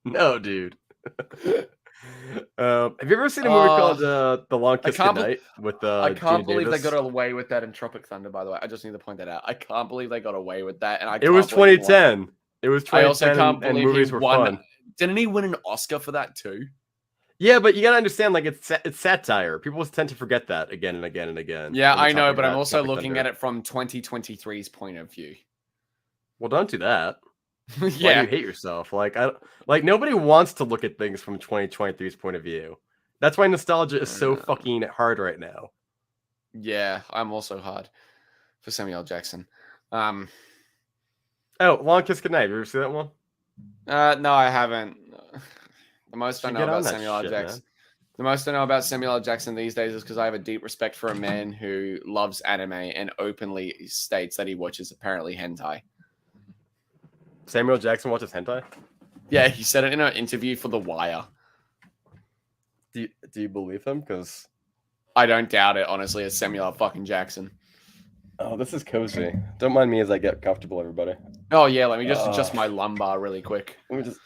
No, dude. Have you ever seen a movie called The Long Kiss Goodnight with I can't believe Davis? they got away with that in Tropic Thunder, by the way. I just need to point that out. I can't believe they got away with that. And it was 2010. It was 2010 I also can't believe and movies were fun. Didn't he win an Oscar for that too? Yeah, but you gotta understand, like, it's satire. People tend to forget that again and again and again. Yeah, I know, but I'm also looking at it from 2023's point of view. Well, don't do that. Yeah. Why do you hate yourself? Like, nobody wants to look at things from 2023's point of view. That's why nostalgia is so fucking hard right now. Yeah, I'm also hard for Samuel L. Jackson. Oh, Long Kiss Goodnight. Have you ever seen that one? No, I haven't. The most I know about Samuel L. Jackson. Man. The most I know about Samuel L. Jackson these days is because I have a deep respect for a man who loves anime and openly states that he watches apparently hentai. Samuel Jackson watches hentai? Yeah, he said it in an interview for The Wire. Do you believe him? Because I don't doubt it, honestly. It's Samuel L. fucking Jackson. Oh, this is cozy. Don't mind me as I get comfortable, everybody. Oh, yeah, let me just adjust my lumbar really quick. Let me just...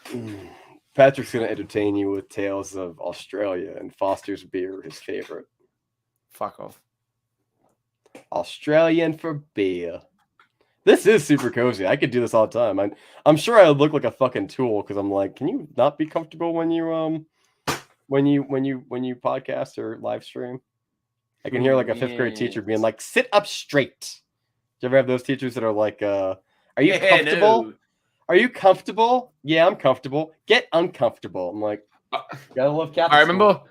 Patrick's going to entertain you with tales of Australia and Foster's beer, his favorite. Fuck off. Australian for beer. This is super cozy. I could do this all the time. I'm sure I look like a fucking tool because I'm like, can you not be comfortable when you podcast or live stream? I can hear like a 5th grade teacher being like, sit up straight. you ever have those teachers that are like, "Are you comfortable? No. Are you comfortable? Yeah, I'm comfortable. Get uncomfortable." I'm like, gotta love Catholic school.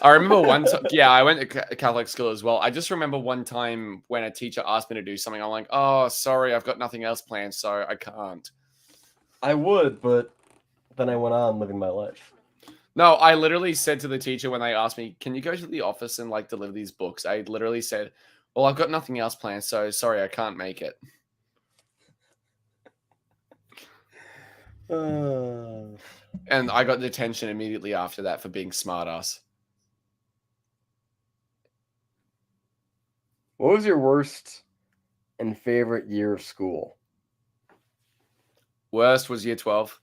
I remember one time. Yeah, I went to Catholic school as well. I just remember one time when a teacher asked me to do something. I'm like, "Oh, sorry, I've got nothing else planned, so I can't." I would, but then I went on living my life. No, I literally said to the teacher when they asked me, "Can you go to the office and like deliver these books?" I literally said, "Well, I've got nothing else planned, so sorry, I can't make it." And I got detention immediately after that for being smartass. What was your worst and favorite year of school? Worst was year 12.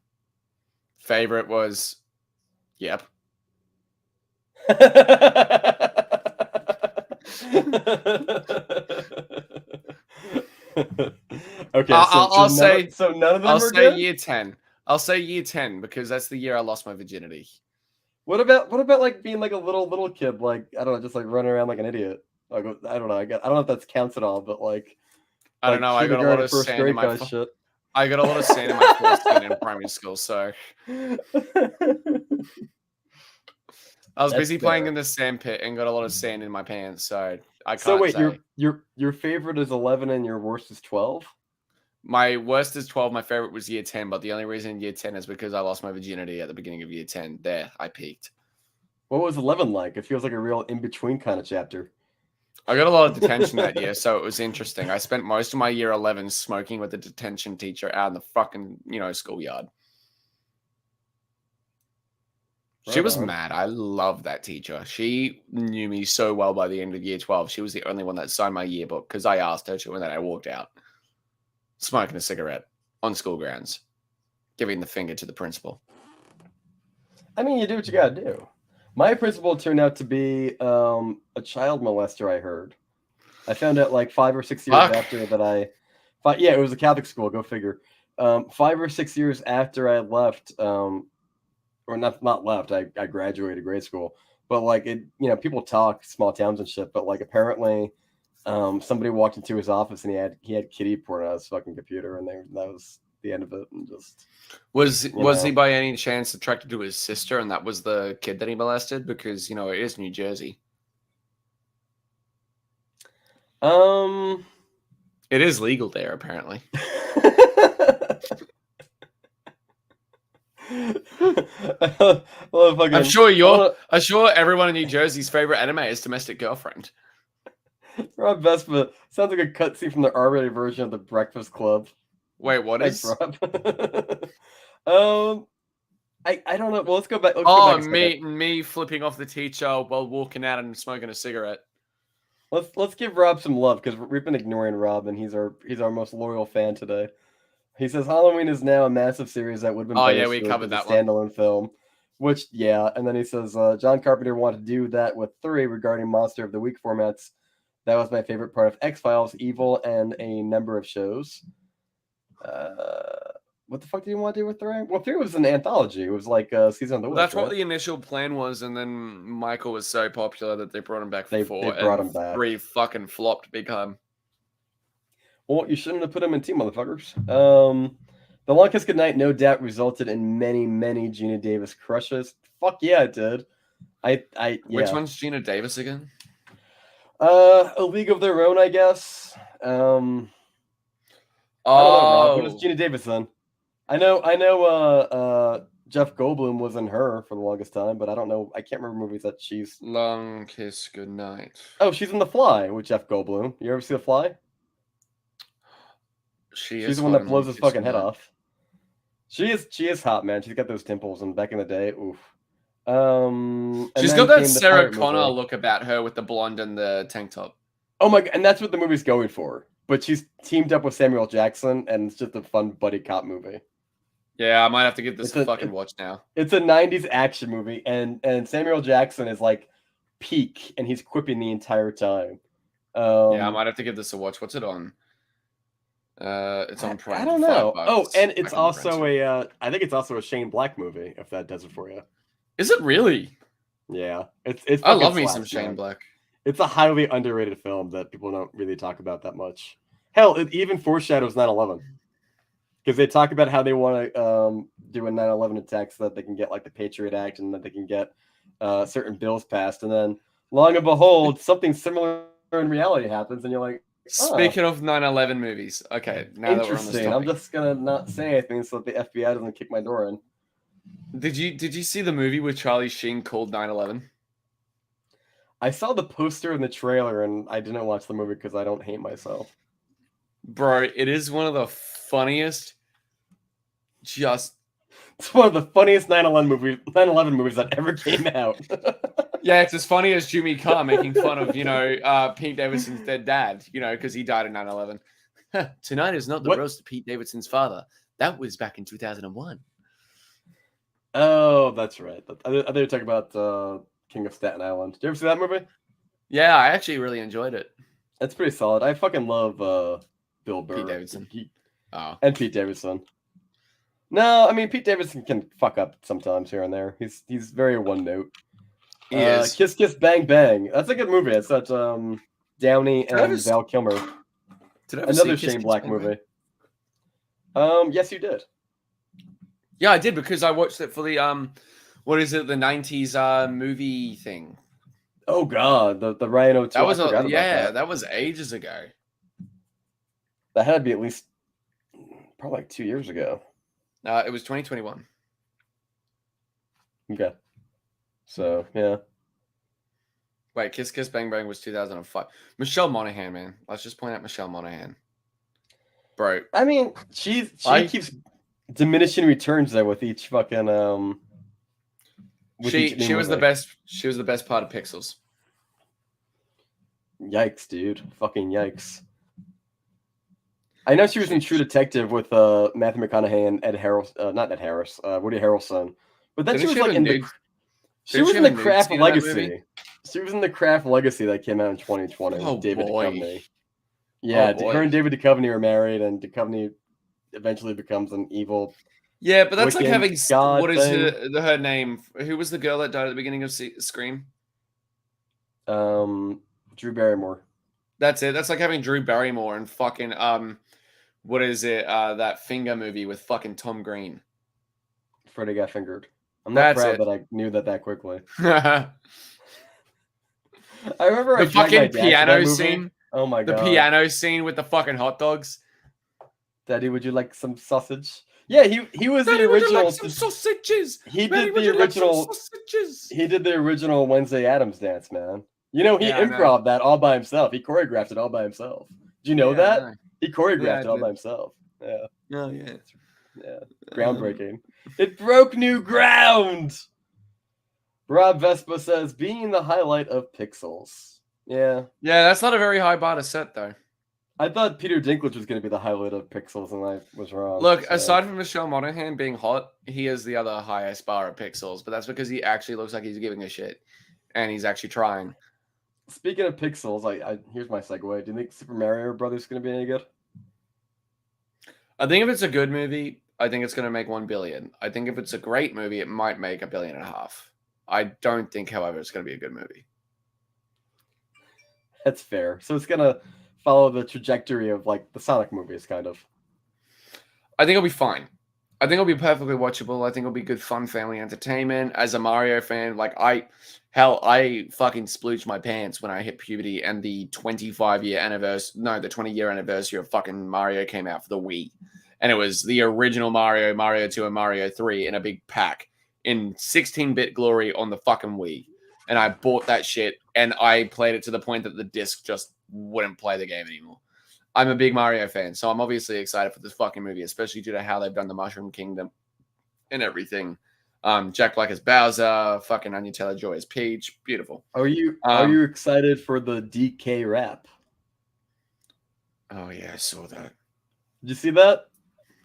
Favorite was, yep. Okay, I'll say none of them I'll are say good? year 10. I'll say year 10 because that's the year I lost my virginity. What about like being like a little kid, like I don't know, just like running around like an idiot? Like I don't know, I don't know if that counts at all, but like I don't know. I got a lot kindergarten, of first sand in grade my kind of shit. I got a lot of sand in my foreskin in primary school, so I was That's busy playing fair. in the sand pit and got a lot of sand in my pants, so I So can't wait, say. your favorite is 11 and your worst is 12? My worst is 12. My favorite was year 10, but the only reason year 10 is because I lost my virginity at the beginning of year 10. There, I peaked. What was 11 like? It feels like a real in between kind of chapter. I got a lot of detention that year, so it was interesting. I spent most of my year 11 smoking with the detention teacher out in the fucking, schoolyard. She Right was on. mad. I love that teacher. She knew me so well by the end of year 12. She was the only one that signed my yearbook because I asked her to, and then I walked out smoking a cigarette on school grounds, giving the finger to the principal. I mean, you do what you gotta do. My principal turned out to be a child molester, I heard. I found out like 5 or 6 years after that yeah, it was a Catholic school, go figure. 5 or 6 years after I left, or not left, I graduated grade school. But like it, people talk small towns and shit, but like apparently somebody walked into his office and he had kiddie porn on his fucking computer, and that was the end of it. And just was he by any chance attracted to his sister, and that was the kid that he molested? Because it is New Jersey. It is legal there, apparently. I'm sure everyone in New Jersey's favorite anime is Domestic Girlfriend. Rob Vespa sounds like a cutscene from the R-rated version of The Breakfast Club. Wait, what Thanks, is? Rob. I don't know. Well, let's go back. Me flipping off the teacher while walking out and smoking a cigarette. Let's give Rob some love because we've been ignoring Rob, and he's our most loyal fan today. He says Halloween is now a massive series that would have been better we covered that standalone film. Which, yeah, and then he says John Carpenter wanted to do that with 3 regarding Monster of the Week formats. That was my favorite part of X-Files, Evil, and a number of shows. What the fuck did you want to do with 3? Well, 3 was an anthology. It was like season of the witch. That's what the initial plan was, and then Michael was so popular that they brought him back for 4. They brought him back. 3 fucking flopped big time. Well, you shouldn't have put him in 2, motherfuckers. The Long Kiss Goodnight no doubt resulted in many, many Gina Davis crushes. Fuck yeah, it did. Yeah. Which one's Gina Davis again? A League of Their Own, I guess. I don't know, Rob. What is Gina Davis then? I know Jeff Goldblum was in her for the longest time, but I don't know. I can't remember movies that she's. Long Kiss Goodnight. Oh, she's in The Fly with Jeff Goldblum. You ever see The Fly? She's the one that blows his fucking head off. She is hot, man. She's got those dimples, and back in the day, oof. She's got that Sarah Connor look about her with the blonde and the tank top. Oh my god, and that's what the movie's going for. But she's teamed up with Samuel Jackson, and it's just a fun buddy cop movie. Yeah, I might have to give this a fucking watch now. It's a 90s action movie, and Samuel Jackson is like peak, and he's quipping the entire time. Yeah, I might have to give this a watch. What's it on? It's on Prime. I don't know. Oh, and it's also I think it's also a Shane Black movie, if that does it for you. Is it really? Yeah. It's I love me some Shane Black. It's a highly underrated film that people don't really talk about that much. Hell, it even foreshadows 9/11 because they talk about how they want to do a 9/11 attack so that they can get like the Patriot Act and that they can get certain bills passed, and then long and behold, something similar in reality happens, and you're like, Speaking of 9/11 movies, okay, now that we're on this interesting. I'm topic, just gonna not say anything so that the FBI doesn't kick my door in. did you see the movie with Charlie Sheen called 9/11? I saw the poster and the trailer, and I didn't watch the movie because I don't hate myself. Bro, it is one of the funniest. Just It's one of the funniest 9/11 movies that ever came out. yeah, it's as funny as Jimmy Carr making fun of Pete Davidson's dead dad, because he died in 9/11. Tonight is not the roast of Pete Davidson's father. That was back in 2001. Oh, that's right. I thought you were talking about King of Staten Island. Did you ever see that movie? Yeah, I actually really enjoyed it. It's pretty solid. I fucking love Bill Burr. Pete Davidson. And Pete Davidson. No, I mean Pete Davidson can fuck up sometimes here and there. He's very one note. He is. Kiss Kiss Bang Bang. That's a good movie. It's that Downey and Val Kilmer. Did I ever Another see Kiss Shane Kiss Black Bang movie. Bang? Yes, you did. Yeah, I did because I watched it for the what is it, the 90s movie thing. Oh god, the Ryan O'Toole. That was ages ago. That had to be at least probably like 2 years ago. It was 2021. Okay. So, yeah. Wait, Kiss Kiss Bang Bang was 2005. Michelle Monaghan, man. Let's just point out Michelle Monaghan. Bro. I mean, she keeps diminishing returns there with each fucking She was the best. She was the best part of Pixels. Yikes, dude. Fucking yikes. I know she was in True Detective with Matthew McConaughey and Woody Harrelson. But then she was like in the Craft Legacy. She was in the Craft Legacy that came out in 2020 with David Duchovny. Yeah, her and David Duchovny are married, and Duchovny eventually becomes an evil. Yeah, but that's like having what is her name? Who was the girl that died at the beginning of Scream? Drew Barrymore. That's it. That's like having Drew Barrymore and fucking what is it? That Finger movie with fucking Tom Green. Freddy Got Fingered. I'm not proud that I knew that quickly. I remember the fucking piano scene. Oh my god. The piano scene with the fucking hot dogs. Daddy, would you like some sausage? Yeah, he was Daddy, the original. Would you like some sausages? He did the original. He did the original Wednesday Addams dance, man. You know, he improv that all by himself. He choreographed it all by himself. Did you know that? He choreographed it all by himself. Yeah. Oh yeah. Yeah. Groundbreaking. It broke new ground. Rob Vespa says, being the highlight of Pixels. Yeah. Yeah, that's not a very high bar to set, though. I thought Peter Dinklage was going to be the highlight of Pixels, and I was wrong. Look, aside from Michelle Monaghan being hot, he is the other highest bar of Pixels, but that's because he actually looks like he's giving a shit, and he's actually trying. Speaking of Pixels, here's my segue. Do you think Super Mario Brothers is going to be any good? I think if it's a good movie, I think it's going to make 1 billion. I think if it's a great movie, it might make $1.5 billion. I don't think, however, it's going to be a good movie. That's fair. So it's going to follow the trajectory of like the Sonic movies, kind of. I think it'll be fine. I think it'll be perfectly watchable. I think it'll be good, fun family entertainment. As a Mario fan, I fucking splooged my pants when I hit puberty and the 20-year anniversary of fucking Mario came out for the Wii. And it was the original Mario, Mario 2, and Mario 3 in a big pack in 16-bit glory on the fucking Wii. And I bought that shit and I played it to the point that the disc just wouldn't play the game anymore. I'm a big Mario fan, so I'm obviously excited for this fucking movie, especially due to how they've done the Mushroom Kingdom and everything. Jack Black as Bowser, fucking Anya Taylor-Joy as Peach. Beautiful. Are you excited for the DK rap? Oh yeah, I saw that. Did you see that?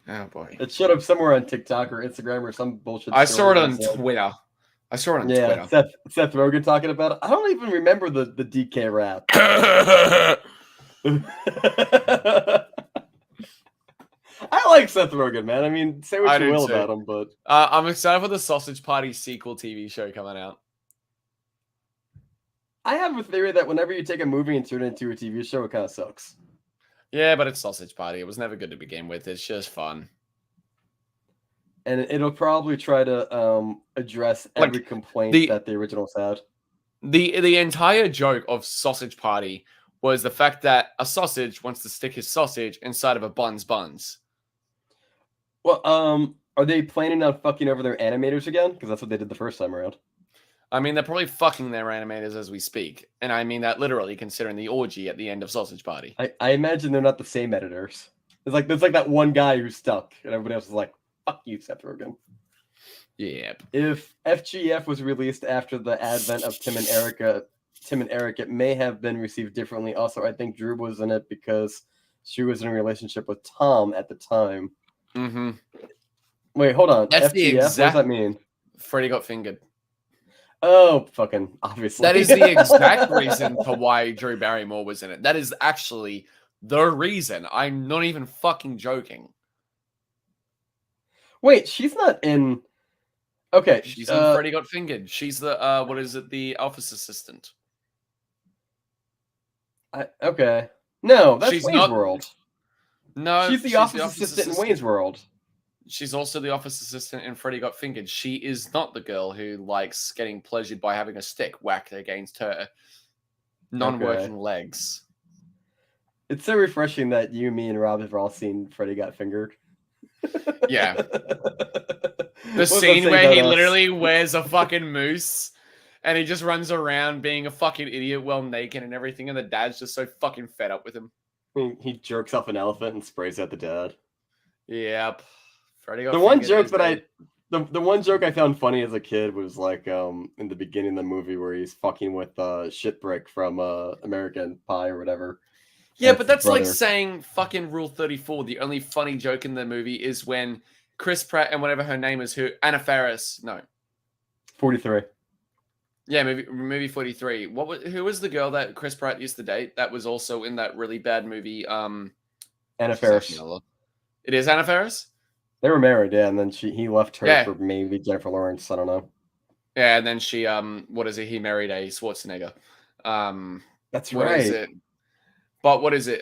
Oh boy. It showed up somewhere on TikTok or Instagram or some bullshit. I saw it on Twitter. Twitter. Seth Rogen talking about it. I don't even remember the DK rap. I like Seth Rogen, man. I mean, say what you will about him, but I'm excited for the Sausage Party sequel TV show coming out. I have a theory that whenever you take a movie and turn it into a TV show, it kind of sucks. Yeah, but it's Sausage Party. It was never good to begin with. It's just fun. And it'll probably try to address every Like, complaint that the originals had. The entire joke of Sausage Party was the fact that a sausage wants to stick his sausage inside of a buns. Well, are they planning on fucking over their animators again? Because that's what they did the first time around. I mean, they're probably fucking their animators as we speak. And I mean that literally, considering the orgy at the end of Sausage Party. I imagine they're not the same editors. There's like that one guy who's stuck, and everybody else is like, fuck you, Seth Rogen. Yeah. If FGF was released after the advent of Tim and Eric, it may have been received differently. Also, I think Drew was in it because she was in a relationship with Tom at the time. Mm-hmm. Wait, hold on. That's FGF? the exact... What does that mean? Freddy got fingered. Oh, fucking obviously. That is the exact reason for why Drew Barrymore was in it. That is actually the reason. I'm not even fucking joking. Wait, she's not in... Okay. She's in Freddy Got Fingered. She's the, what is it, the office assistant. Okay. No, that's she's Wayne's not... World. No, she's the office assistant in Wayne's World. She's also the office assistant in Freddy Got Fingered. She is not the girl who likes getting pleasured by having a stick whacked against her non-working legs. It's so refreshing that you, me, and Rob have all seen Freddy Got Fingered. Yeah. The scene where he literally wears a fucking moose and he just runs around being a fucking idiot while naked and everything, and the dad's just so fucking fed up with him. He jerks off an elephant and sprays at the dad. Yep. The one joke I found funny as a kid was like in the beginning of the movie where he's fucking with Shitbrick from American Pie or whatever. Yeah, but that's like saying fucking Rule 34. The only funny joke in the movie is when Chris Pratt and whatever her name is, Anna Faris. No, 43. Yeah, movie 43. Who was the girl that Chris Pratt used to date? That was also in that really bad movie. Anna Faris. It is Anna Faris. They were married, yeah, and then he left her for maybe Jennifer Lawrence. I don't know. Yeah, and then she he married a Schwarzenegger. That's right. But what is it?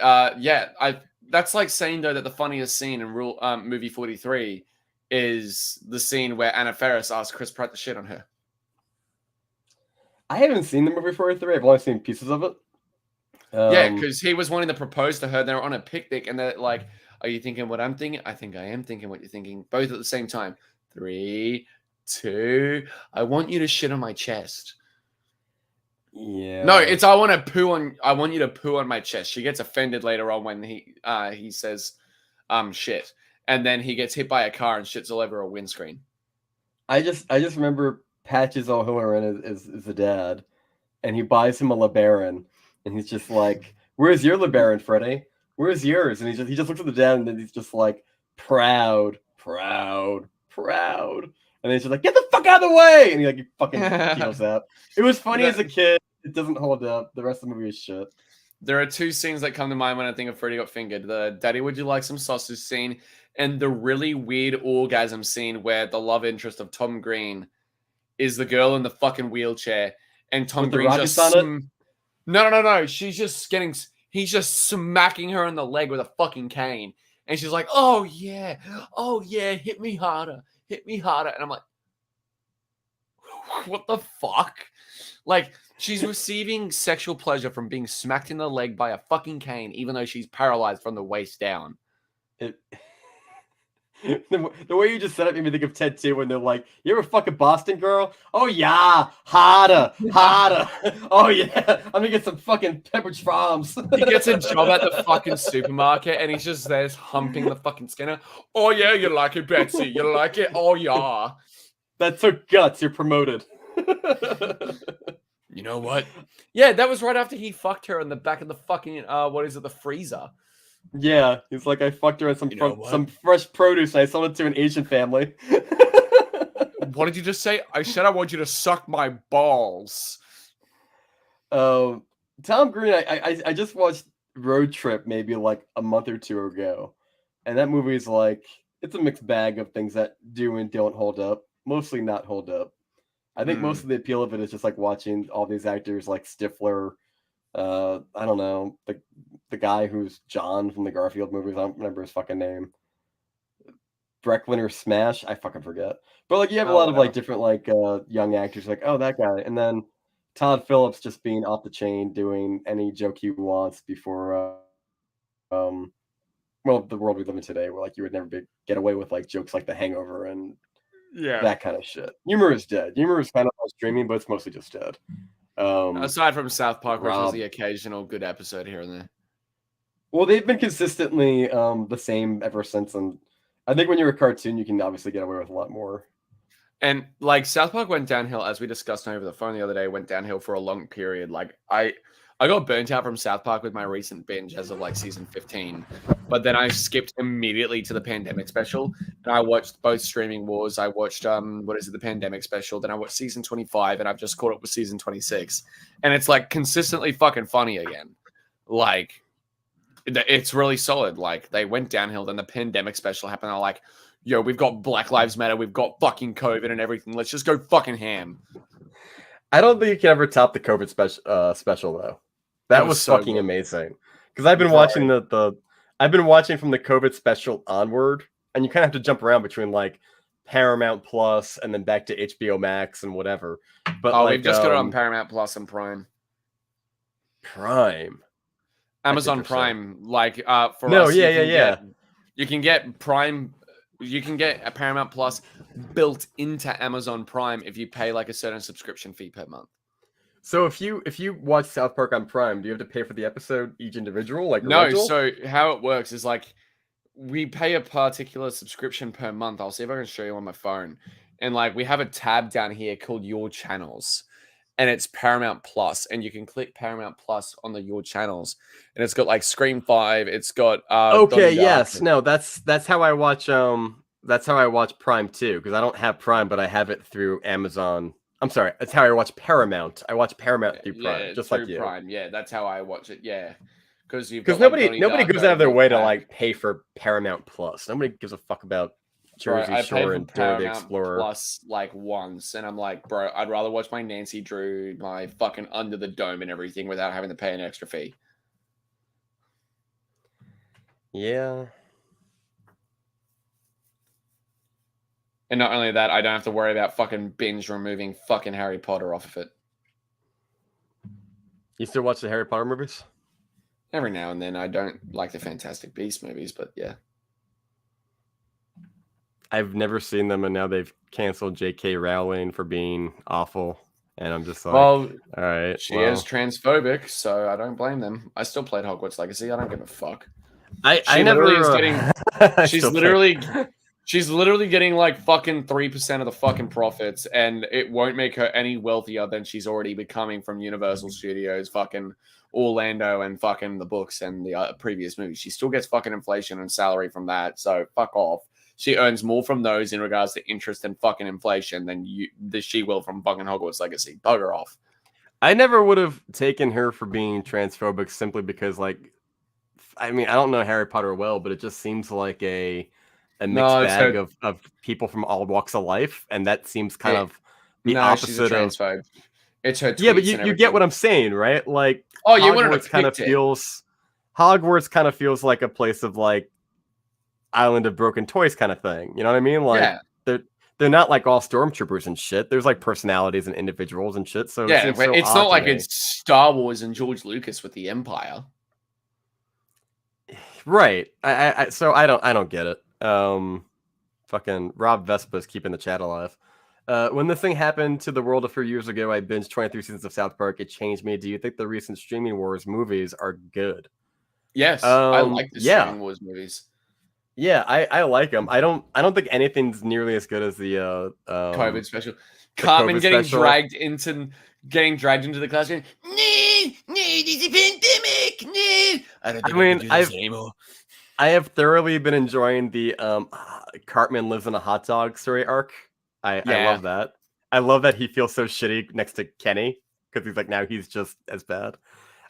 That's like saying though that the funniest scene in movie 43 is the scene where Anna Faris asks Chris Pratt to shit on her. I haven't seen the movie 43. I've only seen pieces of it. Yeah, because he was wanting to propose to her. They're on a picnic, and they're like, "Are you thinking what I'm thinking? I think I am thinking what you're thinking." Both at the same time. 3, 2. I want you to shit on my chest. Yeah. No, it's I want you to poo on my chest. She gets offended later on when he says shit. And then he gets hit by a car and shits all over a windscreen. I just remember Patches O'Halloran is the dad, and he buys him a LeBaron, and he's just like, "Where's your LeBaron, Freddie? Where's yours?" And he just looks at the dad, and then he's just like, proud. And then he's just like, "Get the fuck out of the way!" And he fucking peels out. It was funny as a kid. It doesn't hold up. The rest of the movie is shit. There are 2 scenes that come to mind when I think of Freddy Got Fingered. The Daddy, would you like some sausage scene, and the really weird orgasm scene where the love interest of Tom Green is the girl in the fucking wheelchair, and Tom Green just No. He's just smacking her in the leg with a fucking cane, and she's like, oh yeah, hit me harder. And I'm like, what the fuck? Like, she's receiving sexual pleasure from being smacked in the leg by a fucking cane, even though she's paralyzed from the waist down. The way you just said it made me think of Ted 2 when they're like, "You ever fuck a Boston girl? Oh yeah, harder. Oh yeah, I'm gonna get some fucking Pepperidge Farms." He gets a job at the fucking supermarket and he's just there humping the fucking Skinner. "Oh yeah, you like it, Betsy? You like it? Oh yeah." That took guts. You're promoted. You know what? Yeah, that was right after he fucked her in the back of the fucking the freezer. Yeah, he's like, "I fucked her in some fresh produce. And I sold it to an Asian family." What did you just say? I said I want you to suck my balls. Tom Green. I just watched Road Trip maybe like a month or 2 ago, and that movie is like, it's a mixed bag of things that do and don't hold up. Mostly not hold up. I think most of the appeal of it is just like watching all these actors like Stifler. I don't know, the the guy who's John from the Garfield movies. I don't remember his fucking name. Brecklin or Smash, I fucking forget. But like you have a lot of like different like young actors like, oh, that guy. And then Todd Phillips just being off the chain doing any joke he wants before well, the world we live in today where like you would never get away with like jokes like The Hangover and that kind of shit. Humor is dead. Humor is kind of on streaming, but it's mostly just dead. Aside from South Park, which was the occasional good episode here and there. Well, they've been consistently the same ever since, and I think when you're a cartoon, you can obviously get away with a lot more. And like South Park went downhill, as we discussed over the phone the other day, went downhill for a long period. Like I got burnt out from South Park with my recent binge as of like season 15, but then I skipped immediately to the pandemic special, and I watched both Streaming Wars. I watched the pandemic special. Then I watched season 25, and I've just caught up with season 26, and it's like consistently fucking funny again. Like it's really solid. Like they went downhill, then the pandemic special happened. I'm like, yo, we've got Black Lives Matter, we've got fucking COVID and everything. Let's just go fucking ham. I don't think you can ever top the COVID special though. That was so fucking amazing. Because I've been watching I've been watching from the COVID special onward, and you kind of have to jump around between like Paramount Plus and then back to HBO Max and whatever. But like, we've just got it on Paramount Plus and Prime. Amazon Prime, like for us. You can get Prime. You can get a Paramount Plus built into Amazon Prime if you pay like a certain subscription fee per month. So if you watch South Park on Prime, do you have to pay for the episode each individual? Like no. So how it works is like we pay a particular subscription per month. I'll see if I can show you on my phone. And like we have a tab down here called Your Channels, and it's Paramount Plus, and you can click Paramount Plus on the Your Channels, and it's got like Scream 5. It's got okay, yes, no, that's how I watch Prime too, because I don't have Prime, but I have it through Amazon. I'm sorry, that's how I watch Paramount. I watch Paramount through Prime, just like you. Prime, yeah, that's how I watch it. Yeah, because nobody goes out of their way to like pay for Paramount Plus. Nobody gives a fuck about Jersey Shore and Dora the Explorer Plus like once, and I'm like, bro, I'd rather watch my Nancy Drew, my fucking Under the Dome and everything without having to pay an extra fee. Yeah. And not only that, I don't have to worry about fucking binge removing fucking Harry Potter off of it. You still watch the Harry Potter movies? Every now and then. I don't like the Fantastic Beasts movies, but yeah. I've never seen them, and now they've canceled J.K. Rowling for being awful. And I'm just like, well, all right. She is transphobic, so I don't blame them. I still played Hogwarts Legacy. I don't give a fuck. She's literally getting like fucking 3% of the fucking profits, and it won't make her any wealthier than she's already becoming from Universal Studios, fucking Orlando, and fucking the books and the previous movies. She still gets fucking inflation and salary from that, so fuck off. She earns more from those in regards to interest and fucking inflation than she will from fucking Hogwarts Legacy. Bugger off. I never would have taken her for being transphobic simply because, like, I mean, I don't know Harry Potter well, but it just seems like a mixed bag of people from all walks of life, and that seems kind of the opposite she's a transphobe. of. It's her. Yeah, but you get what I'm saying, right? Like, Hogwarts kind of feels like a place of like Island of Broken Toys kind of thing. You know what I mean? Like, they're not like all stormtroopers and shit. There's like personalities and individuals and shit. So yeah, it's not like it's Star Wars and George Lucas with the Empire. Right. So I don't get it. Fucking Rob Vespa's keeping the chat alive. When this thing happened to the world a few years ago, I binged 23 seasons of South Park. It changed me. Do you think the recent Streaming Wars movies are good? Yes, I like the Streaming Wars movies. Yeah, I like them. I don't think anything's nearly as good as the COVID special. Cartman getting dragged into the classroom. No, there's a pandemic. No, I don't think I can do this anymore. I have thoroughly been enjoying the Cartman lives in a hot dog story arc. I love that. I love that he feels so shitty next to Kenny because he's like, now he's just as bad.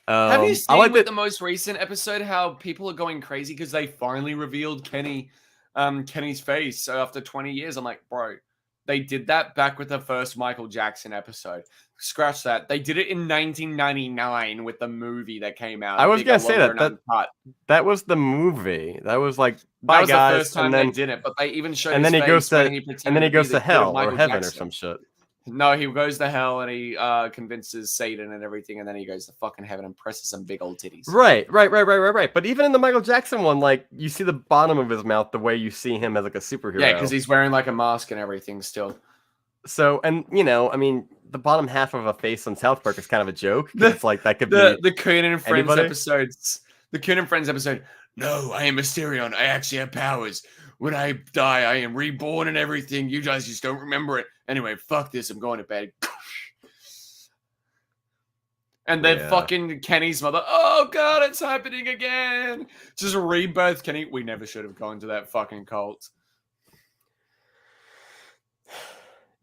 Have you seen the most recent episode how people are going crazy because they finally revealed Kenny's face after 20 years? I'm like, bro, They did that back with the first Michael Jackson episode. Scratch that. They did it in 1999 with the movie that came out. I was going to say that was the movie. That was like, that was the first time they did it, but they even showed his face when he pretended goes to hell or heaven Jackson. or some shit. No, he goes to hell and he convinces Satan and everything, and then he goes to fucking heaven and presses some big old titties. Right. But even in the Michael Jackson one, like, you see the bottom of his mouth the way you see him as like a superhero. Yeah, because he's wearing like a mask and everything still. So, and you know, I mean, the bottom half of a face on South Park is kind of a joke. It's like that could be the Coon and Friends episodes. The Coon and Friends episode. No, I am Mysterion. I actually have powers. When I die, I am reborn and everything. You guys just don't remember it. Anyway, fuck this. I'm going to bed. And then fucking Kenny's mother. Oh, God, it's happening again. Just rebirth Kenny. We never should have gone to that fucking cult.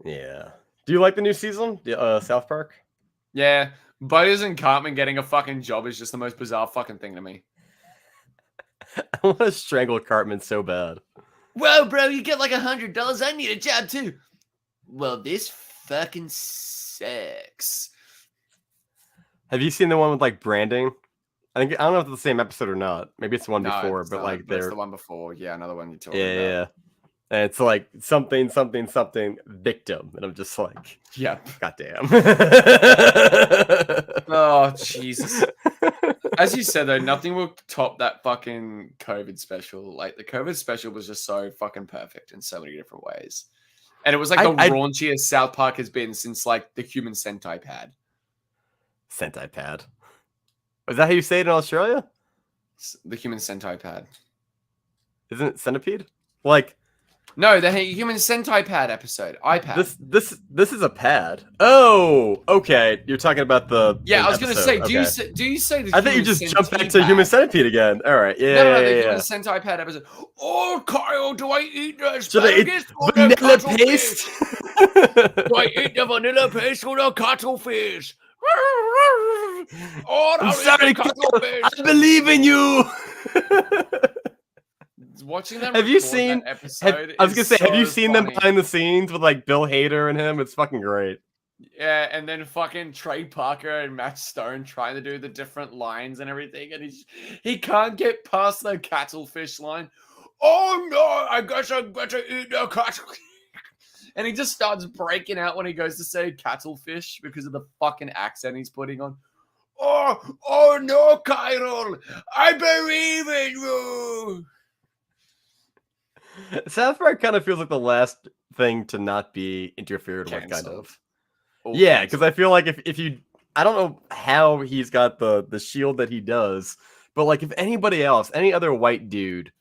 Yeah. Do you like the new season, South Park? Yeah. Butters and Cartman getting a fucking job is just the most bizarre fucking thing to me. I want to strangle Cartman so bad. Whoa, bro, you get like $100. I need a job too. Well, this fucking sucks. Have you seen the one with like branding? I don't know if it's the same episode or not. Maybe it's the one before, but like there's the one before. Yeah, another one you're talking about. Yeah. And it's like something victim. And I'm just like, yeah. Goddamn. Oh, Jesus. As you said, though, nothing will top that fucking COVID special. Like, the COVID special was just so fucking perfect in so many different ways. And it was like the raunchiest South Park has been since like the Human Sentai Pad. Sentai Pad? Is that how you say it in Australia? The Human Sentai Pad. Isn't it centipede? Like... No, the Human Sentai Pad episode. iPad. This is a pad. Oh, okay. You're talking about the I was going to say, do you say the I think you just jumped back to Human Centipede again. All right. Yeah. No, the Human Sentai Pad episode. Oh, Kyle, do I eat the asparagus or the vanilla paste? Do I eat the vanilla paste or the cuttlefish? Oh, I'm sorry, cuttlefish. I believe in you. Watching them. Have you seen? I was gonna say, have you seen them behind the scenes with like Bill Hader and him? It's fucking great. Yeah, and then fucking Trey Parker and Matt Stone trying to do the different lines and everything, and he can't get past the cuttlefish line. Oh no! I guess I better eat the cuttlefish. And he just starts breaking out when he goes to say cuttlefish because of the fucking accent he's putting on. Oh no, Kyle! I believe in you. South Park kind of feels like the last thing to not be interfered with, kind of. Yeah, because I feel like if you... I don't know how he's got the shield that he does, but like if anybody else, any other white dude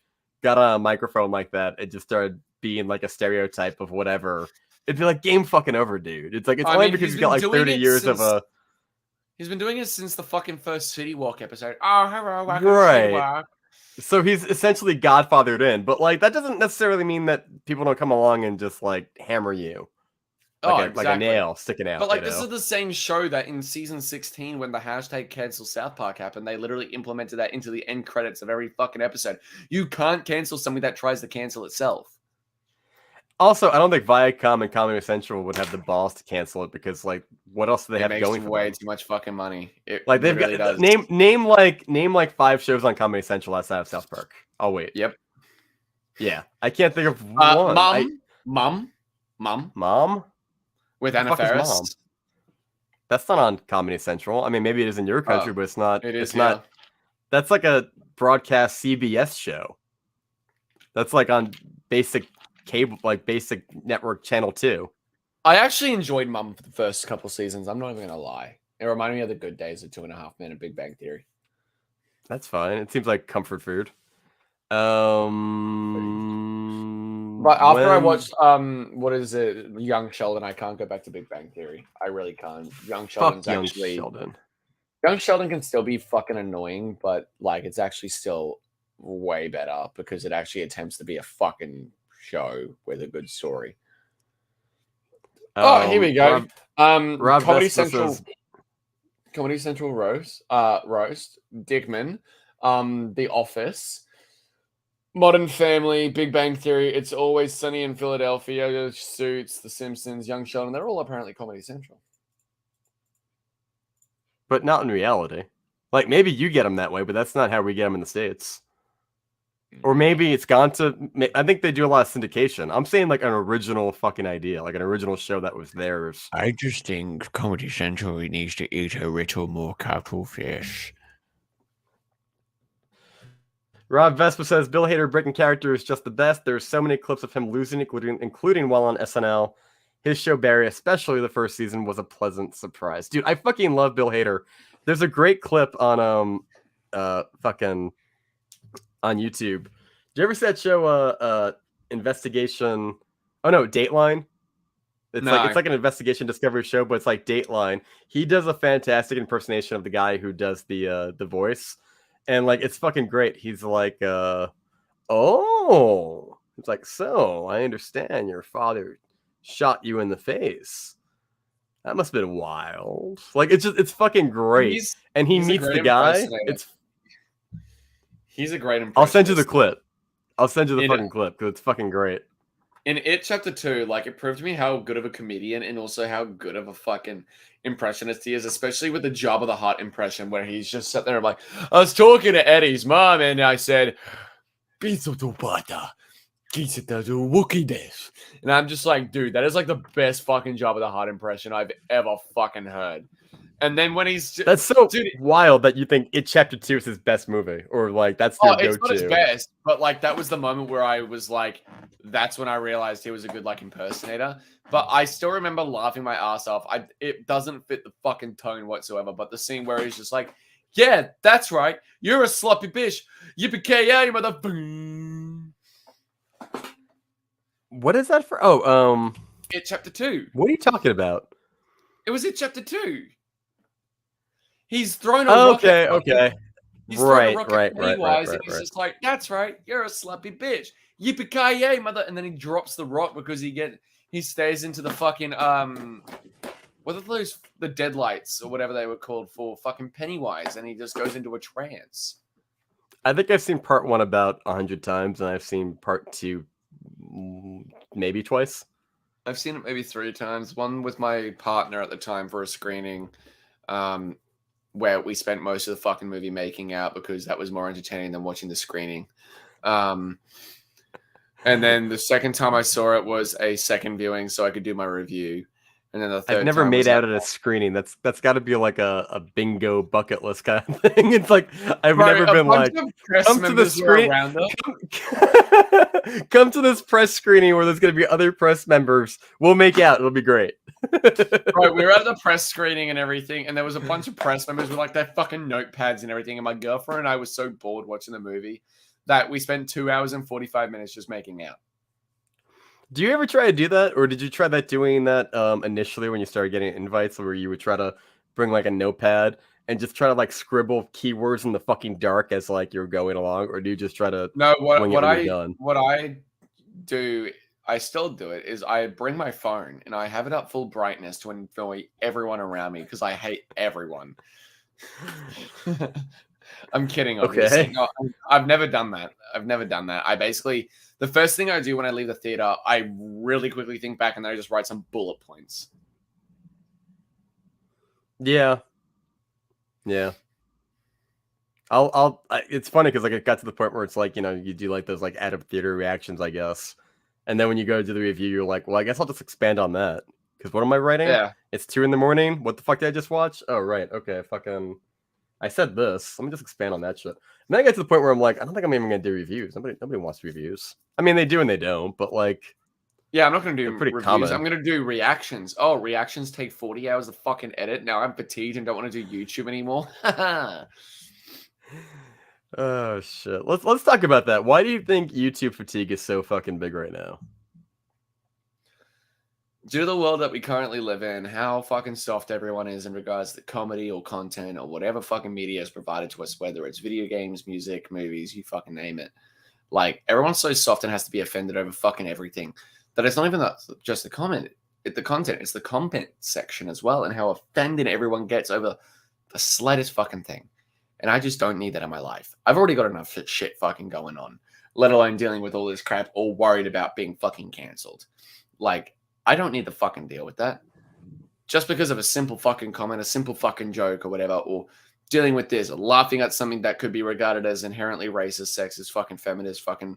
got on a microphone like that, it just started being like a stereotype of whatever, it'd be like game fucking over, dude. It's like, it's only because he's got like 30 years of a... He's been doing it since the fucking first City Walk episode. Oh, hello, welcome to City Walk. So he's essentially godfathered in, but like that doesn't necessarily mean that people don't come along and just like hammer you, like a nail sticking out. But like this is the same show that in season 16, when the hashtag cancel South Park happened, they literally implemented that into the end credits of every fucking episode. You can't cancel something that tries to cancel itself. Also, I don't think Viacom and Comedy Central would have the balls to cancel it because, like, what else do they have going for way them? too much fucking money. Like they've got name like 5 shows on Comedy Central outside of South Park. I'll wait. Yep. Yeah, I can't think of one. Mom. With Anna Faris. Mom? That's not on Comedy Central. I mean, maybe it is in your country, but it's not. It is not. That's like a broadcast CBS show. That's like on basic cable, like basic network channel 2. I actually enjoyed Mum for the first couple seasons. I'm not even gonna lie. It reminded me of the good days of 2.5 Men and Big Bang Theory. That's fine. It seems like comfort food. But after I watched what is it, Young Sheldon, I can't go back to Big Bang Theory. I really can't. Young Sheldon can still be fucking annoying, but like it's actually still way better because it actually attempts to be a fucking show with a good story. Here we go. Rob Comedy Central roast, Dickman, The Office, Modern Family, Big Bang Theory, It's Always Sunny in Philadelphia, Suits, The Simpsons, Young Sheldon. They're all apparently Comedy Central. But not in reality. Like, maybe you get them that way, but that's not how we get them in the States. Or maybe it's gone to... I think they do a lot of syndication. I'm saying, like, an original fucking idea. Like, an original show that was theirs. I just think Comedy Central needs to eat a little more cuttlefish. Rob Vespa says, Bill Hader breaking character is just the best. There's so many clips of him losing, including while on SNL. His show, Barry, especially the first season, was a pleasant surprise. Dude, I fucking love Bill Hader. There's a great clip on fucking on YouTube. Did you ever see that show Investigation? Oh no, Dateline. It's like an investigation discovery show, but it's like Dateline. He does a fantastic impersonation of the guy who does the voice. And like it's fucking great. He's like oh, it's like, so I understand your father shot you in the face. That must have been wild. Like it's fucking great. And he meets the guy. He's a great impressionist. I'll send you the clip. I'll send you the fucking clip because it's fucking great. In It Chapter 2, like it proved to me how good of a comedian and also how good of a fucking impressionist he is, especially with the Job of the Hutt impression where he's just sat there and like, I was talking to Eddie's mom and I said, and I'm just like, dude, that is like the best fucking Job of the Hutt impression I've ever fucking heard. And then when he's that's so wild that you think It Chapter 2 is his best movie, or like that's your go-to. It's not his best, but like that was the moment where I was like, that's when I realized he was a good like impersonator. But I still remember laughing my ass off. It doesn't fit the fucking tone whatsoever. But the scene where he's just like, yeah, that's right, you're a sloppy bitch, yippee-ki-yay, you mother. What is that for? Oh, It Chapter 2. What are you talking about? It was It Chapter 2. He's thrown a rocket. Okay. He's thrown a rocket Pennywise, and he's just like, that's right, you're a sloppy bitch. Yippee-ki-yay, mother. And then he drops the rock because he stays into the fucking, what are those, the deadlights or whatever they were called for fucking Pennywise, and he just goes into a trance. I think I've seen part 1 about 100 times, and I've seen part 2 maybe twice. I've seen it maybe 3 times. One with my partner at the time for a screening, where we spent most of the fucking movie making out because that was more entertaining than watching the screening. And then the second time I saw it was a second viewing so I could do my review. And then the third I've never time made was out at a screening. That's got to be like a bingo bucket list kind of thing. It's like I've never been like, come to the screen. Come to this press screening where there's going to be other press members. We'll make out. It'll be great. Right, we were at the press screening and everything, and there was a bunch of press members with like their fucking notepads and everything. And my girlfriend and I was so bored watching the movie that we spent 2 hours and 45 minutes just making out. Do you ever try to do that, or did you try doing that initially when you started getting invites, where you would try to bring like a notepad and just try to like scribble keywords in the fucking dark as like you're going along, or do you just try to what I do? I still do it is I bring my phone and I have it up full brightness to annoy everyone around me because I hate everyone. I'm kidding. Obviously. Okay. No, I've never done that. I basically, the first thing I do when I leave the theater, I really quickly think back and then I just write some bullet points. Yeah. It's funny because like it got to the point where it's like, you know, you do like those like out of theater reactions, I guess. And then when you go to the review, you're like, well, I guess I'll just expand on that. Because what am I writing? Yeah. It's 2 a.m. What the fuck did I just watch? Oh, right. Okay. I said this. Let me just expand on that shit. And then I get to the point where I'm like, I don't think I'm even going to do reviews. Nobody wants reviews. I mean, they do and they don't, but like. Yeah, I'm not going to do pretty reviews. common. I'm going to do reactions. Oh, reactions take 40 hours to fucking edit. Now I'm fatigued and don't want to do YouTube anymore. Oh shit. Let's talk about that. Why do you think YouTube fatigue is so fucking big right now? Due to the world that we currently live in, how fucking soft everyone is in regards to comedy or content or whatever fucking media is provided to us, whether it's video games, music, movies, you fucking name it. Like, everyone's so soft and has to be offended over fucking everything that it's not even just the content, it's the comment section as well, and how offended everyone gets over the slightest fucking thing. And I just don't need that in my life. I've already got enough shit fucking going on. let alone dealing with all this crap or worried about being fucking cancelled. Like, I don't need to fucking deal with that. Just because of a simple fucking comment, a simple fucking joke or whatever, or dealing with this, or laughing at something that could be regarded as inherently racist, sexist, fucking feminist, fucking,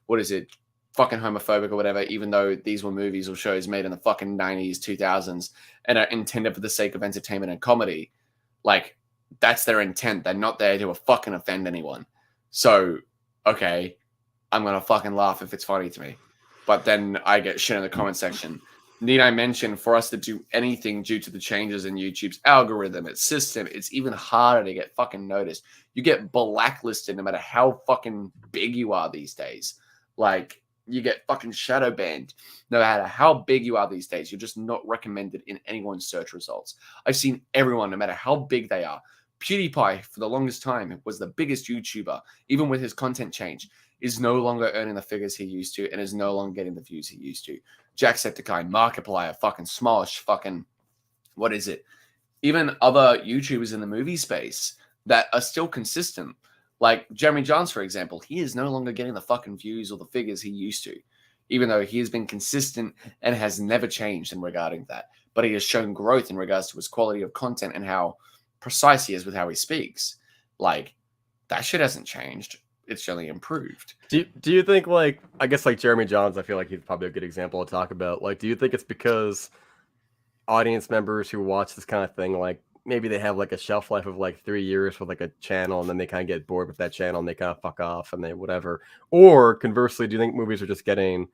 what is it, fucking homophobic or whatever, even though these were movies or shows made in the fucking 90s, 2000s, and are intended for the sake of entertainment and comedy. Like, that's their intent. They're not there to fucking offend anyone. So, okay, I'm going to fucking laugh if it's funny to me. But then I get shit in the comment section. Need I mention, for us to do anything due to the changes in YouTube's algorithm, its system, it's even harder to get fucking noticed. You get blacklisted no matter how fucking big you are these days. Like, you get fucking shadow banned no matter how big you are these days. You're just not recommended in anyone's search results. I've seen everyone, no matter how big they are. PewDiePie, for the longest time, was the biggest YouTuber, even with his content change, is no longer earning the figures he used to and is no longer getting the views he used to. Jacksepticeye, Markiplier, fucking Smosh, fucking, what is it? Even other YouTubers in the movie space that are still consistent. Like Jeremy Johns, for example, he is no longer getting the fucking views or the figures he used to, even though he has been consistent and has never changed in regarding that. But he has shown growth in regards to his quality of content and how precise he is with how he speaks. Like, that shit hasn't changed. It's only improved. Do you think, like, I guess like Jeremy Johns, I feel like he's probably a good example to talk about. Like, do you think it's because audience members who watch this kind of thing, like, maybe they have like a shelf life of like 3 years with like a channel, and then they kind of get bored with that channel and they kind of fuck off and they whatever? Or conversely, do you think movies are just getting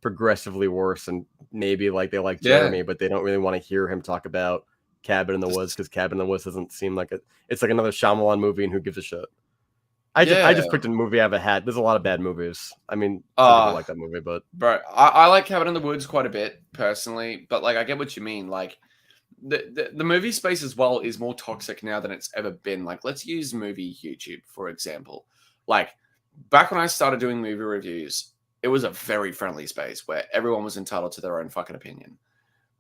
progressively worse, and maybe like they like Jeremy, but they don't really want to hear him talk about Cabin in the Woods because Cabin in the Woods doesn't seem like it's like another Shyamalan movie, and who gives a shit? I just picked a movie out of a hat. There's a lot of bad movies. I mean, some people like that movie, but bro, I like Cabin in the Woods quite a bit personally, but like I get what you mean. Like the movie space as well is more toxic now than it's ever been. Like, let's use movie YouTube for example. Like, back when I started doing movie reviews, it was a very friendly space where everyone was entitled to their own fucking opinion.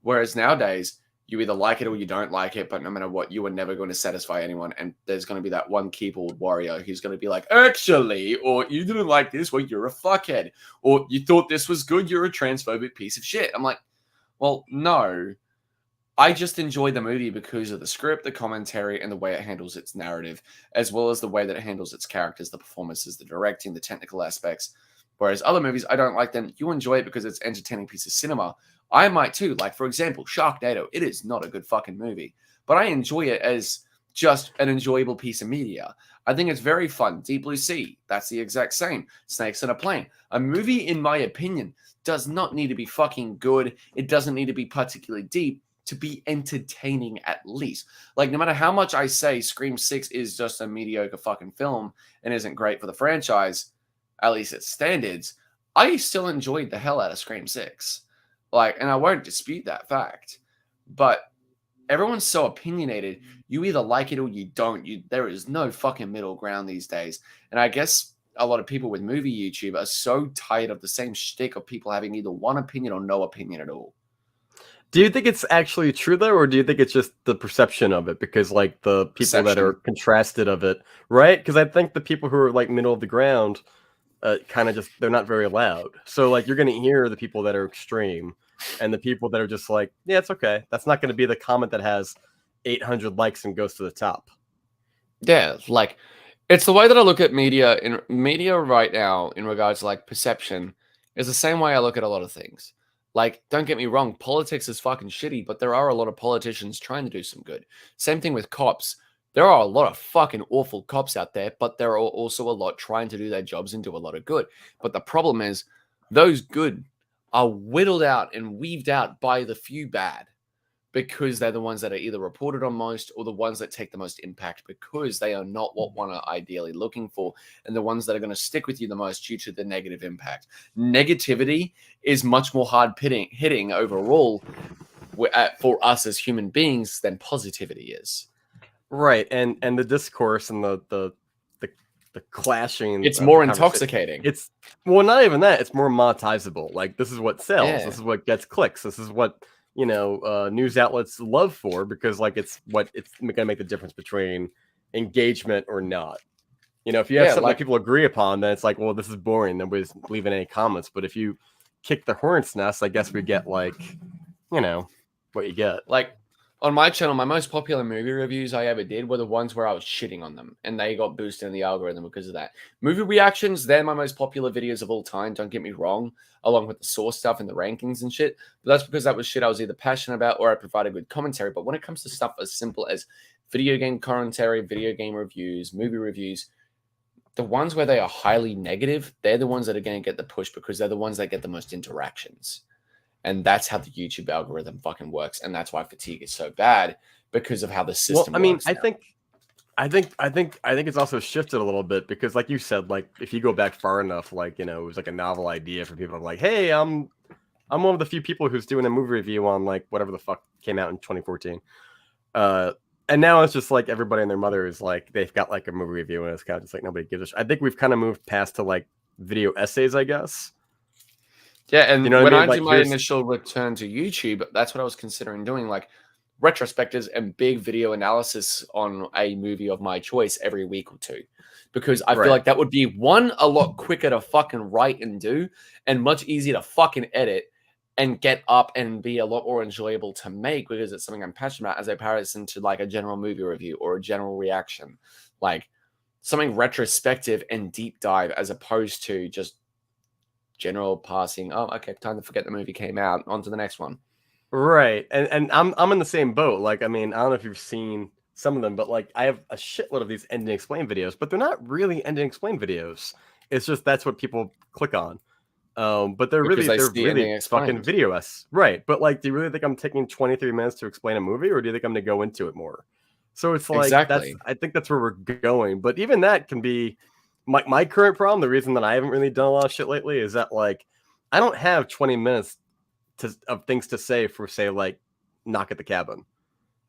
Whereas nowadays, you either like it or you don't like it, but no matter what, you are never going to satisfy anyone. And there's going to be that one keyboard warrior who's going to be like, actually, or you didn't like this, well, you're a fuckhead. Or you thought this was good, you're a transphobic piece of shit. I'm like, well, no. I just enjoy the movie because of the script, the commentary, and the way it handles its narrative, as well as the way that it handles its characters, the performances, the directing, the technical aspects. Whereas other movies, I don't like them. You enjoy it because it's an entertaining piece of cinema. I might too. Like, for example, Sharknado. It is not a good fucking movie, but I enjoy it as just an enjoyable piece of media. I think it's very fun. Deep Blue Sea, that's the exact same. Snakes on a Plane. A movie, in my opinion, does not need to be fucking good. It doesn't need to be particularly deep to be entertaining at least. Like, no matter how much I say Scream 6 is just a mediocre fucking film and isn't great for the franchise, at least its standards, I still enjoyed the hell out of Scream 6. Like, and I won't dispute that fact. But everyone's so opinionated. You either like it or you don't. There is no fucking middle ground these days. And I guess a lot of people with movie YouTube are so tired of the same shtick of people having either one opinion or no opinion at all. Do you think it's actually true though, or do you think it's just the perception of it? Because like the people that are contrasted of it, right? Because I think the people who are like middle of the ground, kind of just, they're not very loud. So like you're going to hear the people that are extreme and the people that are just like, yeah, it's okay. That's not going to be the comment that has 800 likes and goes to the top. Yeah, like it's the way that I look at media. In media right now, in regards to like perception, is the same way I look at a lot of things. Like, don't get me wrong, politics is fucking shitty, but there are a lot of politicians trying to do some good. Same thing with cops. There are a lot of fucking awful cops out there, but there are also a lot trying to do their jobs and do a lot of good. But the problem is, those good are whittled out and weaved out by the few bad, because they're the ones that are either reported on most or the ones that take the most impact, because they are not what one are ideally looking for, and the ones that are going to stick with you the most due to the negative impact. Negativity is much more hard hitting overall for us as human beings than positivity is. Right, and the discourse and the clashing, it's more intoxicating. It's, well, not even that, it's more monetizable. Like, this is what sells. Yeah. This is what gets clicks. This is what, you know, news outlets love for, because like it's gonna make the difference between engagement or not. You know, if you have something that people agree upon, then it's like, well, this is boring. Nobody's leaving any comments. But if you kick the hornet's nest, I guess we get like, you know, what you get. Like on my channel, my most popular movie reviews I ever did were the ones where I was shitting on them, and they got boosted in the algorithm because of that. Movie reactions, they're my most popular videos of all time. Don't get me wrong, along with the source stuff and the rankings and shit. But that's because that was shit I was either passionate about or I provided good commentary. But when it comes to stuff as simple as video game commentary, video game reviews, movie reviews, the ones where they are highly negative, they're the ones that are going to get the push because they're the ones that get the most interactions. And that's how the YouTube algorithm fucking works. And that's why fatigue is so bad, because of how the system works. I think it's also shifted a little bit because, like you said, like if you go back far enough, like, you know, it was like a novel idea for people to like, hey, I'm one of the few people who's doing a movie review on like whatever the fuck came out in 2014. And now it's just like everybody and their mother is like, they've got like a movie review and it's kind of just like nobody gives a shit. I think we've kind of moved past to like video essays, I guess. Yeah, and you know when I mean? I did my initial return to YouTube, that's what I was considering doing, like retrospectives and big video analysis on a movie of my choice every week or two. Because I feel like that would be, one, a lot quicker to fucking write and do, and much easier to fucking edit and get up and be a lot more enjoyable to make because it's something I'm passionate about as a comparison to like a general movie review or a general reaction. Like something retrospective and deep dive as opposed to just general passing. Oh, okay, time to forget the movie came out. On to the next one. Right. And I'm in the same boat. Like, I mean, I don't know if you've seen some of them, but like I have a shitload of these end and explain videos, but they're not really end and explain videos. It's just that's what people click on. But they're really fucking video-esque. Right. But like, do you really think I'm taking 23 minutes to explain a movie, or do you think I'm gonna go into it more? So it's like I think that's where we're going. But even that can be my current problem. The reason that I haven't really done a lot of shit lately is that like I don't have 20 minutes of things to say for, say, like Knock at the Cabin.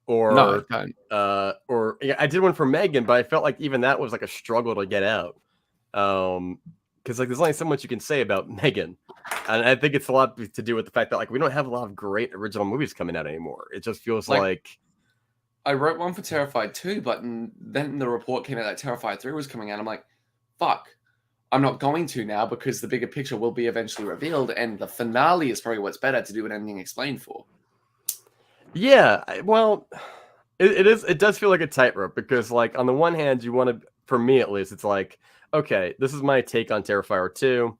Or I did one for Megan, but I felt like even that was like a struggle to get out. Because like there's only so much you can say about Megan, and I think it's a lot to do with the fact that like we don't have a lot of great original movies coming out anymore. It just feels like I wrote one for Terrified 2, but then the report came out that Terrified 3 was coming out. I'm like, fuck, I'm not going to now because the bigger picture will be eventually revealed, and the finale is probably what's better to do an ending explained for. Yeah, well, it does feel like a tightrope because like on the one hand you want to, for me at least, it's like, okay, this is my take on Terrifier 2.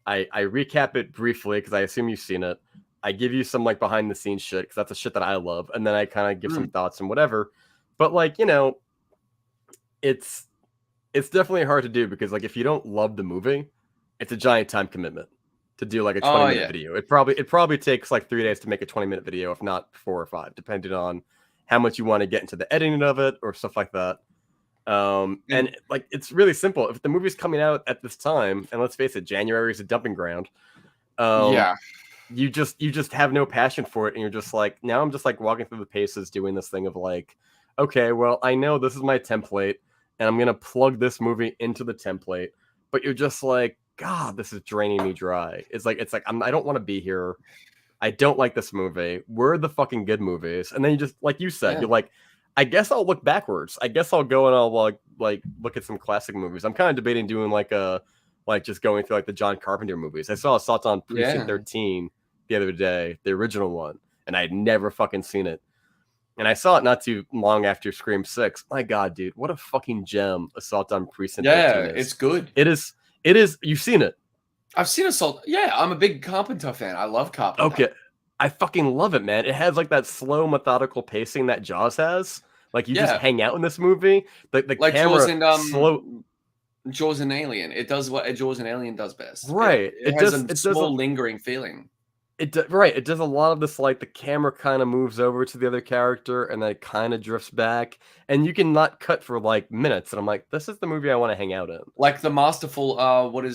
I recap it briefly because I assume you've seen it. I give you some like behind the scenes shit because that's the shit that I love, and then I kind of give some thoughts and whatever. But like, you know, it's definitely hard to do because like if you don't love the movie, it's a giant time commitment to do like a 20-minute video. It probably takes like 3 days to make a 20-minute video, if not 4 or 5, depending on how much you want to get into the editing of it or stuff like that. And like it's really simple. If the movie's coming out at this time, and let's face it, January is a dumping ground. You just have no passion for it, and you're just like, now I'm just like walking through the paces doing this thing of like, okay, well, I know this is my template, and I'm gonna plug this movie into the template, but you're just like, God, this is draining me dry. It's like I don't want to be here. I don't like this movie. Where are the fucking good movies? And then you just, like you said, you're like, I guess I'll look backwards. I guess I'll go and I'll like look at some classic movies. I'm kind of debating doing like just going through like the John Carpenter movies. I saw Assault on Precinct 13 the other day, the original one, and I had never fucking seen it. And I saw it not too long after Scream 6. My God, dude, what a fucking gem Assault on Precinct 13 is. It's good. It is. You've seen it. I've seen Assault. Yeah, I'm a big Carpenter fan. I love Carpenter. Okay. I fucking love it, man. It has like that slow, methodical pacing that Jaws has. Like you just hang out in this movie. The like camera Jaws and, slow. Jaws and Alien. It does what Jaws and Alien does best. Right. It has a small lingering feeling. It does a lot of this, like the camera kind of moves over to the other character and then it kind of drifts back, and you can not cut for like minutes. And I'm like, this is the movie I want to hang out in. Like the masterful,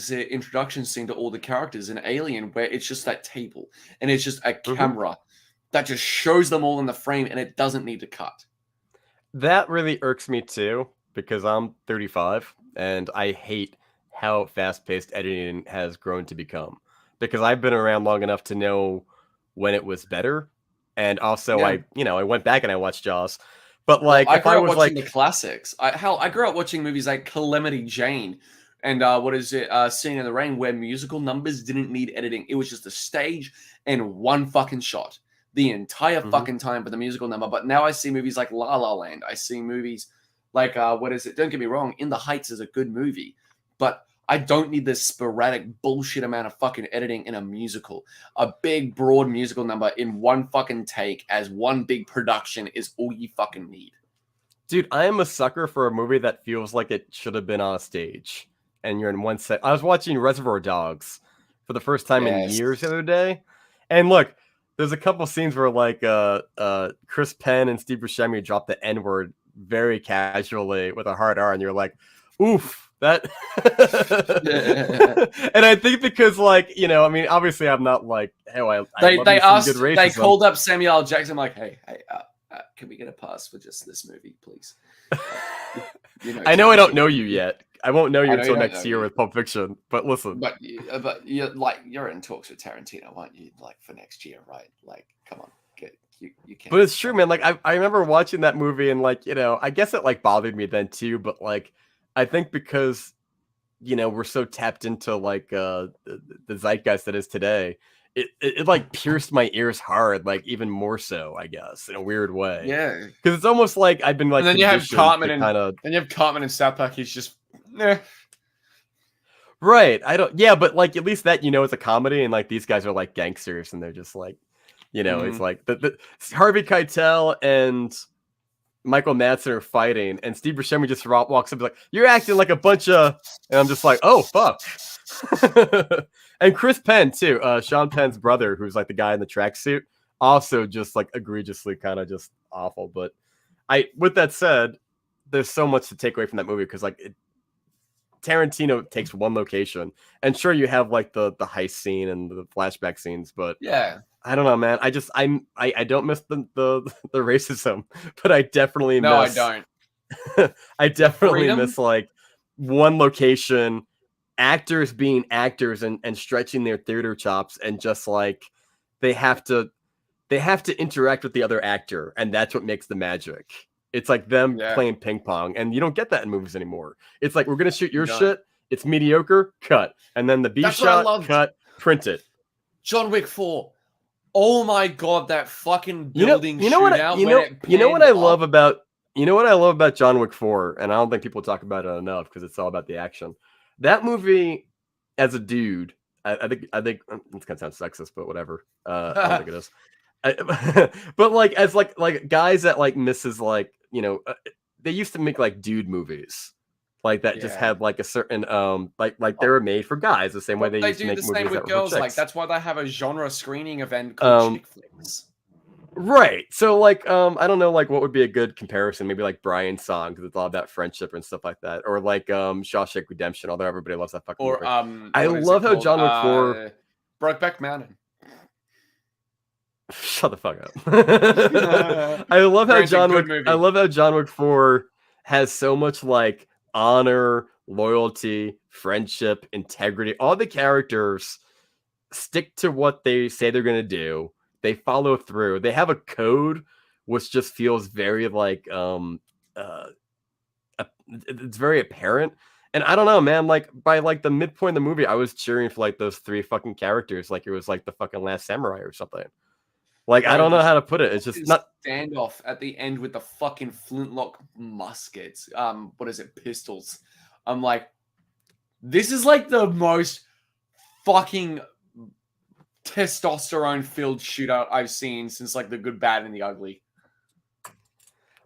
introduction scene to all the characters in Alien, where it's just that table and it's just a camera that just shows them all in the frame, and it doesn't need to cut. That really irks me too, because I'm 35 and I hate how fast-paced editing has grown to become. Because I've been around long enough to know when it was better. And also I went back and I watched Jaws. But like, I if grew I up was watching like, the classics. I grew up watching movies like Calamity Jane and Singing in the Rain, where musical numbers didn't need editing. It was just a stage and one fucking shot the entire fucking time for the musical number. But now I see movies like La La Land. I see movies like Don't get me wrong, In the Heights is a good movie, but I don't need this sporadic bullshit amount of fucking editing in a musical. A big, broad musical number in one fucking take as one big production is all you fucking need. dude, I am a sucker for a movie that feels like it should have been on a stage. And you're in one set. I was watching Reservoir Dogs for the first time in years the other day. And look, there's a couple scenes where like Chris Penn and Steve Buscemi drop the N-word very casually with a hard R, and you're like, oof. That and I think because like, you know, I mean, obviously I'm not like, hey, they asked, they called up Samuel L. Jackson like, hey, can we get a pass for just this movie, please? You know, I know I don't know you yet. I won't know you until next year with Pulp Fiction. But listen, but you're in talks with Tarantino, aren't you? Like for next year, right? Like, come on, you can't. But it's true, man. Like I remember watching that movie and like, you know, I guess it like bothered me then too. But like, I think because, you know, we're so tapped into like the zeitgeist that is today, it like pierced my ears hard, like even more so, I guess, in a weird way. Yeah, because it's almost like I've been like. And then you have Cartman and South Park. He's just, right. I don't. Yeah, but like at least that, you know, it's a comedy, and like these guys are like gangsters, and they're just like, you know, it's like the Harvey Keitel and Michael Madsen are fighting, and Steve Buscemi just walks up and is like, "You're acting like a bunch of," and I'm just like, "Oh fuck." And Chris Penn too, Sean Penn's brother, who's like the guy in the tracksuit, also just like egregiously kind of just awful. But with that said, there's so much to take away from that movie because like Tarantino takes one location, and sure you have like the heist scene and the flashback scenes, but yeah. I don't know, man. I don't miss the racism, but I definitely miss. No, I don't. I definitely miss like one location, actors being actors and stretching their theater chops, and just like they have to interact with the other actor, and that's what makes the magic. It's like them playing ping pong, and you don't get that in movies anymore. It's like, we're gonna shoot your shit. It's mediocre, cut, and then the B shot, cut, print it. John Wick 4. Oh my god, that fucking building you know what I love about John Wick 4, and I don't think people talk about it enough because it's all about the action. That movie, as a dude, I think it's gonna sound sexist, but whatever. I don't think it is. But like as like guys that like misses like, you know, they used to make like dude movies. Like that just had like a certain like they were made for guys the same way they used to make movies that were for chicks. They do the same with girls. Like that's why they have a genre screening event called Chick Flicks. Right. So like I don't know like what would be a good comparison. Maybe like Brian's Song, because it's all about friendship and stuff like that. Or like Shawshank Redemption, although everybody loves that fucking movie. I love how John Wick 4 Brokeback Mountain. Shut the fuck up. I love how John Wick 4 has so much like honor, loyalty, friendship, integrity. All the characters stick to what they say they're going to do. They follow through. They have a code which just feels very like it's very apparent. And I don't know, man, like by like the midpoint of the movie, I was cheering for like those three fucking characters like it was like the fucking Last Samurai or something. Like, I don't know how to put it. It's just not standoff at the end with the fucking flintlock muskets. What is it? Pistols. I'm like, this is like the most fucking testosterone-filled shootout I've seen since like The Good, Bad, and the Ugly.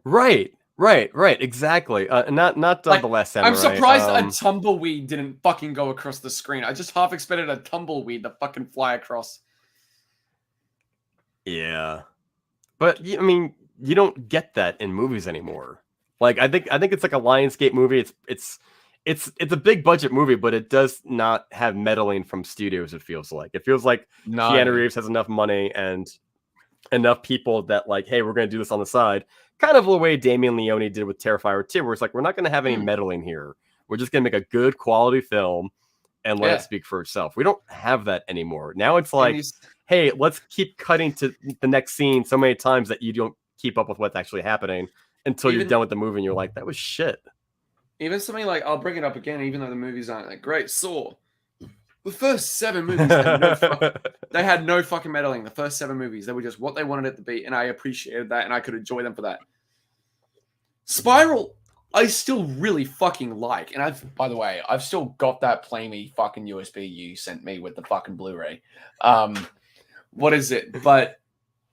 Right. Exactly. Not like, The Last Samurai. I'm surprised a tumbleweed didn't fucking go across the screen. I just half expected a tumbleweed to fucking fly across. Yeah, but I mean, you don't get that in movies anymore. Like, I think it's like a Lionsgate movie. It's a big budget movie, but it does not have meddling from studios. It feels like Keanu Reeves has enough money and enough people that like, hey, we're going to do this on the side. Kind of the way Damien Leone did with Terrifier 2, where it's like, we're not going to have any meddling here. We're just going to make a good quality film and let it speak for itself. We don't have that anymore. Now it's like, hey, let's keep cutting to the next scene so many times that you don't keep up with what's actually happening. until you're done with the movie and you're like, that was shit. Even something like, I'll bring it up again, even though the movies aren't like great. Saw. The first 7 movies had no fucking meddling. The first 7 movies, they were just what they wanted it to be, and I appreciated that, and I could enjoy them for that. Spiral, I still really fucking like, and by the way, I've still got that Playme fucking USB you sent me with the fucking Blu-ray. What is it? But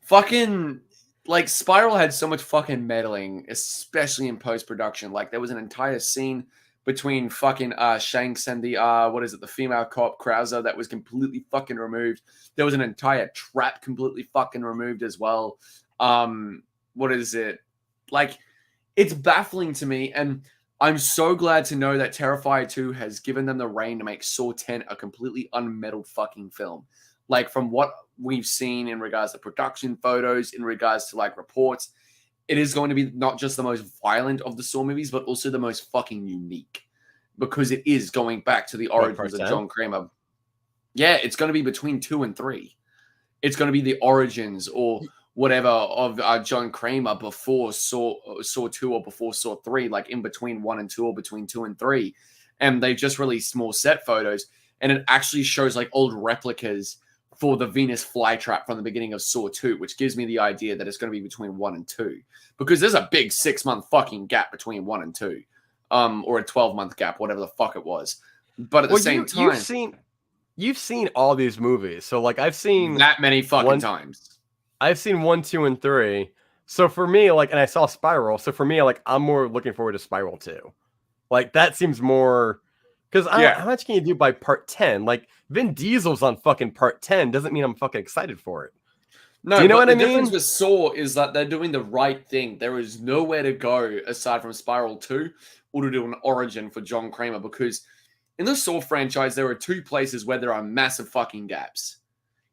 fucking like Spiral had so much fucking meddling, especially in post-production. Like there was an entire scene between fucking Shanks and the the female cop Krauser that was completely fucking removed. There was an entire trap completely fucking removed as well. What is it? Like, it's baffling to me, and I'm so glad to know that Terrifier 2 has given them the reign to make Saw 10 a completely unmeddled fucking film. Like, from what we've seen in regards to production photos, in regards to, like, reports, it is going to be not just the most violent of the Saw movies, but also the most fucking unique. Because it is going back to the origins of John Kramer. Yeah, it's going to be between 2 and 3. It's going to be the origins or whatever of John Kramer before Saw 2 or before Saw 3, like in between 1 and 2 or between 2 and 3. And they just released more set photos, and it actually shows like old replicas for the Venus flytrap from the beginning of Saw 2, which gives me the idea that it's going to be between 1 and 2. Because there's a big 6-month fucking gap between 1 and 2. Or a 12-month gap, whatever the fuck it was. But at the same time... You've seen all these movies. So, like, I've seen... that many fucking times. I've seen 1, 2, and 3. So, for me, like, and I saw Spiral. So, for me, like, I'm more looking forward to Spiral 2. Like, that seems more... Because how much can you do by part 10? Like, Vin Diesel's on fucking part 10 doesn't mean I'm fucking excited for it. No, do you know what I mean? The difference with Saw is that they're doing the right thing. There is nowhere to go aside from Spiral 2 or to do an origin for John Kramer, because in the Saw franchise, there are 2 places where there are massive fucking gaps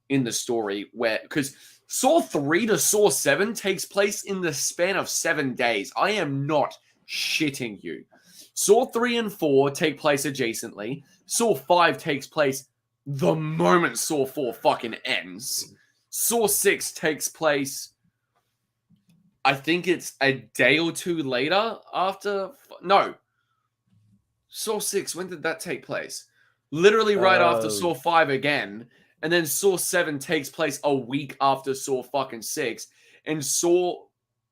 in the story, because Saw 3 to Saw 7 takes place in the span of 7 days. I am not shitting you. Saw 3 and 4 take place adjacently. Saw 5 takes place the moment Saw 4 fucking ends. Saw 6 takes place, I think it's a day or 2 later after... No. Saw 6, when did that take place? Literally right after Saw 5 again. And then Saw 7 takes place a week after Saw fucking 6. And Saw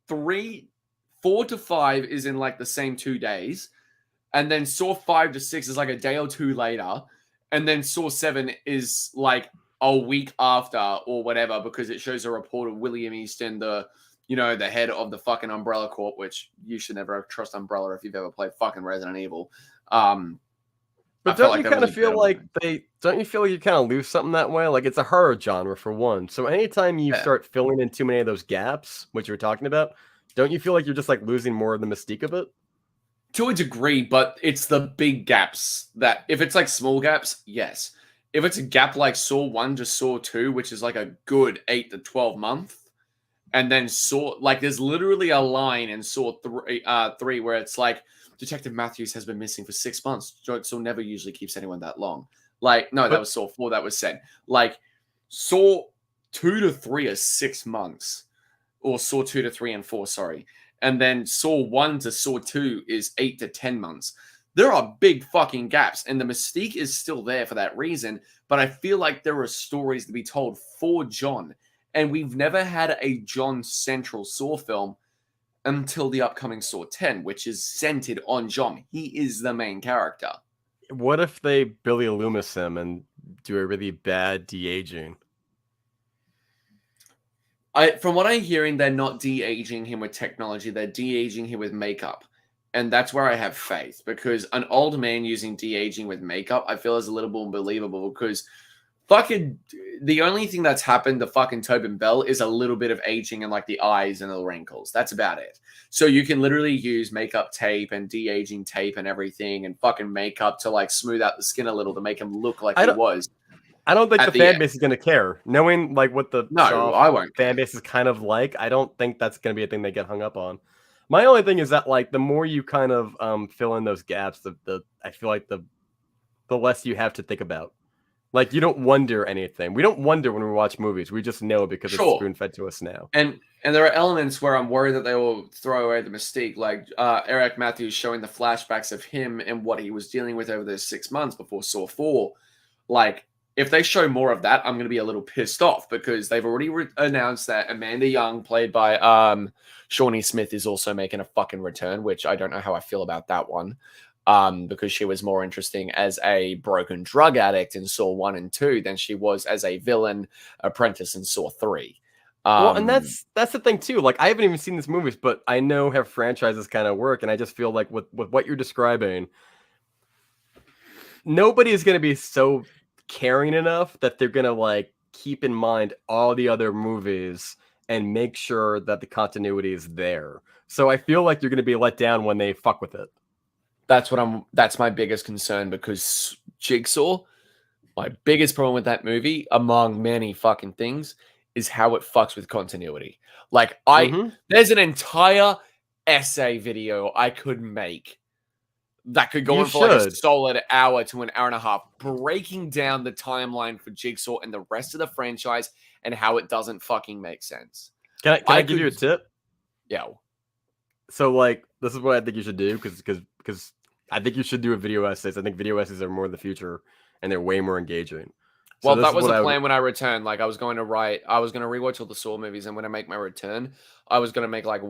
4 to 5 is in like the same 2 days. And then Saw 5 to 6 is like a day or 2 later. And then Saw 7 is like a week after or whatever, because it shows a report of William Easton, the head of the fucking Umbrella Corp, which you should never trust Umbrella if you've ever played fucking Resident Evil. But don't you kind of feel like you kind of lose something that way? Like, it's a horror genre for one. So anytime you start filling in too many of those gaps, which you're talking about, don't you feel like you're just like losing more of the mystique of it? To a degree, but it's the big gaps that, if it's like small gaps, yes. If it's a gap like Saw 1 to Saw 2, which is like a good 8 to 12 month, and then Saw, like there's literally a line in Saw 3 where it's like, Detective Matthews has been missing for 6 months. Saw never usually keeps anyone that long. Like, no, that was Saw 4 that was said. Like, Saw 2 to 3 is 6 months. Or Saw 2 to 3 and 4, sorry. And then Saw 1 to Saw 2 is 8 to 10 months. There are big fucking gaps, and the mystique is still there for that reason, but I feel like there are stories to be told for John, and we've never had a John central Saw film until the upcoming Saw 10, which is centered on John. He is the main character. What if they Billy Loomis him and do a really bad de-aging? From what I'm hearing, they're not de-aging him with technology. They're de-aging him with makeup. And that's where I have faith, because an old man using de-aging with makeup, I feel is a little more believable, because fucking the only thing that's happened to fucking Tobin Bell is a little bit of aging in like the eyes and the wrinkles. That's about it. So you can literally use makeup tape and de-aging tape and everything and fucking makeup to like smooth out the skin a little to make him look like he was. I don't think the fan base is going to care. Knowing like what the I won't fan base is kind of like, I don't think that's going to be a thing they get hung up on. My only thing is that like the more you kind of fill in those gaps, I feel like the less you have to think about. Like, you don't wonder anything. We don't wonder when we watch movies. We just know because it's spoon-fed to us now. And there are elements where I'm worried that they will throw away the mystique, like Eric Matthews showing the flashbacks of him and what he was dealing with over those 6 months before Saw 4. Like, if they show more of that, I'm going to be a little pissed off because they've already announced that Amanda Young, played by Shawnee Smith, is also making a fucking return, which I don't know how I feel about that one. Because she was more interesting as a broken drug addict in Saw 1 and 2 than she was as a villain apprentice in Saw 3. Well, and that's the thing too. Like, I haven't even seen these movies, but I know how franchises kind of work, and I just feel like with what you're describing, nobody is going to be so caring enough that they're going to like keep in mind all the other movies and make sure that the continuity is there. So I feel like you're going to be let down when they fuck with it. That's my biggest concern, because Jigsaw, my biggest problem with that movie, among many fucking things, is how it fucks with continuity. Like, there's an entire essay video I could make that could go on for like a solid hour to an hour and a half, breaking down the timeline for Jigsaw and the rest of the franchise and how it doesn't fucking make sense. Can I give you a tip? Yeah. So, like, this is what I think you should do, because I think you should do a video essays. I think video essays are more the future, and they're way more engaging. Well, that was a plan when I returned. Like, I was going to rewatch all the Saw movies, and when I make my return, I was going to make like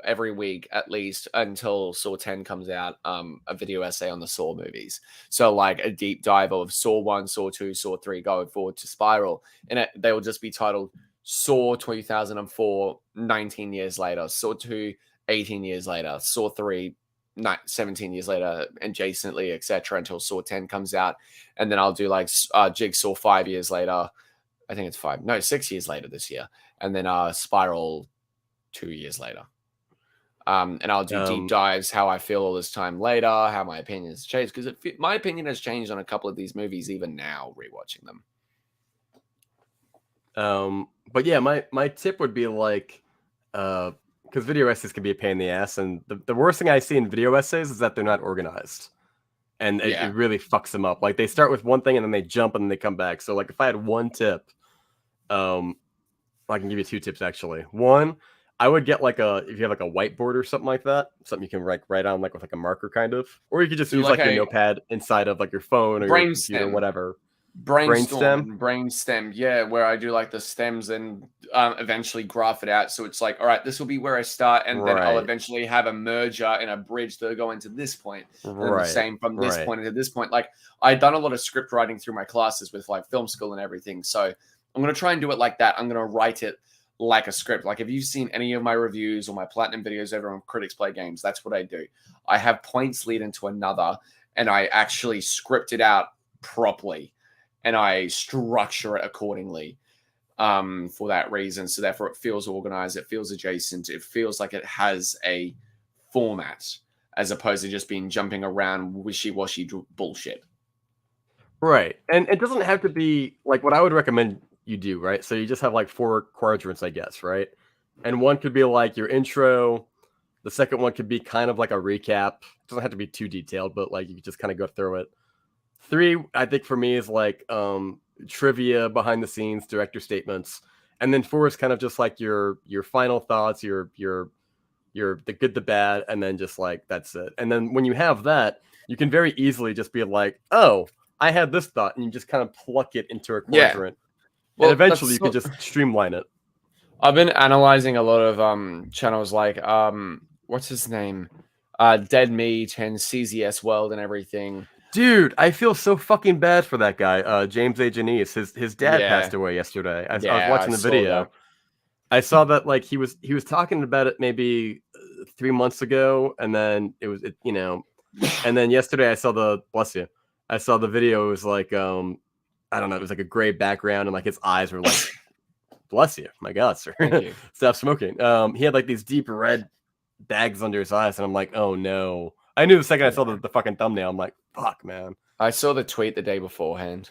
every week at least until Saw 10 comes out, a video essay on the Saw movies. So like a deep dive of Saw 1, Saw 2, Saw 3, going forward to Spiral, and they will just be titled Saw 2004, 19 years later, Saw 2, 18 years later, Saw 3, 17 years later, adjacently, etc., until Saw 10 comes out. And then I'll do like Jigsaw 5 years later. I think it's 6 years later this year. And then Spiral 2 years later. And I'll do deep dives, how I feel all this time later, how my opinion has changed. Because my opinion has changed on a couple of these movies, even now, rewatching them. But yeah, my tip would be like, because video essays can be a pain in the ass, and the worst thing I see in video essays is that they're not organized, and it really fucks them up. Like, they start with one thing and then they jump and then they come back. So like, if I had one tip, I can give you 2 tips actually. One, I would get like if you have like a whiteboard or something like that, something you can write on like with like a marker kind of, or you could just use like your notepad inside of like your phone or your computer, whatever. Brainstem, yeah, where I do like the stems and eventually graph it out. So it's like, all right, this will be where I start, and then I'll eventually have a merger and a bridge that'll go into this point. And then the same from this point into this point. Like, I've done a lot of script writing through my classes with like film school and everything. So I'm going to try and do it like that. I'm going to write it like a script. Like, if you've seen any of my reviews or my platinum videos over on Critics Play Games, that's what I do. I have points lead into another, and I actually script it out properly. And I structure it accordingly for that reason. So therefore, it feels organized. It feels adjacent. It feels like it has a format, as opposed to just being jumping around wishy-washy bullshit. Right. And it doesn't have to be like what I would recommend you do, right? So you just have like 4 quadrants, I guess, right? And one could be like your intro. The second one could be kind of like a recap. It doesn't have to be too detailed, but like you could just kind of go through it. 3, I think for me, is like trivia, behind the scenes, director statements, and then 4 is kind of just like your final thoughts, your the good, the bad, and then just like that's it. And then when you have that, you can very easily just be like, oh, I had this thought, and you just kind of pluck it into a quadrant. Well, and eventually you can just streamline it. I've been analyzing a lot of channels like what's his name, Dead Meat and CZS World and everything. Dude, I feel so fucking bad for that guy, James A. Janice. His dad passed away yesterday. I was watching the video. I saw that like he was talking about it maybe 3 months ago, and then and then yesterday I saw the video. It was like I don't know, it was like a gray background, and like his eyes were like, bless you, my God, sir, stop smoking. He had like these deep red bags under his eyes, and I'm like, oh no. I knew the second I saw the fucking thumbnail. I'm like, fuck, man. I saw the tweet the day beforehand.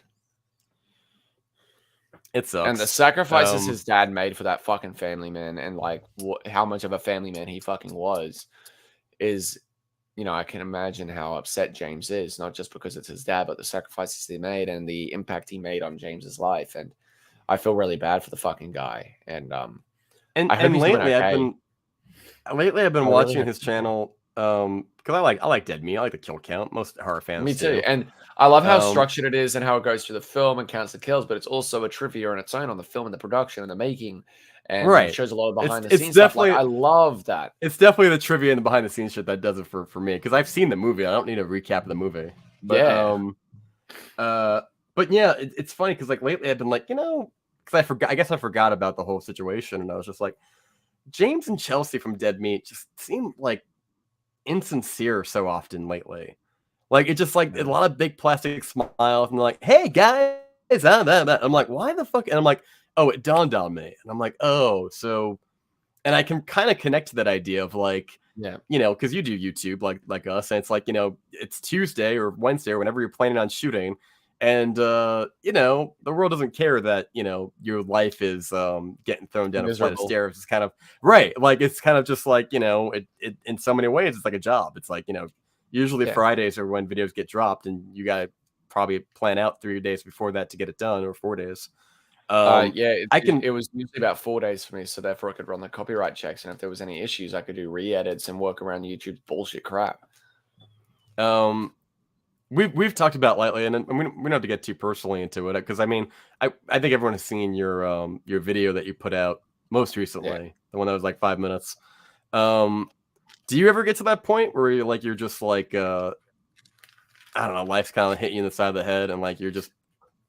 It sucks. And the sacrifices his dad made for that fucking family, man, and like how much of a family man he fucking was, is you know, I can imagine how upset James is, not just because it's his dad, but the sacrifices he made and the impact he made on James's life. And I feel really bad for the fucking guy. And I hope And he's doing lately okay. I've been I really watching hope his he's okay. channel because I like Dead Meat. I like the kill count. Most horror Me fans too. do. And I love how Um, structured it is and how it goes through the film and counts the kills, but it's also a trivia on its own on the film and the production and the making and right. shows a lot of behind the It's scenes stuff. Like, I definitely love that. it's definitely the trivia and the behind the scenes shit that does it for me because I've seen the movie. I don't need a recap of the movie. But Yeah. uh but yeah, it's funny because like lately I've been like, because I guess I forgot about the whole situation and I was just like, James and Chelsea from Dead Meat just seem like insincere so often lately. Like it just like a lot of big plastic smiles and like, hey guys, I'm like, why the fuck? And I'm like, oh, it dawned on me, and I'm like, oh, so, and I can kind of connect to that idea of like, Yeah. because you do YouTube like us, and it's like, it's Tuesday or Wednesday or whenever you're planning on shooting, and the world doesn't care that your life is getting thrown down a flight of Miserable. stairs. It's kind of right, like it's kind of just like it in so many ways it's like a job. It's like usually Yeah. Fridays are when videos get dropped, and you gotta probably plan out 3 days before that to get it done, or 4 days. Yeah, I can it was usually about 4 days for me, so therefore I could run the copyright checks, and if there was any issues, I could do re-edits and work around YouTube's bullshit crap. we've talked about lately, and we don't have to get too personally into it because I mean I think everyone has seen your video that you put out most recently, the one that was like 5 minutes. Do you ever get to that point where you're just like I don't know, life's kind of hit you in the side of the head, and like you're just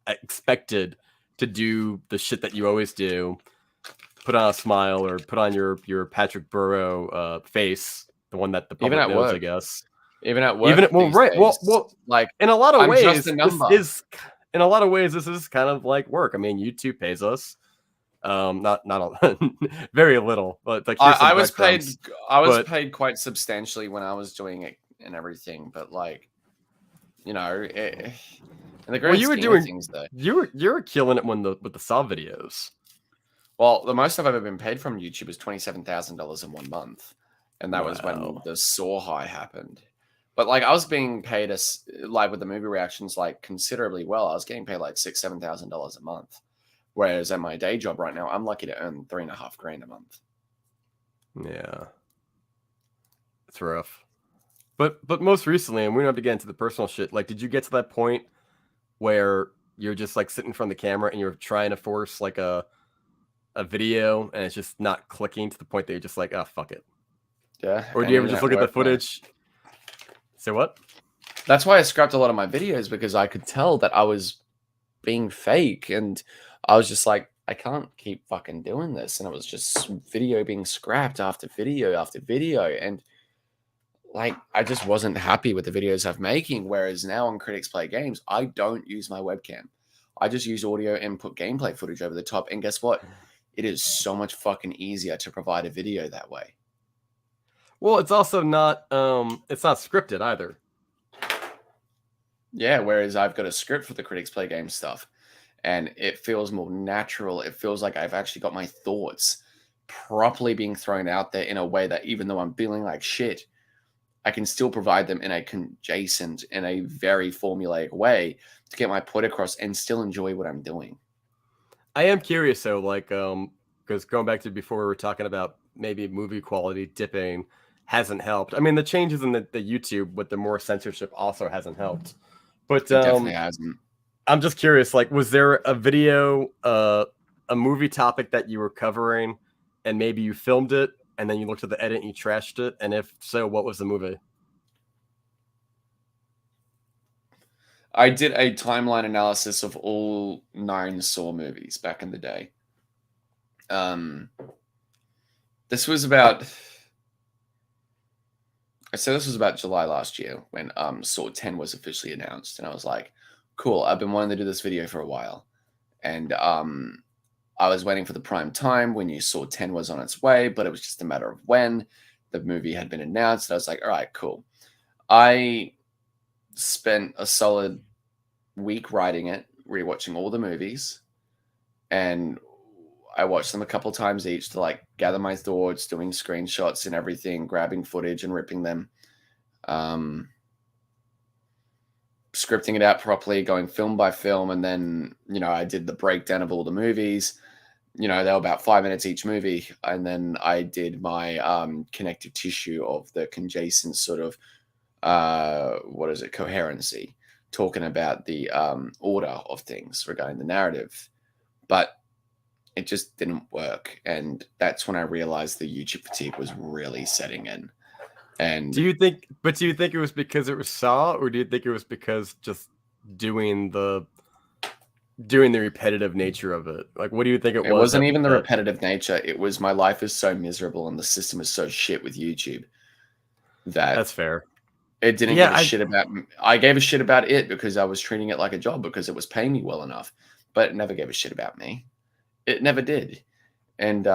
expected to do the shit that you always do, put on a smile or put on your Patrick Burow face, the one that the Even public at knows, I work. guess. Even at Even work well, these right, days, like, in a lot of I'm just ways, a number. in a lot of ways, this is kind of like work. I mean, YouTube pays us, not a, very little, but like here's some I was breadcrumbs. But paid quite substantially when I was doing it and everything, but like, in the well, grand you were scheme of doing things, though. you were killing it with the Saw videos. Well, the most I've ever been paid from YouTube was $27,000 in 1 month, and that was when Wow. the Saw high happened. But like, I was being paid like with the movie reactions like considerably well. I was getting paid like $6,000-7,000 a month, whereas at my day job right now, I'm lucky to earn $3,500 a month. Yeah, it's rough. But most recently, and we don't have to get into the personal shit. Like, did you get to that point where you're just like sitting in front of the camera and you're trying to force like a video and it's just not clicking to the point that you're just like, oh fuck it? Yeah. Or And do you ever even just at look at the work, man. footage? Say what? That's why I scrapped a lot of my videos, because I could tell that I was being fake, and I was just like, I can't keep fucking doing this. And it was just video being scrapped after video after video. And like, I just wasn't happy with the videos I'm making. Whereas now on Critics Play Games, I don't use my webcam. I just use audio and put gameplay footage over the top. And guess what? It is so much fucking easier to provide a video that way. Well, it's also not scripted either. Yeah, whereas I've got a script for the Critics Play Games stuff, and it feels more natural. It feels like I've actually got my thoughts properly being thrown out there in a way that, even though I'm feeling like shit, I can still provide them in a conjacent, in a very formulaic way to get my point across and still enjoy what I'm doing. I am curious though, like because going back to before we were talking about maybe movie quality dipping hasn't helped. I mean, the changes in the YouTube with the more censorship also hasn't helped. But It definitely hasn't. I'm just curious, like, was there a video, a movie topic that you were covering, and maybe you filmed it, and then you looked at the edit and you trashed it? And if so, what was the movie? I did a timeline analysis of all 9 Saw movies back in the day. This was about July last year when Saw 10 was officially announced, and I was like, cool, I've been wanting to do this video for a while. And I was waiting for the prime time when you Saw 10 was on its way, but it was just a matter of when. The movie had been announced, and I was like, all right, cool. I spent a solid week writing it, rewatching all the movies, and I watched them a couple times each to like gather my thoughts, doing screenshots and everything, grabbing footage and ripping them. Scripting it out properly, going film by film, and then I did the breakdown of all the movies. They were about 5 minutes each movie, and then I did my connective tissue of the conjacent sort of coherency, talking about the order of things regarding the narrative, but it just didn't work, and that's when I realized the YouTube fatigue was really setting in. And do you think it was because it was Saw, or do you think it was because just doing the repetitive nature of it? Like, what do you think it was? It wasn't even the repetitive nature. It was my life is so miserable and the system is so shit with YouTube that's fair. It didn't give a shit about me. I gave a shit about it because I was treating it like a job because it was paying me well enough, but it never gave a shit about me. It never did. And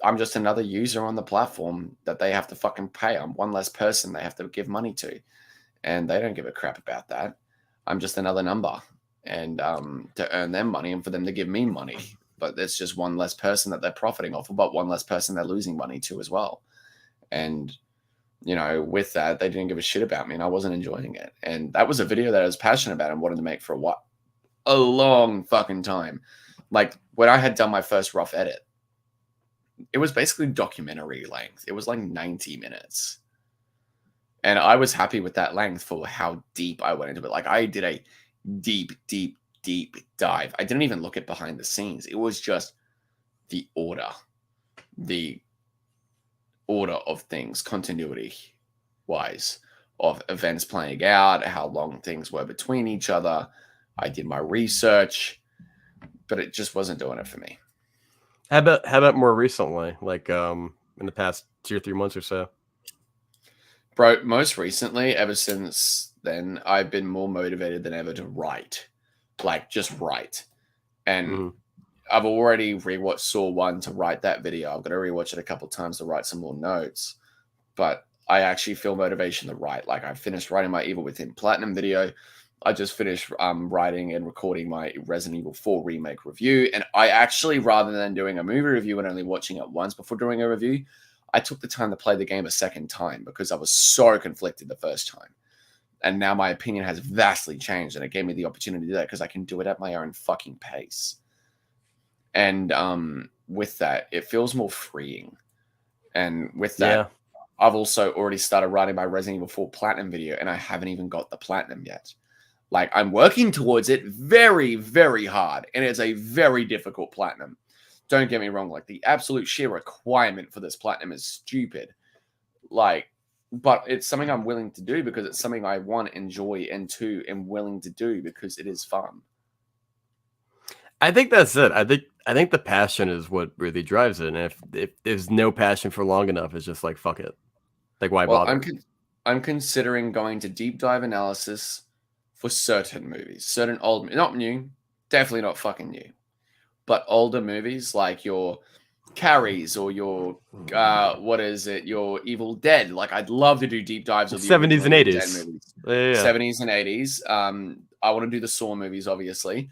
I'm just another user on the platform that they have to fucking pay. I'm one less person they have to give money to, and they don't give a crap about that. I'm just another number, and to earn them money and for them to give me money. But it's just one less person that they're profiting off of, but one less person they're losing money to as well. And with that, they didn't give a shit about me, and I wasn't enjoying it. And that was a video that I was passionate about and wanted to make for a long fucking time. Like, when I had done my first rough edit, it was basically documentary length. It was like 90 minutes. And I was happy with that length for how deep I went into it. Like, I did a deep, deep, deep dive. I didn't even look at behind the scenes. It was just the order of things, continuity wise, of events playing out, how long things were between each other. I did my research, but it just wasn't doing it for me. How about more recently, like in the past 2 or 3 months or so? Bro, most recently, ever since then, I've been more motivated than ever to write. Like, just write. And I've already rewatched Saw 1 to write that video. I've got to rewatch it a couple of times to write some more notes. But I actually feel motivation to write. Like, I finished writing my Evil Within Platinum video. I just finished writing and recording my Resident Evil 4 remake review. And I actually, rather than doing a movie review and only watching it once before doing a review, I took the time to play the game a second time because I was so conflicted the first time. And now my opinion has vastly changed, and it gave me the opportunity to do that because I can do it at my own fucking pace. And with that, it feels more freeing. And with that, I've also already started writing my Resident Evil 4 Platinum video, and I haven't even got the Platinum yet. Like, I'm working towards it very, very hard, and it's a very difficult Platinum. Don't get me wrong. Like, the absolute sheer requirement for this Platinum is stupid. Like, but it's something I'm willing to do because it's something I, one, enjoy, and two, am willing to do because it is fun. I think that's it. I think the passion is what really drives it. And if there's no passion for long enough, it's just like, fuck it. Like, why bother? I'm considering going to deep dive analysis for certain movies, certain old, not new, definitely not fucking new, but older movies like your Carries or your your Evil Dead. Like, I'd love to do deep dives of the 70s and 80s movies. 70s and 80s. I want to do the Saw movies, obviously,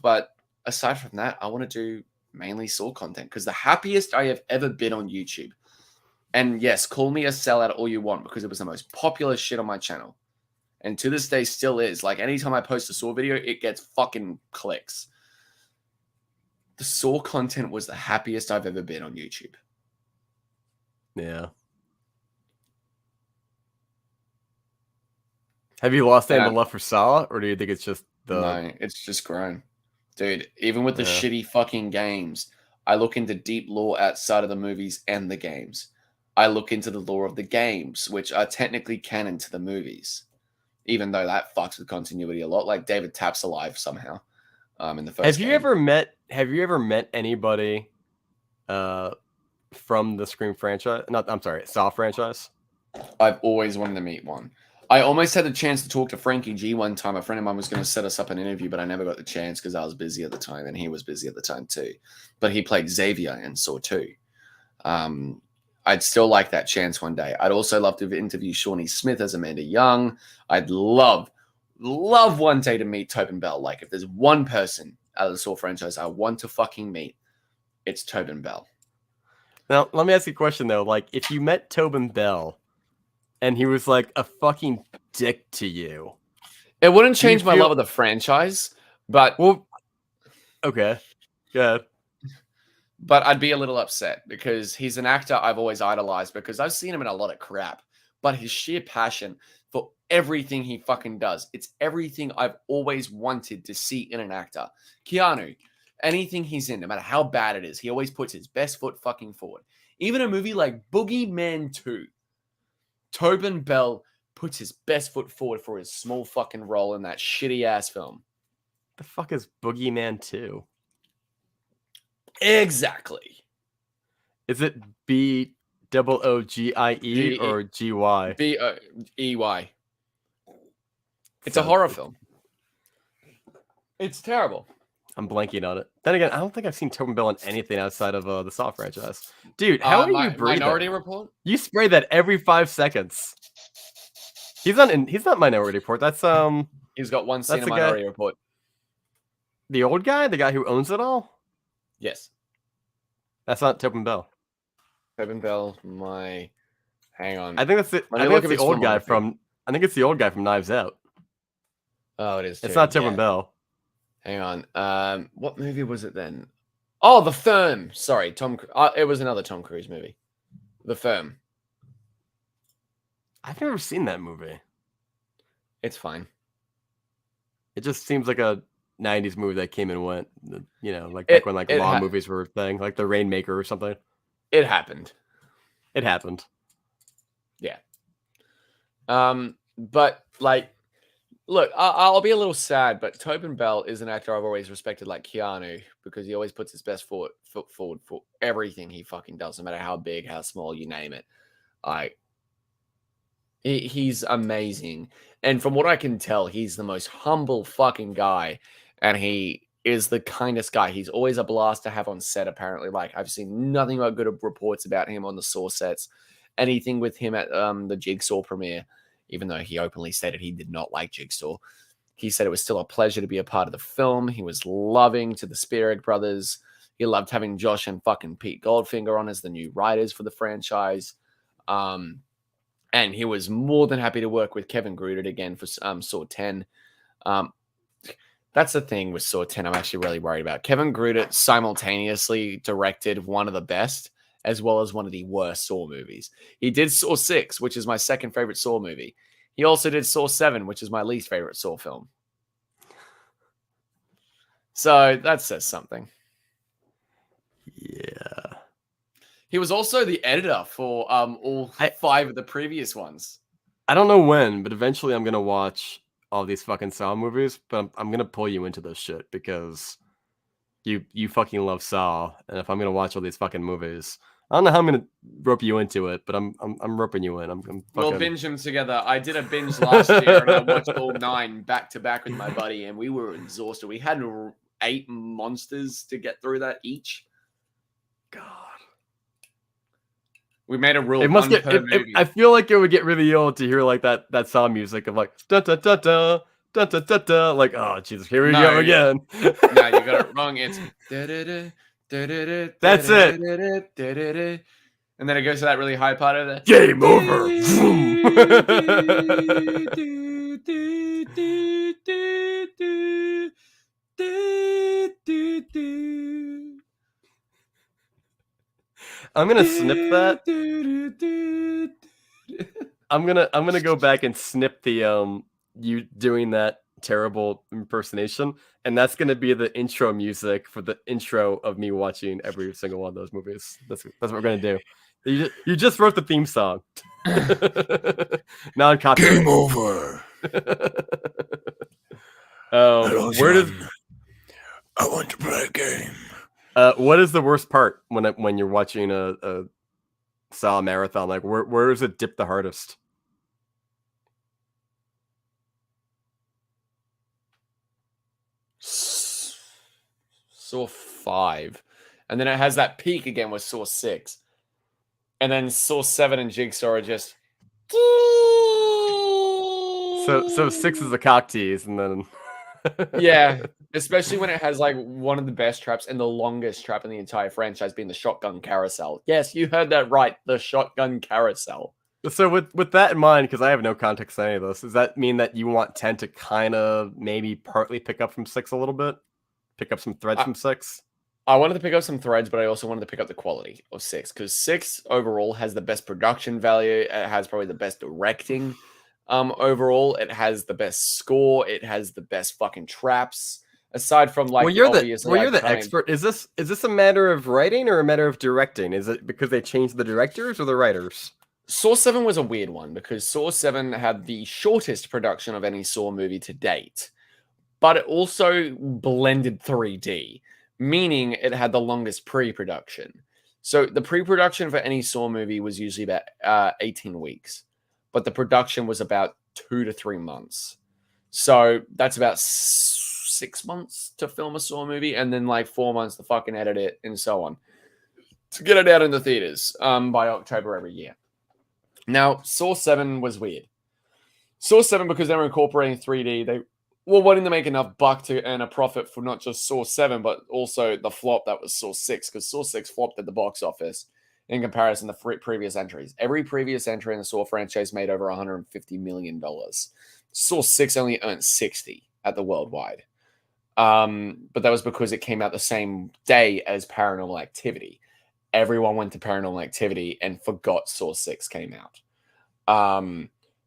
but aside from that, I want to do mainly Saw content because the happiest I have ever been on YouTube. And yes, call me a sellout all you want because it was the most popular shit on my channel. And to this day still is. Like, anytime I post a Saw video, it gets fucking clicks. The Saw content was the happiest I've ever been on YouTube. Yeah. Have you lost any love for Saw, or do you think it's just No, it's just grown. Dude, even with the shitty fucking games, I look into deep lore outside of the movies and the games. I look into the lore of the games, which are technically canon to the movies. Even though that fucks with continuity a lot, like David Tapp's alive somehow. In the first game. Have you ever met anybody from the Scream franchise? Saw franchise? I've always wanted to meet one. I almost had the chance to talk to Frankie G one time. A friend of mine was going to set us up an interview, but I never got the chance because I was busy at the time, and he was busy at the time too. But he played Xavier in Saw 2. I'd still like that chance one day. I'd also love to interview Shawnee Smith as Amanda Young. I'd love one day to meet Tobin Bell. Like, if there's one person out of the Saw franchise I want to fucking meet, it's Tobin Bell. Now, let me ask you a question, though. Like, if you met Tobin Bell and he was like a fucking dick to you. It wouldn't change my love of the franchise, but okay, yeah. But I'd be a little upset because he's an actor I've always idolized because I've seen him in a lot of crap. But his sheer passion for everything he fucking does, it's everything I've always wanted to see in an actor. Keanu, anything he's in, no matter how bad it is, he always puts his best foot fucking forward. Even a movie like Boogeyman 2, Tobin Bell puts his best foot forward for his small fucking role in that shitty ass film. The fuck is Boogeyman 2? Exactly. Is it BOOGIE or GY? BOEY. It's a horror film. It's terrible. I'm blanking on it. Then again, I don't think I've seen Tobin Bell in anything outside of the Saw franchise. Dude, how are you breathing? Minority Report? You spray that every 5 seconds. He's not Minority Report. That's He's got one scene in Minority Report. The old guy, the guy who owns it all. Yes. That's not Tobin Bell. Tobin Bell, hang on. I think that's it. I think it's the old guy from. I think it's the old guy from Knives Out. Oh, it is. It's not Tobin Bell. Hang on. What movie was it then? Oh, The Firm. Sorry, it was another Tom Cruise movie. The Firm. I've never seen that movie. It's fine. It just seems like a 90s movie that came and went. You know, like back when like law movies were a thing, like The Rainmaker or something. It happened. It happened. Yeah. But like, look, I'll be a little sad, but Tobin Bell is an actor I've always respected, like Keanu, because he always puts his best foot forward for everything he fucking does, no matter how big, how small, you name it. He's amazing. And from what I can tell, he's the most humble fucking guy. And he is the kindest guy. He's always a blast to have on set, apparently. Like, I've seen nothing but good reports about him on the Saw sets. Anything with him at the Jigsaw premiere, even though he openly stated he did not like Jigsaw. He said it was still a pleasure to be a part of the film. He was loving to the Spierig brothers. He loved having Josh and fucking Pete Goldfinger on as the new writers for the franchise. And he was more than happy to work with Kevin Grudert again for Saw 10. That's the thing with Saw 10 I'm actually really worried about. Kevin Grudert simultaneously directed one of the best as well as one of the worst Saw movies. He did Saw 6, which is my second favorite Saw movie. He also did Saw 7, which is my least favorite Saw film. So that says something. Yeah. He was also the editor for all 5 of the previous ones. I don't know when, but eventually I'm going to watch all these fucking Saw movies, but I'm going to pull you into this shit because you fucking love Saw, and if I'm going to watch all these fucking movies, I don't know how I'm going to rope you into it, but I'm roping you in. I'm fucking... We'll binge them together. I did a binge last year, and I watched all 9 back to back with my buddy, and we were exhausted. We had 8 monsters to get through that each. God. We made a rule. It must get. I feel like it would get really old to hear like that Saw music of like da da da da da da da da. Like, oh Jesus, here we go again. No, you got it wrong. It's that's it. And then it goes to that really high part of the game over. I'm gonna snip that. I'm gonna go back and snip the you doing that terrible impersonation, and that's gonna be the intro music for the intro of me watching every single one of those movies. That's what we're gonna do. You just wrote the theme song. Non-copyright. Game over. Where does I want to play a game. What is the worst part when you're watching a Saw marathon? Like, where does it dip the hardest? Saw 5, and then it has that peak again with Saw 6, and then Saw 7 and Jigsaw are just. So 6 is a cock tease, and then. Yeah, especially when it has like one of the best traps and the longest trap in the entire franchise being the shotgun carousel. Yes, you heard that right. The shotgun carousel. So with that in mind, because I have no context on any of this, does that mean that you want 10 to kind of maybe partly pick up from 6 a little bit? Pick up some threads from 6? I wanted to pick up some threads, but I also wanted to pick up the quality of 6, because 6 overall has the best production value. It has probably the best directing. Overall, it has the best score. It has the best fucking traps. Aside from like, you're the expert. Is this a matter of writing or a matter of directing? Is it because they changed the directors or the writers? Saw 7 was a weird one because Saw 7 had the shortest production of any Saw movie to date, but it also blended 3D, meaning it had the longest pre-production. So the pre-production for any Saw movie was usually about 18 weeks, but the production was about 2 to 3 months. So that's about 6 months to film a Saw movie, and then like 4 months to fucking edit it and so on to get it out in the theaters by October every year. Now, Saw 7 was weird. Saw 7, because they were incorporating 3D, they were wanting to make enough buck to earn a profit for not just Saw 7, but also the flop that was Saw 6, because Saw 6 flopped at the box office in comparison to previous entries. Every previous entry in the Saw franchise made over $150 million. Saw 6 only earned 60 at the worldwide. But that was because it came out the same day as Paranormal Activity. Everyone went to Paranormal Activity and forgot Saw 6 came out.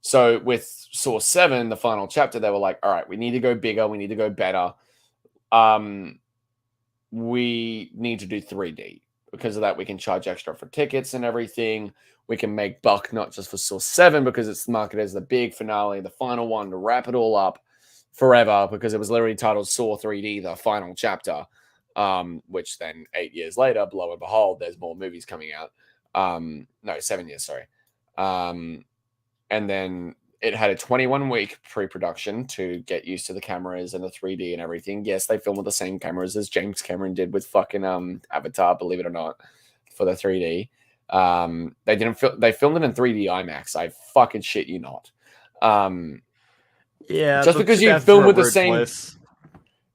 So with Saw 7, the final chapter, they were like, all right, we need to go bigger. We need to go better. We need to do 3D. Because of that, we can charge extra for tickets and everything. We can make buck not just for Saw 7 because it's marketed as the big finale, the final one to wrap it all up forever, because it was literally titled Saw 3D, the final chapter. Which then 8 years later, lo and behold, there's more movies coming out. No, 7 years, sorry. And then it had a 21-week pre-production to get used to the cameras and the 3D and everything. Yes, they filmed with the same cameras as James Cameron did with fucking Avatar, believe it or not, for the 3D. They filmed it in 3D IMAX. I fucking shit you not. Yeah, just because you film with the same place.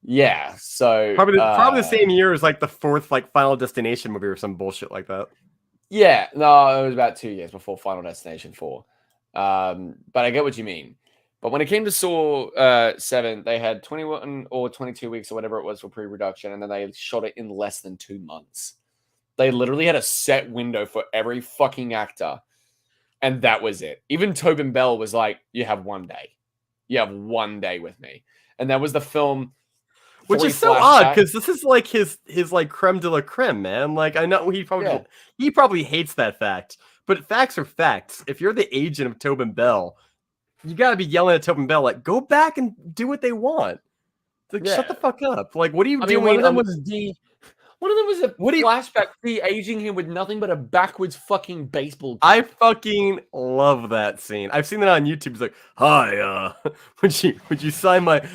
Yeah, so probably the same year as like the 4th like Final Destination movie or some bullshit like that. Yeah, no, it was about 2 years before Final Destination 4. But I get what you mean. But when it came to Saw 7, they had 21 or 22 weeks or whatever it was for pre-production, and then they shot it in less than 2 months. They literally had a set window for every fucking actor, and that was it. Even Tobin Bell was like, you have 1 day. You have 1 day with me. And that was the film. Which is so odd, because this is like his like creme de la creme, man. Like, I know he probably hates that fact, but facts are facts. If you're the agent of Tobin Bell, you gotta be yelling at Tobin Bell like, go back and do what they want. Like, shut the fuck up. Like, what are you doing? One of them was a flashback de-aging him with nothing but a backwards fucking baseball cap. I fucking love that scene. I've seen it on YouTube. It's like, hi, would you sign my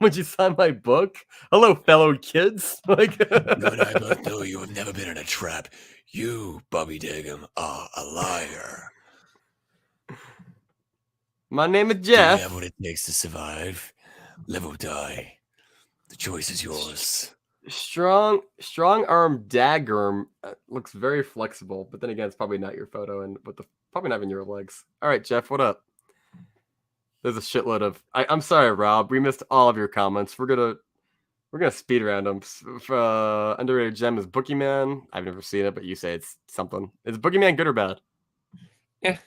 would you sign my book? Hello, fellow kids. Like, Good, I'd love to know you have never been in a trap. You, Bobby Daggum, are a liar. My name is Jeff. You have what it takes to survive. Live or die. The choice is yours. Strong arm dagger looks very flexible, but then again, it's probably not your photo, and probably not even your legs. All right, Jeff, what up? There's a shitload of. I'm sorry, Rob. We missed all of your comments. We're gonna speed around them. Underrated gem is Boogeyman. I've never seen it, but you say it's something. Is Boogeyman good or bad? Yeah.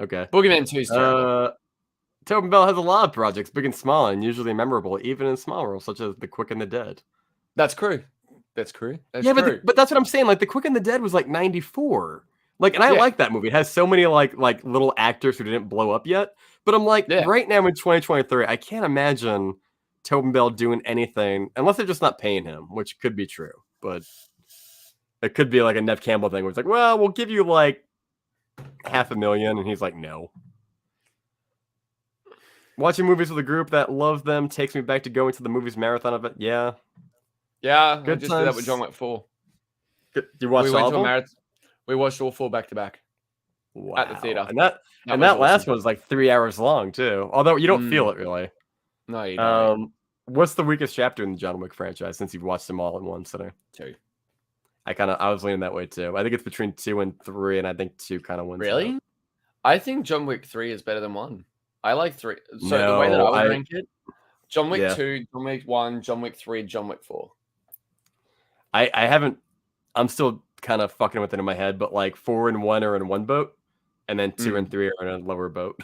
Okay. Boogeyman 2 is terrible. Tobin Bell has a lot of projects, big and small, and usually memorable, even in small roles such as The Quick and the Dead. That's true. That's true. But that's what I'm saying. Like, The Quick and the Dead was like 94. Like, and I like that movie. It has so many like little actors who didn't blow up yet. But I'm like, right now in 2023, I can't imagine Tobin Bell doing anything unless they're just not paying him, which could be true. But it could be like a Nev Campbell thing where it's like, well, we'll give you like $500,000, and he's like, no. Watching movies with a group that loves them takes me back to going to the movies marathon of it. Yeah. Yeah, good I just times. did that with John Wick 4. You watched all of them? Marathon. We watched all 4 back to back. Wow. At the theater. And that last one was like 3 hours long too. Although you don't feel it really. No, you don't. What's the weakest chapter in the John Wick franchise since you've watched them all in one sitting? 2. I was leaning that way too. I think it's between 2 and 3, and I think 2 kind of wins. Really? I think John Wick 3 is better than 1. I like 3. So the way that I would rank it, John Wick 2, John Wick 1, John Wick 3, John Wick 4. I haven't. I'm still kind of fucking with it in my head, but like 4 and 1 are in one boat, and then 2 and 3 are in a lower boat.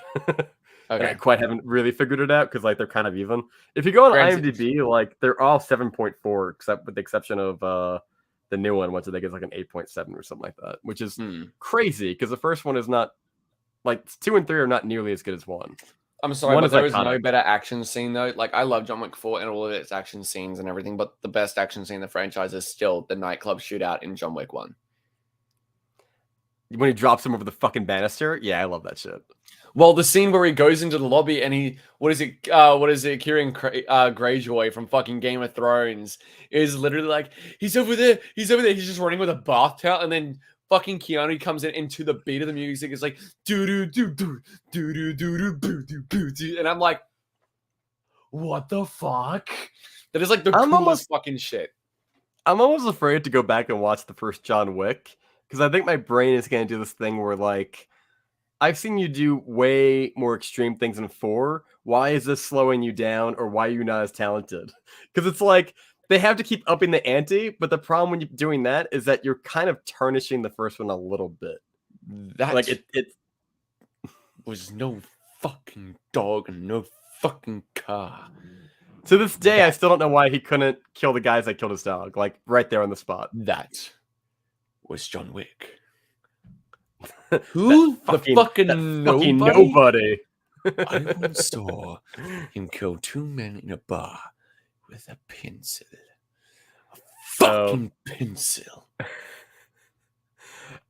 Okay. I quite haven't really figured it out because like they're kind of even. If you go on IMDb, like they're all 7.4, except with the exception of the new one, which I think is like an 8.7 or something like that, which is crazy because the first one is not like 2 and 3 are not nearly as good as 1. I'm sorry, but there is no better action scene though. Like I love John Wick 4 and all of its action scenes and everything, but the best action scene in the franchise is still the nightclub shootout in John Wick 1. When he drops him over the fucking banister, yeah, I love that shit. Well, the scene where he goes into the lobby and he, what is it, Kieran Greyjoy from fucking Game of Thrones is literally like, he's over there, he's just running with a bath towel, and then fucking Keanu comes in into the beat of the music. It's like, do, and I'm like, what the fuck? That is like the coolest fucking shit. I'm almost afraid to go back and watch the first John Wick because I think my brain is going to do this thing where like, I've seen you do way more extreme things in 4. Why is this slowing you down, or why are you not as talented? Because it's like they have to keep upping the ante, but the problem when you're doing that is that you're kind of tarnishing the first one a little bit. That like it was no fucking dog and no fucking car. To this day, I still don't know why he couldn't kill the guys that killed his dog, like right there on the spot. That was John Wick. Who the fucking nobody? I once saw him kill 2 men in a bar with a pencil. A fucking pencil.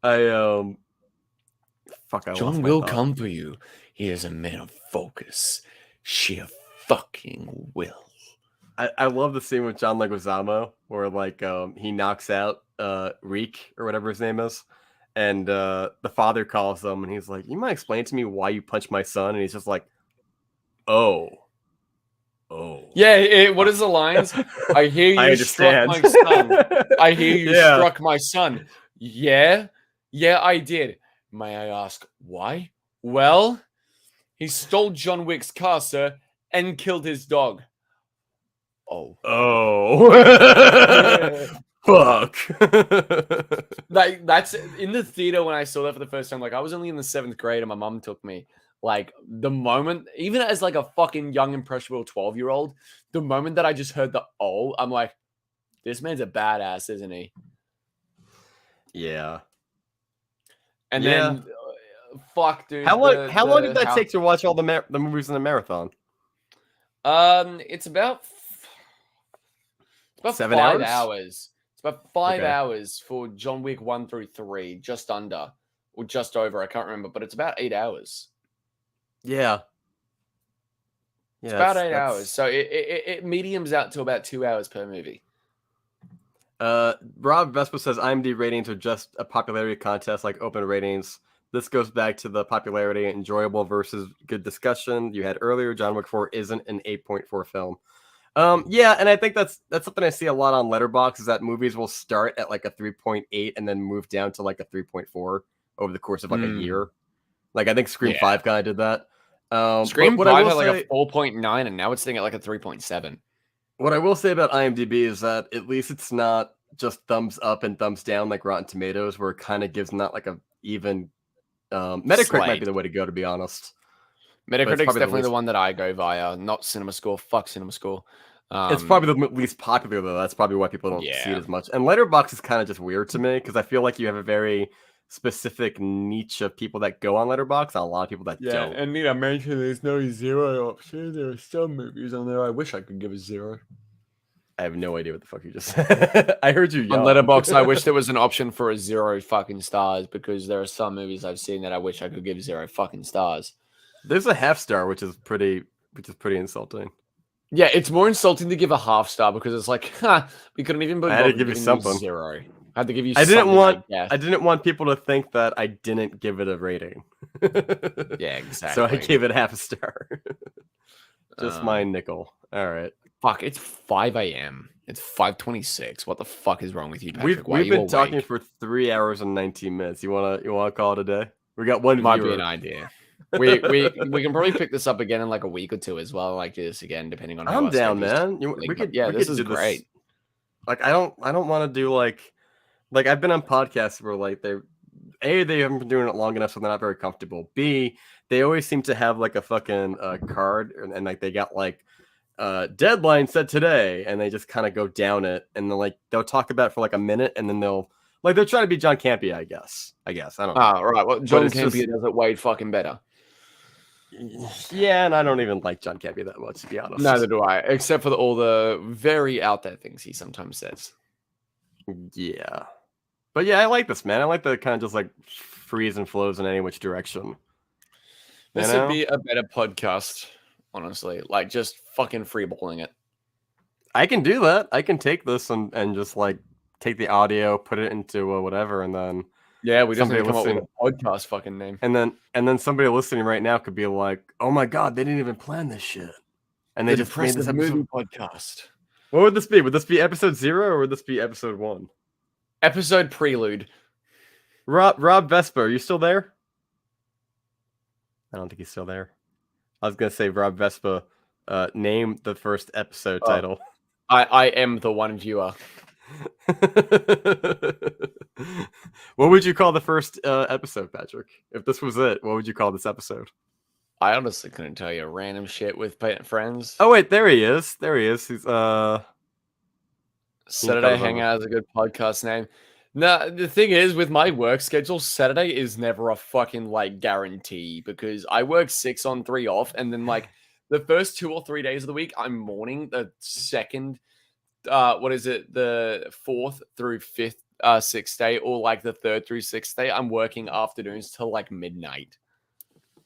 I John will come for you. He is a man of focus. Sheer fucking will. I love the scene with John Leguizamo where like he knocks out Reek or whatever his name is. And the father calls him, and he's like, "You might explain to me why you punched my son?" And he's just like, "Oh, yeah." What is the lines? I hear you struck my son. I hear you struck my son. Yeah, I did. May I ask why? Well, he stole John Wick's car, sir, and killed his dog. Oh. Fuck. Like that's in the theater when I saw that for the first time. Like I was only in the 7th grade and my mom took me. Like the moment, even as like a fucking young impressionable 12-year-old, the moment that I just heard the I'm like, this man's a badass, isn't he? Yeah. And then fuck, dude. How long did that take to watch all the movies in the marathon? It's about 7 5 hours? hours. It's about 5 hours for John Wick 1 through 3, just under or just over. I can't remember, but it's about 8 hours. Yeah. It's about 8 hours. So it mediums out to about 2 hours per movie. Rob Vespa says IMDb ratings are just a popularity contest like open ratings. This goes back to the popularity and enjoyable versus good discussion you had earlier. John Wick 4 isn't an 8.4 film. Yeah, and I think that's something I see a lot on Letterboxd is that movies will start at like a 3.8 and then move down to like a 3.4 over the course of like a year. Like I think Scream 5 kind of did that. Scream 5 had like a 4.9 and now it's sitting at like a 3.7. What I will say about IMDb is that at least it's not just thumbs up and thumbs down like Rotten Tomatoes, where it kind of gives not like a even Metacritic might be the way to go, to be honest. Metacritic's definitely the one that I go via, not CinemaScore. Fuck CinemaScore. It's probably the least popular, though. That's probably why people don't see it as much. And Letterboxd is kind of just weird to me because I feel like you have a very specific niche of people that go on Letterboxd and a lot of people that don't. And need I mention there's no 0 option. There are some movies on there I wish I could give a 0. I have no idea what the fuck you just said. I heard you yell. On Letterboxd, I wish there was an option for a 0 fucking stars because there are some movies I've seen that I wish I could give 0 fucking stars. There's a half star, which is pretty insulting. Yeah, it's more insulting to give a half star because it's like, we couldn't even. I had to give you something. 0. I had to give you. I didn't want people to think that I didn't give it a rating. Yeah, exactly. So I gave it half a star. Just my nickel. All right. Fuck! It's 5 a.m. It's 5:26. What the fuck is wrong with you, Patrick? We've been talking for 3 hours and 19 minutes. You wanna call it a day? We got one Might viewer. be an idea. We can probably pick this up again in like a week or two as well. Like do this again, depending on how I'm our down, schedules man. link up. Yeah, this is great. Like I don't want to do like I've been on podcasts where like they haven't been doing it long enough, so they're not very comfortable. B, they always seem to have like a fucking card, and like they got like deadline set today, and they just kind of go down it, and then like they'll talk about it for like a minute, and then they're trying to be John Campea, I guess. I don't know. Ah, right. Well, John Campea does it way fucking better. Yeah, and I don't even like John Campea that much, to be honest. Neither do I, except for all the very out there things he sometimes says. Yeah. But yeah, I like this, man. I like the kind of just like freeze and flows in any which direction. This would be a better podcast, honestly. Like just fucking freeballing it. I can do that. I can take this and just like take the audio, put it into whatever, and then we just need to come up with a podcast fucking name. And then somebody listening right now could be like, "Oh my god, they didn't even plan this shit," and they just made this movie podcast. What would this be? Would this be episode 0 or would this be episode 1? Episode prelude. Rob Vespa, are you still there? I don't think he's still there. I was gonna say Rob Vespa, name the first episode title. I am the one viewer. What would you call the first episode, Patrick? If this was it, what would you call this episode? I honestly couldn't tell you. Random shit with friends. Oh wait, there he is. He's Saturday Hangout is a good podcast name. No, the thing is, with my work schedule, Saturday is never a fucking like guarantee because I work 6 on 3 off, and then like the first 2 or 3 days of the week, I'm morning. The second, the 4th through 5th, 6th day, or like the 3rd through 6th day, I'm working afternoons till like midnight.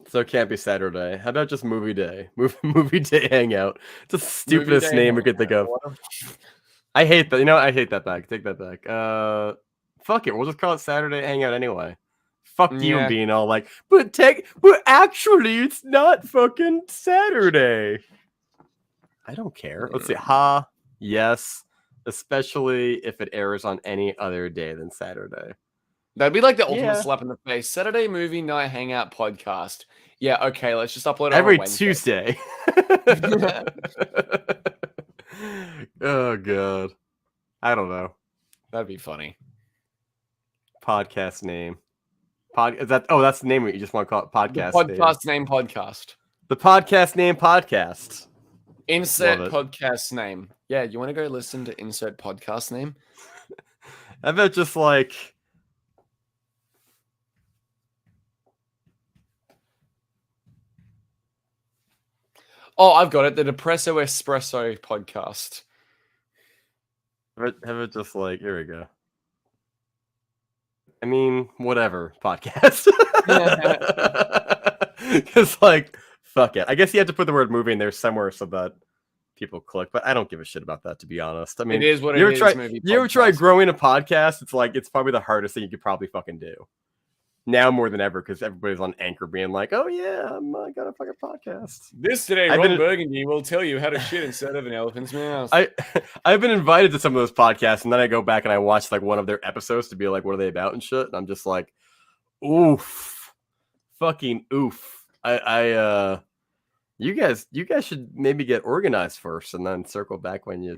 So it can't be Saturday. How about just movie day? Movie day hangout. It's the stupidest name we could think of. I hate that. You know, I hate that back. Take that back. Fuck it. We'll just call it Saturday hangout anyway. Fuck you being all like, but actually, it's not fucking Saturday. I don't care. Let's see. Yes. Especially if it airs on any other day than Saturday. That'd be like the ultimate slap in the face. Saturday movie night hangout podcast. Yeah, okay, let's just upload it every Tuesday. Oh god. I don't know. That'd be funny. Podcast name. That's the name you just want to call it. Podcast name podcast. The podcast name podcast. Insert podcast name. Yeah, you want to go listen to insert podcast name? I bet just like oh, I've got it. The Depresso Espresso podcast. Have it just like, here we go. I mean, whatever podcast. Because like, fuck it. I guess you have to put the word movie in there somewhere so that people click, but I don't give a shit about that, to be honest. I mean, it is what it is. You ever try growing a podcast? It's like, it's probably the hardest thing you could probably fucking do. Now more than ever, because everybody's on Anchor being like, oh yeah, I got a fucking podcast. This today, Ron Burgundy will tell you how to shit instead of an elephant's mouth. I've been invited to some of those podcasts, and then I go back and I watch like one of their episodes to be like, what are they about and shit, and I'm just like, oof. Fucking oof. You guys should maybe get organized first and then circle back when you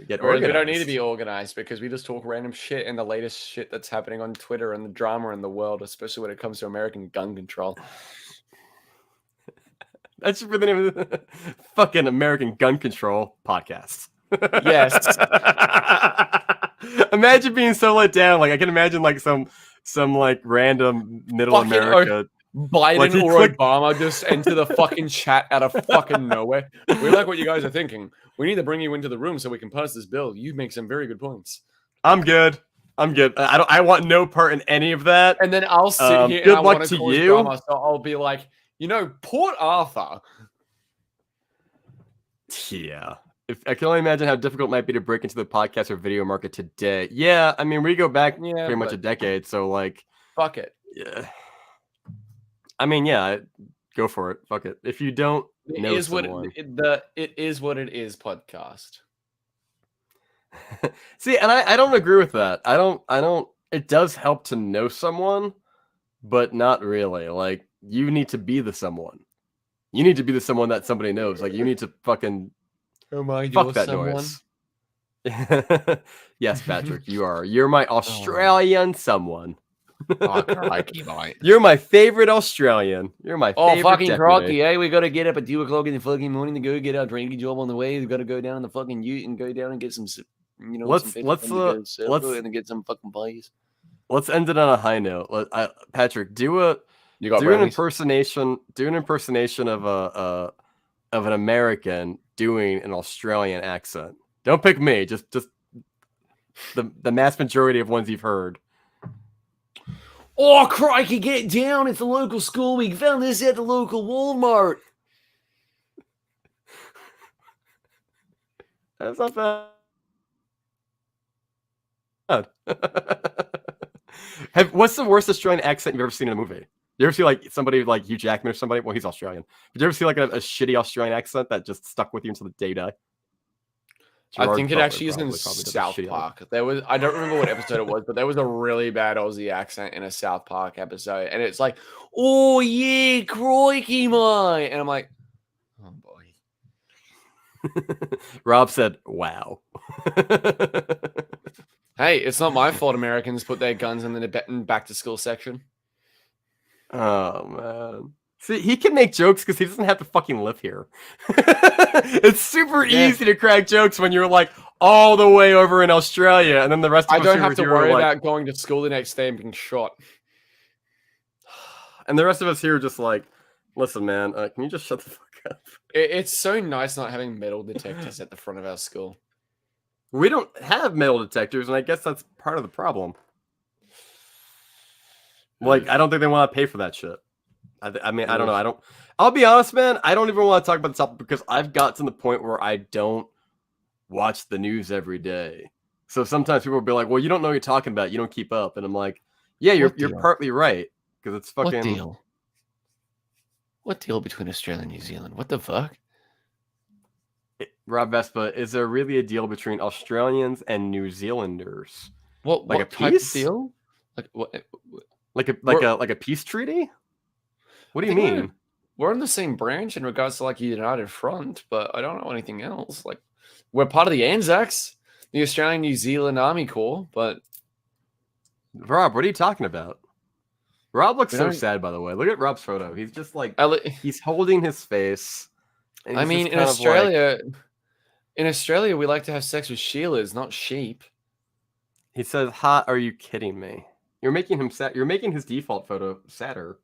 get organized. We don't need to be organized because we just talk random shit and the latest shit that's happening on Twitter and the drama in the world, especially when it comes to American gun control. That should be the name of the fucking American gun control podcast. Yes. Imagine being so let down. Like I can imagine like some like random middle fucking America. Biden like or Obama just enter the fucking chat out of fucking nowhere. We like what you guys are thinking. We need to bring you into the room so we can pass this bill. You make some very good points. I'm good. I want no part in any of that. And then I'll sit here good and luck to you. Drama, so I'll be like, Port Arthur. Yeah. I can only imagine how difficult it might be to break into the podcast or video market today. Yeah, I mean, we go back pretty much a decade, so like, fuck it. Yeah. I mean, yeah, go for it. Fuck it. If you don't know someone, it is what it is podcast. See, and I don't agree with that. I don't. It does help to know someone, but not really. Like, you need to be the someone. You need to be the someone that somebody knows. Like, you need to fucking Am I fuck your that someone? noise. Yes, Patrick, you are. You're my Australian someone. Oh, crikey, mate. You're my favorite Australian. You're my favorite fucking deputy. crikey, eh? We got to get up at 2 o'clock in the fucking morning to go get our drinking job on the way. We got to go down the fucking ute and go down and get some, you know, Let's and then get some fucking pies. Let's end it on a high note. Patrick, do an impersonation. Do an impersonation of an American doing an Australian accent. Don't pick me. Just the mass majority of ones you've heard. Oh, crikey, get down. It's the local school. We found this at the local Walmart. That's not bad. What's the worst Australian accent you've ever seen in a movie? You ever see like somebody like Hugh Jackman or somebody? Well, he's Australian. Did you ever see like a shitty Australian accent that just stuck with you until the day you die? I think it actually is in South Park. I don't remember what episode it was, but there was a really bad Aussie accent in a South Park episode. And it's like, oh yeah, crikey, mate. And I'm like, oh boy. Rob said, wow. Hey, it's not my fault Americans put their guns in the back to school section. Oh man. See, he can make jokes because he doesn't have to fucking live here. It's super easy to crack jokes when you're like all the way over in Australia, and then the rest of us I don't have to worry like, about going to school the next day and being shot. And the rest of us here are just like, listen, man, can you just shut the fuck up? It's so nice not having metal detectors at the front of our school. We don't have metal detectors, and I guess that's part of the problem. Like, I don't think they want to pay for that shit. I mean, I don't know. I'll be honest, man. I don't even want to talk about this topic because I've got to the point where I don't watch the news every day. So sometimes people will be like, well, you don't know what you're talking about. You don't keep up. And I'm like, yeah, you're partly right. Because it's fucking... What deal? What deal between Australia and New Zealand? What the fuck? Rob Vespa, is there really a deal between Australians and New Zealanders? What like what a type peace of deal? Like what? Like a peace treaty? What do you mean? We're in the same branch in regards to like a united front, but I don't know anything else. Like we're part of the Anzacs, the Australian New Zealand Army Corps, but Rob, what are you talking about? Rob looks so sad, by the way. Look at Rob's photo. He's just like he's holding his face. I mean, in Australia, we like to have sex with Sheilas, not sheep. He says, "Hot? Are you kidding me? You're making him sad. You're making his default photo sadder."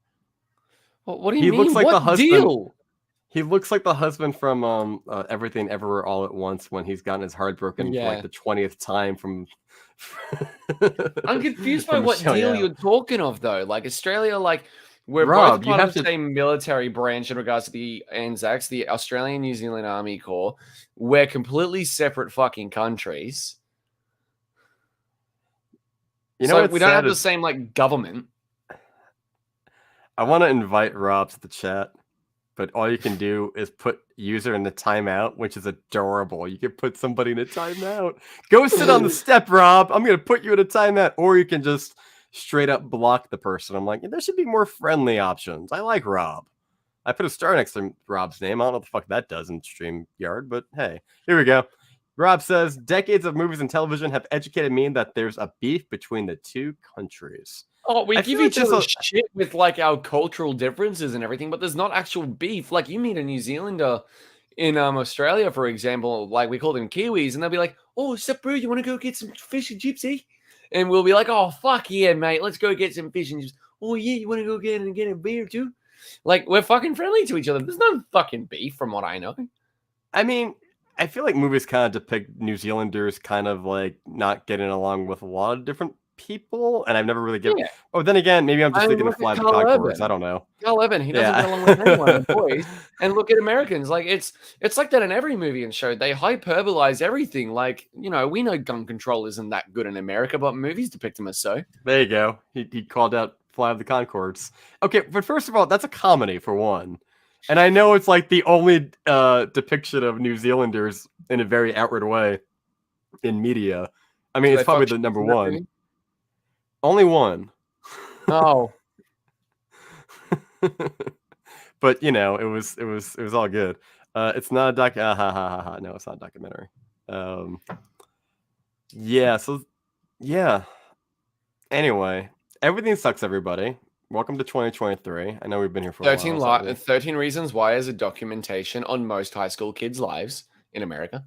Well, what do you mean? Looks like what the husband. Deal? He looks like the husband from Everything Everywhere All at Once when he's gotten his heart broken for like the 20th time from. I'm confused by what deal you're talking of, though. Like Australia, like we're Rob, both part of the same military branch in regards to the Anzacs, the Australian New Zealand Army Corps. We're completely separate fucking countries. You know, we don't have the same like government. I want to invite Rob to the chat, but all you can do is put user in the timeout, which is adorable. You can put somebody in a timeout. Go sit on the step, Rob. I'm going to put you in a timeout. Or you can just straight up block the person. I'm like, there should be more friendly options. I like Rob. I put a star next to Rob's name. I don't know what the fuck that does in StreamYard, but hey, here we go. Rob says, decades of movies and television have educated me that there's a beef between the two countries. Oh, we give each other shit with like our cultural differences and everything, but there's not actual beef. Like you meet a New Zealander in Australia, for example, like we call them Kiwis, and they'll be like, "Oh, sup, bro, you want to go get some fish and chips, eh?" And we'll be like, "Oh, fuck yeah, mate, let's go get some fish and chips." "Oh yeah, you want to go get a beer too?" Like we're fucking friendly to each other. There's no fucking beef, from what I know. I mean, I feel like movies kind of depict New Zealanders kind of like not getting along with a lot of different people, and I've never really given. Yeah. Oh, then again, maybe I'm just thinking of Fly the Conchords. I don't know. Carl Evan, he doesn't get along with anyone. Boys, and look at Americans. Like it's like that in every movie and show. They hyperbolize everything. Like we know gun control isn't that good in America, but movies depict them as so. There you go. He called out Fly of the Conchords. Okay, but first of all, that's a comedy for one. And I know it's like the only depiction of New Zealanders in a very outward way in media. I mean, it's probably the number one. Only one. Oh. But you know, it was all good. It's not a doc. No, it's not a documentary. Yeah. So yeah. Anyway, everything sucks, everybody. Welcome to 2023. I know we've been here for a 13, while. So 13 Reasons Why is a documentation on most high school kids' lives in America.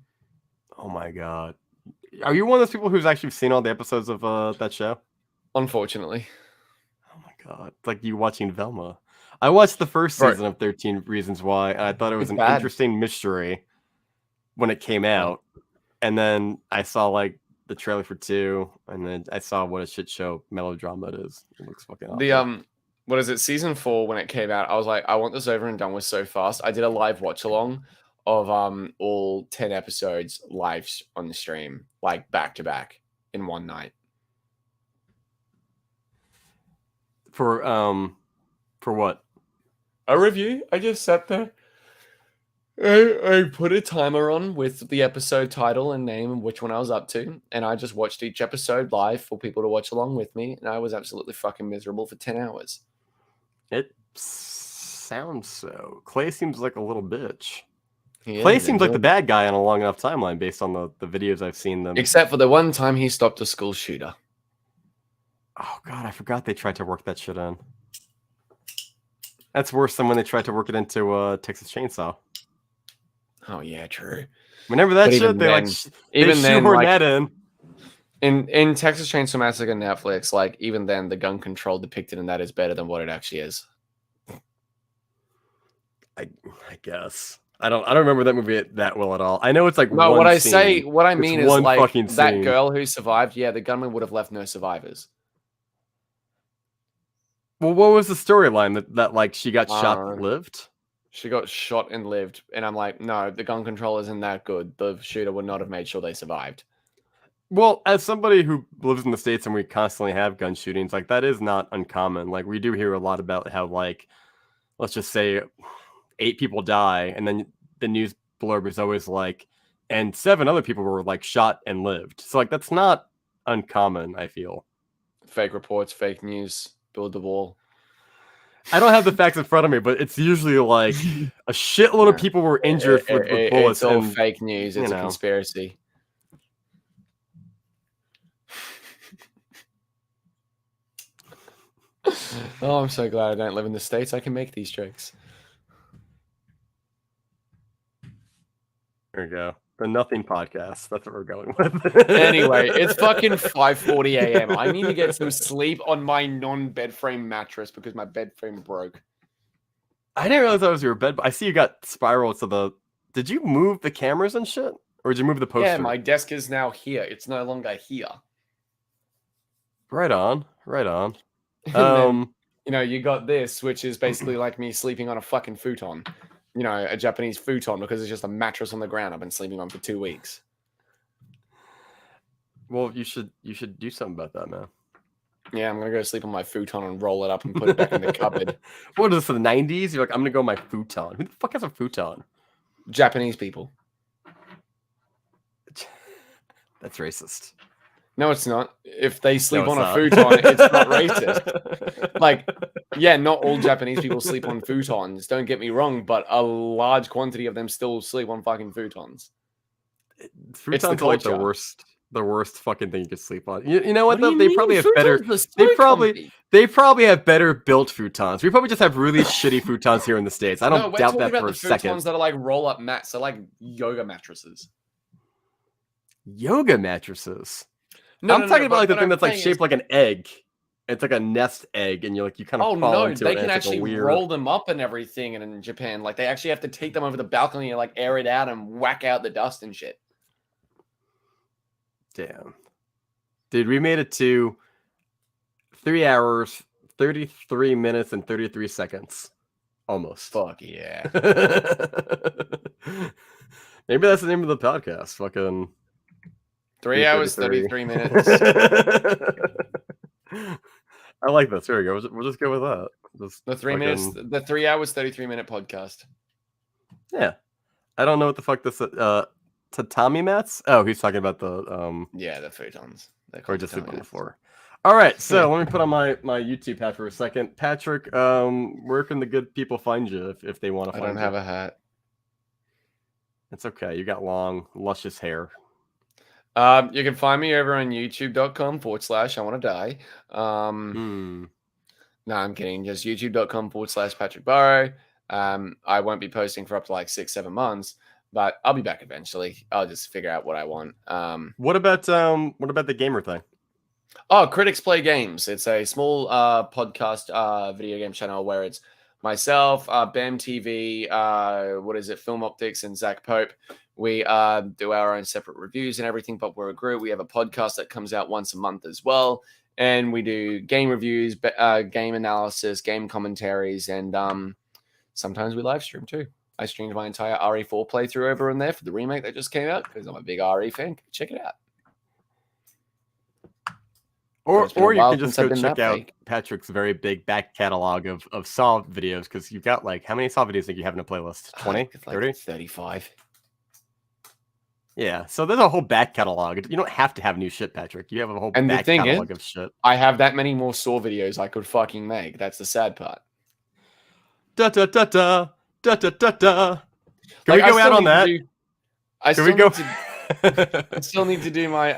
oh my god. Are you one of those people who's actually seen all the episodes of that show? Unfortunately. Oh my god. It's like you watching Velma. I watched the first Right. season of 13 Reasons Why, and I thought it was It's an bad. interesting mystery when it came out. And then I saw like the trailer for 2, and then I saw what a shit show melodrama it is. It looks fucking awful. The what is it? Season 4 when it came out, I was like, I want this over and done with so fast. I did a live watch along of all 10 episodes live on the stream, like back to back in one night. For what? A review. I just sat there. I put a timer on with the episode title and name and which one I was up to, and I just watched each episode live for people to watch along with me, and I was absolutely fucking miserable for 10 hours. It sounds so. Clay seems like a little bitch. Yeah, Clay seems like the bad guy on a long enough timeline based on the videos I've seen them. Except for the one time he stopped a school shooter. Oh god, I forgot they tried to work that shit in. That's worse than when they tried to work it into Texas Chainsaw. Oh yeah, true. Whenever that But shit, even they then- like even they then, shoehorn like- that in. In Texas Chainsaw Massacre Netflix, like even then, the gun control depicted in that is better than what it actually is. I guess I don't remember that movie that well at all. I know it's like No, one what I scene. say, what I It's mean is one like fucking that scene. girl who survived. Yeah, the gunman would have left no survivors. Well, what was the storyline that like she got shot Uh, but lived? She got shot and lived, and I'm like, no, the gun control isn't that good. The shooter would not have made sure they survived. Well, as somebody who lives in the States and we constantly have gun shootings, like that is not uncommon. Like we do hear a lot about how like, let's just say 8 people die, and then the news blurb is always like, and 7 other people were like shot and lived. So like that's not uncommon, I feel. Fake reports, fake news, build the wall. I don't have the facts in front of me, but it's usually like a shitload of people were injured with bullets. It's all and, fake news. It's you a know. conspiracy. Oh, I'm so glad I don't live in the States. I can make these jokes. There we go. The Nothing Podcast. That's what we're going with. Anyway, it's fucking 5:40 a.m. I need to get some sleep on my non-bed frame mattress because my bed frame broke. I didn't realize that was your bed. I see you got spiral to the. Did you move the cameras and shit, or did you move the poster? Yeah, my desk is now here. It's no longer here. Right on. Right on. And then, you know, you got this, which is basically like me sleeping on a fucking futon. You know, a Japanese futon because it's just a mattress on the ground I've been sleeping on for 2 weeks. Well, you should do something about that, man. Yeah, I'm gonna go sleep on my futon and roll it up and put it back in the cupboard. What is this, the 90s? You're like, I'm gonna go on my futon. Who the fuck has a futon? Japanese people. That's racist. No, it's not. If they sleep No, on it's a futon, it's not racist. Like, yeah, not all Japanese people sleep on futons. Don't get me wrong, but a large quantity of them still sleep on fucking futons. Futons the are like the culture. worst fucking thing you could sleep on. You know what What do though? you They mean? probably have Futon's better. the soy company. They probably have better built futons. We probably just have really shitty futons here in the States. I No, don't we're doubt talking that about for the a second. futons that are like roll-up mats. They're like yoga mattresses. Yoga mattresses. No, I'm talking about like the what thing I'm that's like saying shaped is- like an egg. It's like a nest egg, and you kind of Oh fall no, into they it. can and it's like actually a weird... roll them up and everything. And in Japan, like they actually have to take them over the balcony and like air it out and whack out the dust and shit. Damn, dude, we made it to 3 hours, 33 minutes, and 33 seconds, almost. Fuck yeah. Maybe that's the name of the podcast. Fucking 3 hours, 33 minutes. I like this. Here we go. We'll just go with that. Just The 3 minutes, the 3 hours, 33-minute podcast. Yeah. I don't know what the fuck this tatami mats? Oh, he's talking about the Yeah, the futons. They're or called just sleep on the futons. floor. All right, so let me put on my YouTube hat for a second. Patrick, where can the good people find you if they want to find you? I don't have a hat. It's okay. You got long, luscious hair. You can find me over on youtube.com/I want to die. No, I'm kidding. Just youtube.com/Patrick Burow. I won't be posting for up to like 6-7 months, but I'll be back eventually. I'll just figure out what I want. What about the gamer thing? Oh, Critics Play Games. It's a small podcast video game channel where it's myself, BAM TV, Film Optics, and Zach Pope. We do our own separate reviews and everything, but we're a group. We have a podcast that comes out once a month as well. And we do game reviews, game analysis, game commentaries, and sometimes we live stream too. I streamed my entire RE4 playthrough over in there for the remake that just came out because I'm a big RE fan. Check it out. Or you can just go check out Patrick's very big back catalog of Saw videos, because you've got like, how many Saw videos do you think you have in a playlist? 20? 30? 35. Yeah, so there's a whole back catalog. You don't have to have new shit, Patrick. You have a whole back catalog of shit. I have that many more Saw videos I could fucking make. That's the sad part. Da da da da da da da da. Can we go out on that? I still need to do my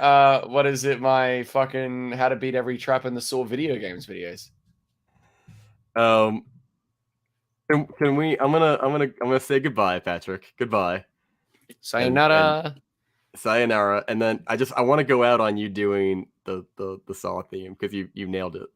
my fucking how to beat every trap in the Saw video games videos. Can we? I'm gonna say goodbye, Patrick. Goodbye. Sayonara. Sayonara. And then I want to go out on you doing the Saw theme, because you nailed it.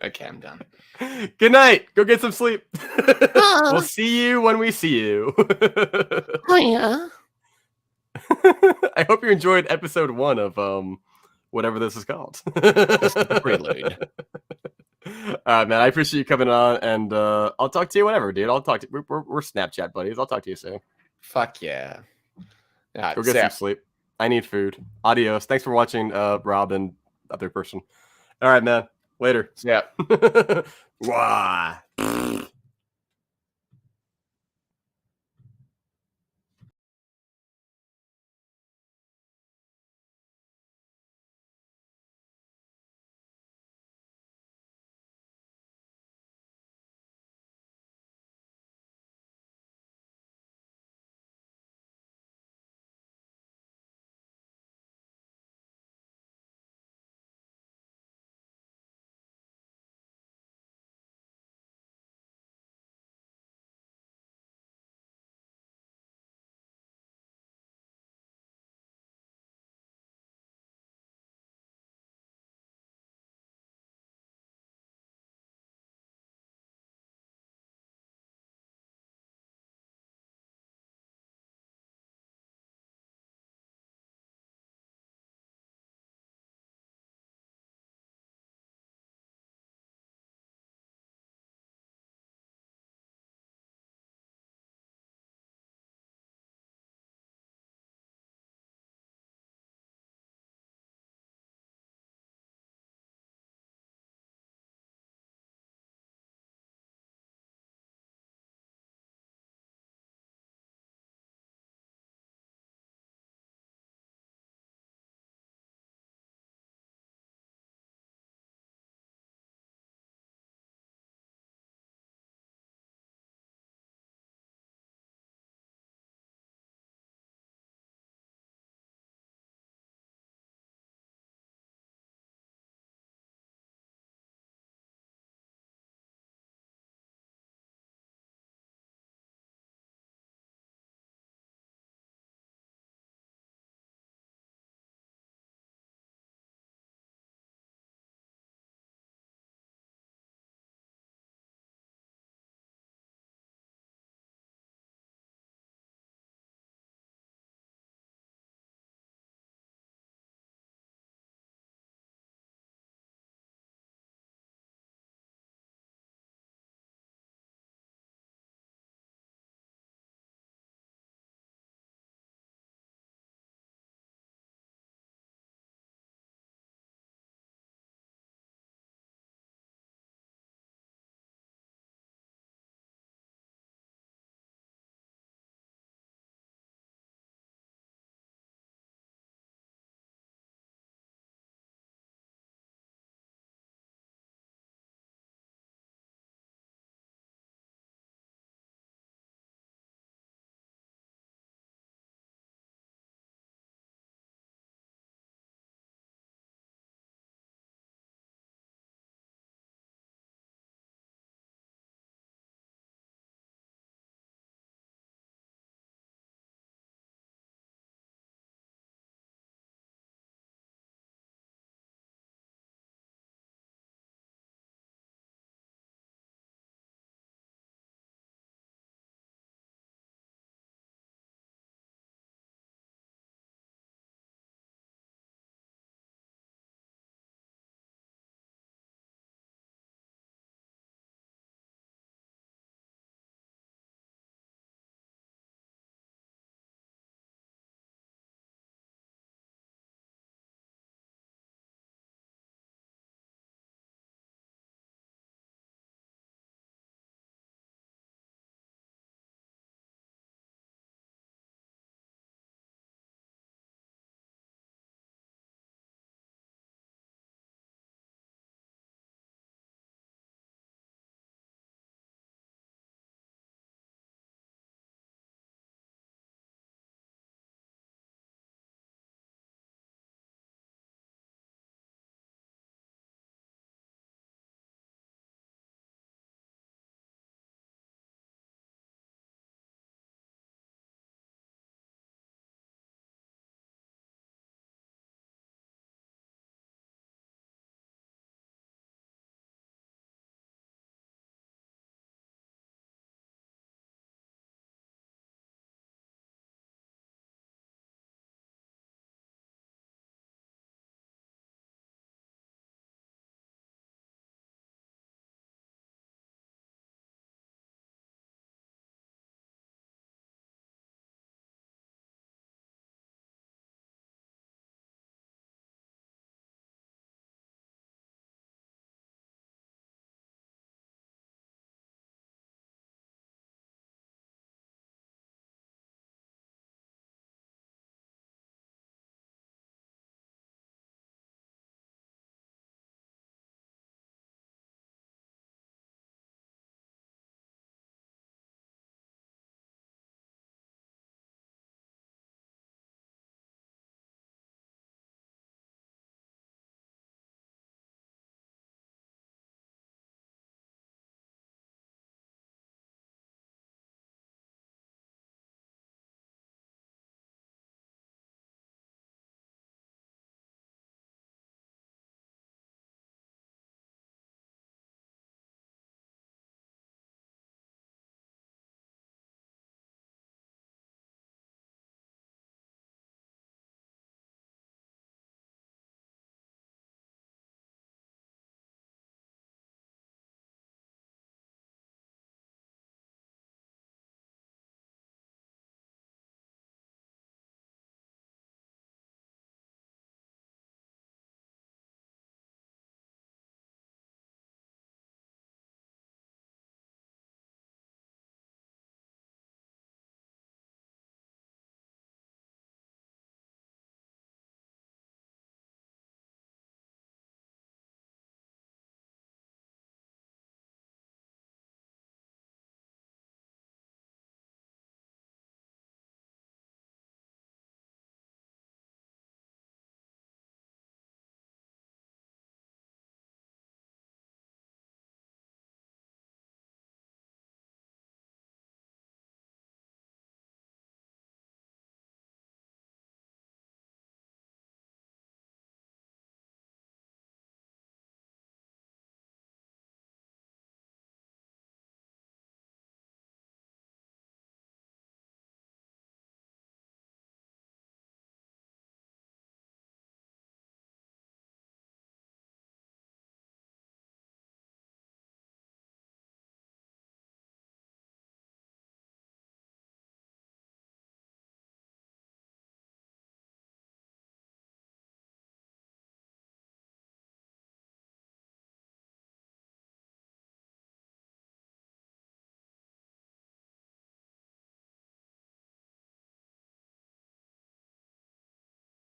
Okay, I'm done. Good night. Go get some sleep. We'll see you when we see you. Oh yeah. I hope you enjoyed episode 1 of whatever this is called. Prelude. All right, man. I appreciate you coming on, and I'll talk to you whenever, dude. I'll talk to you. We're Snapchat buddies. I'll talk to you soon. Fuck yeah. Go get some sleep. I need food. Adios. Thanks for watching, Rob and other person. All right, man. Later. Yeah. Wah.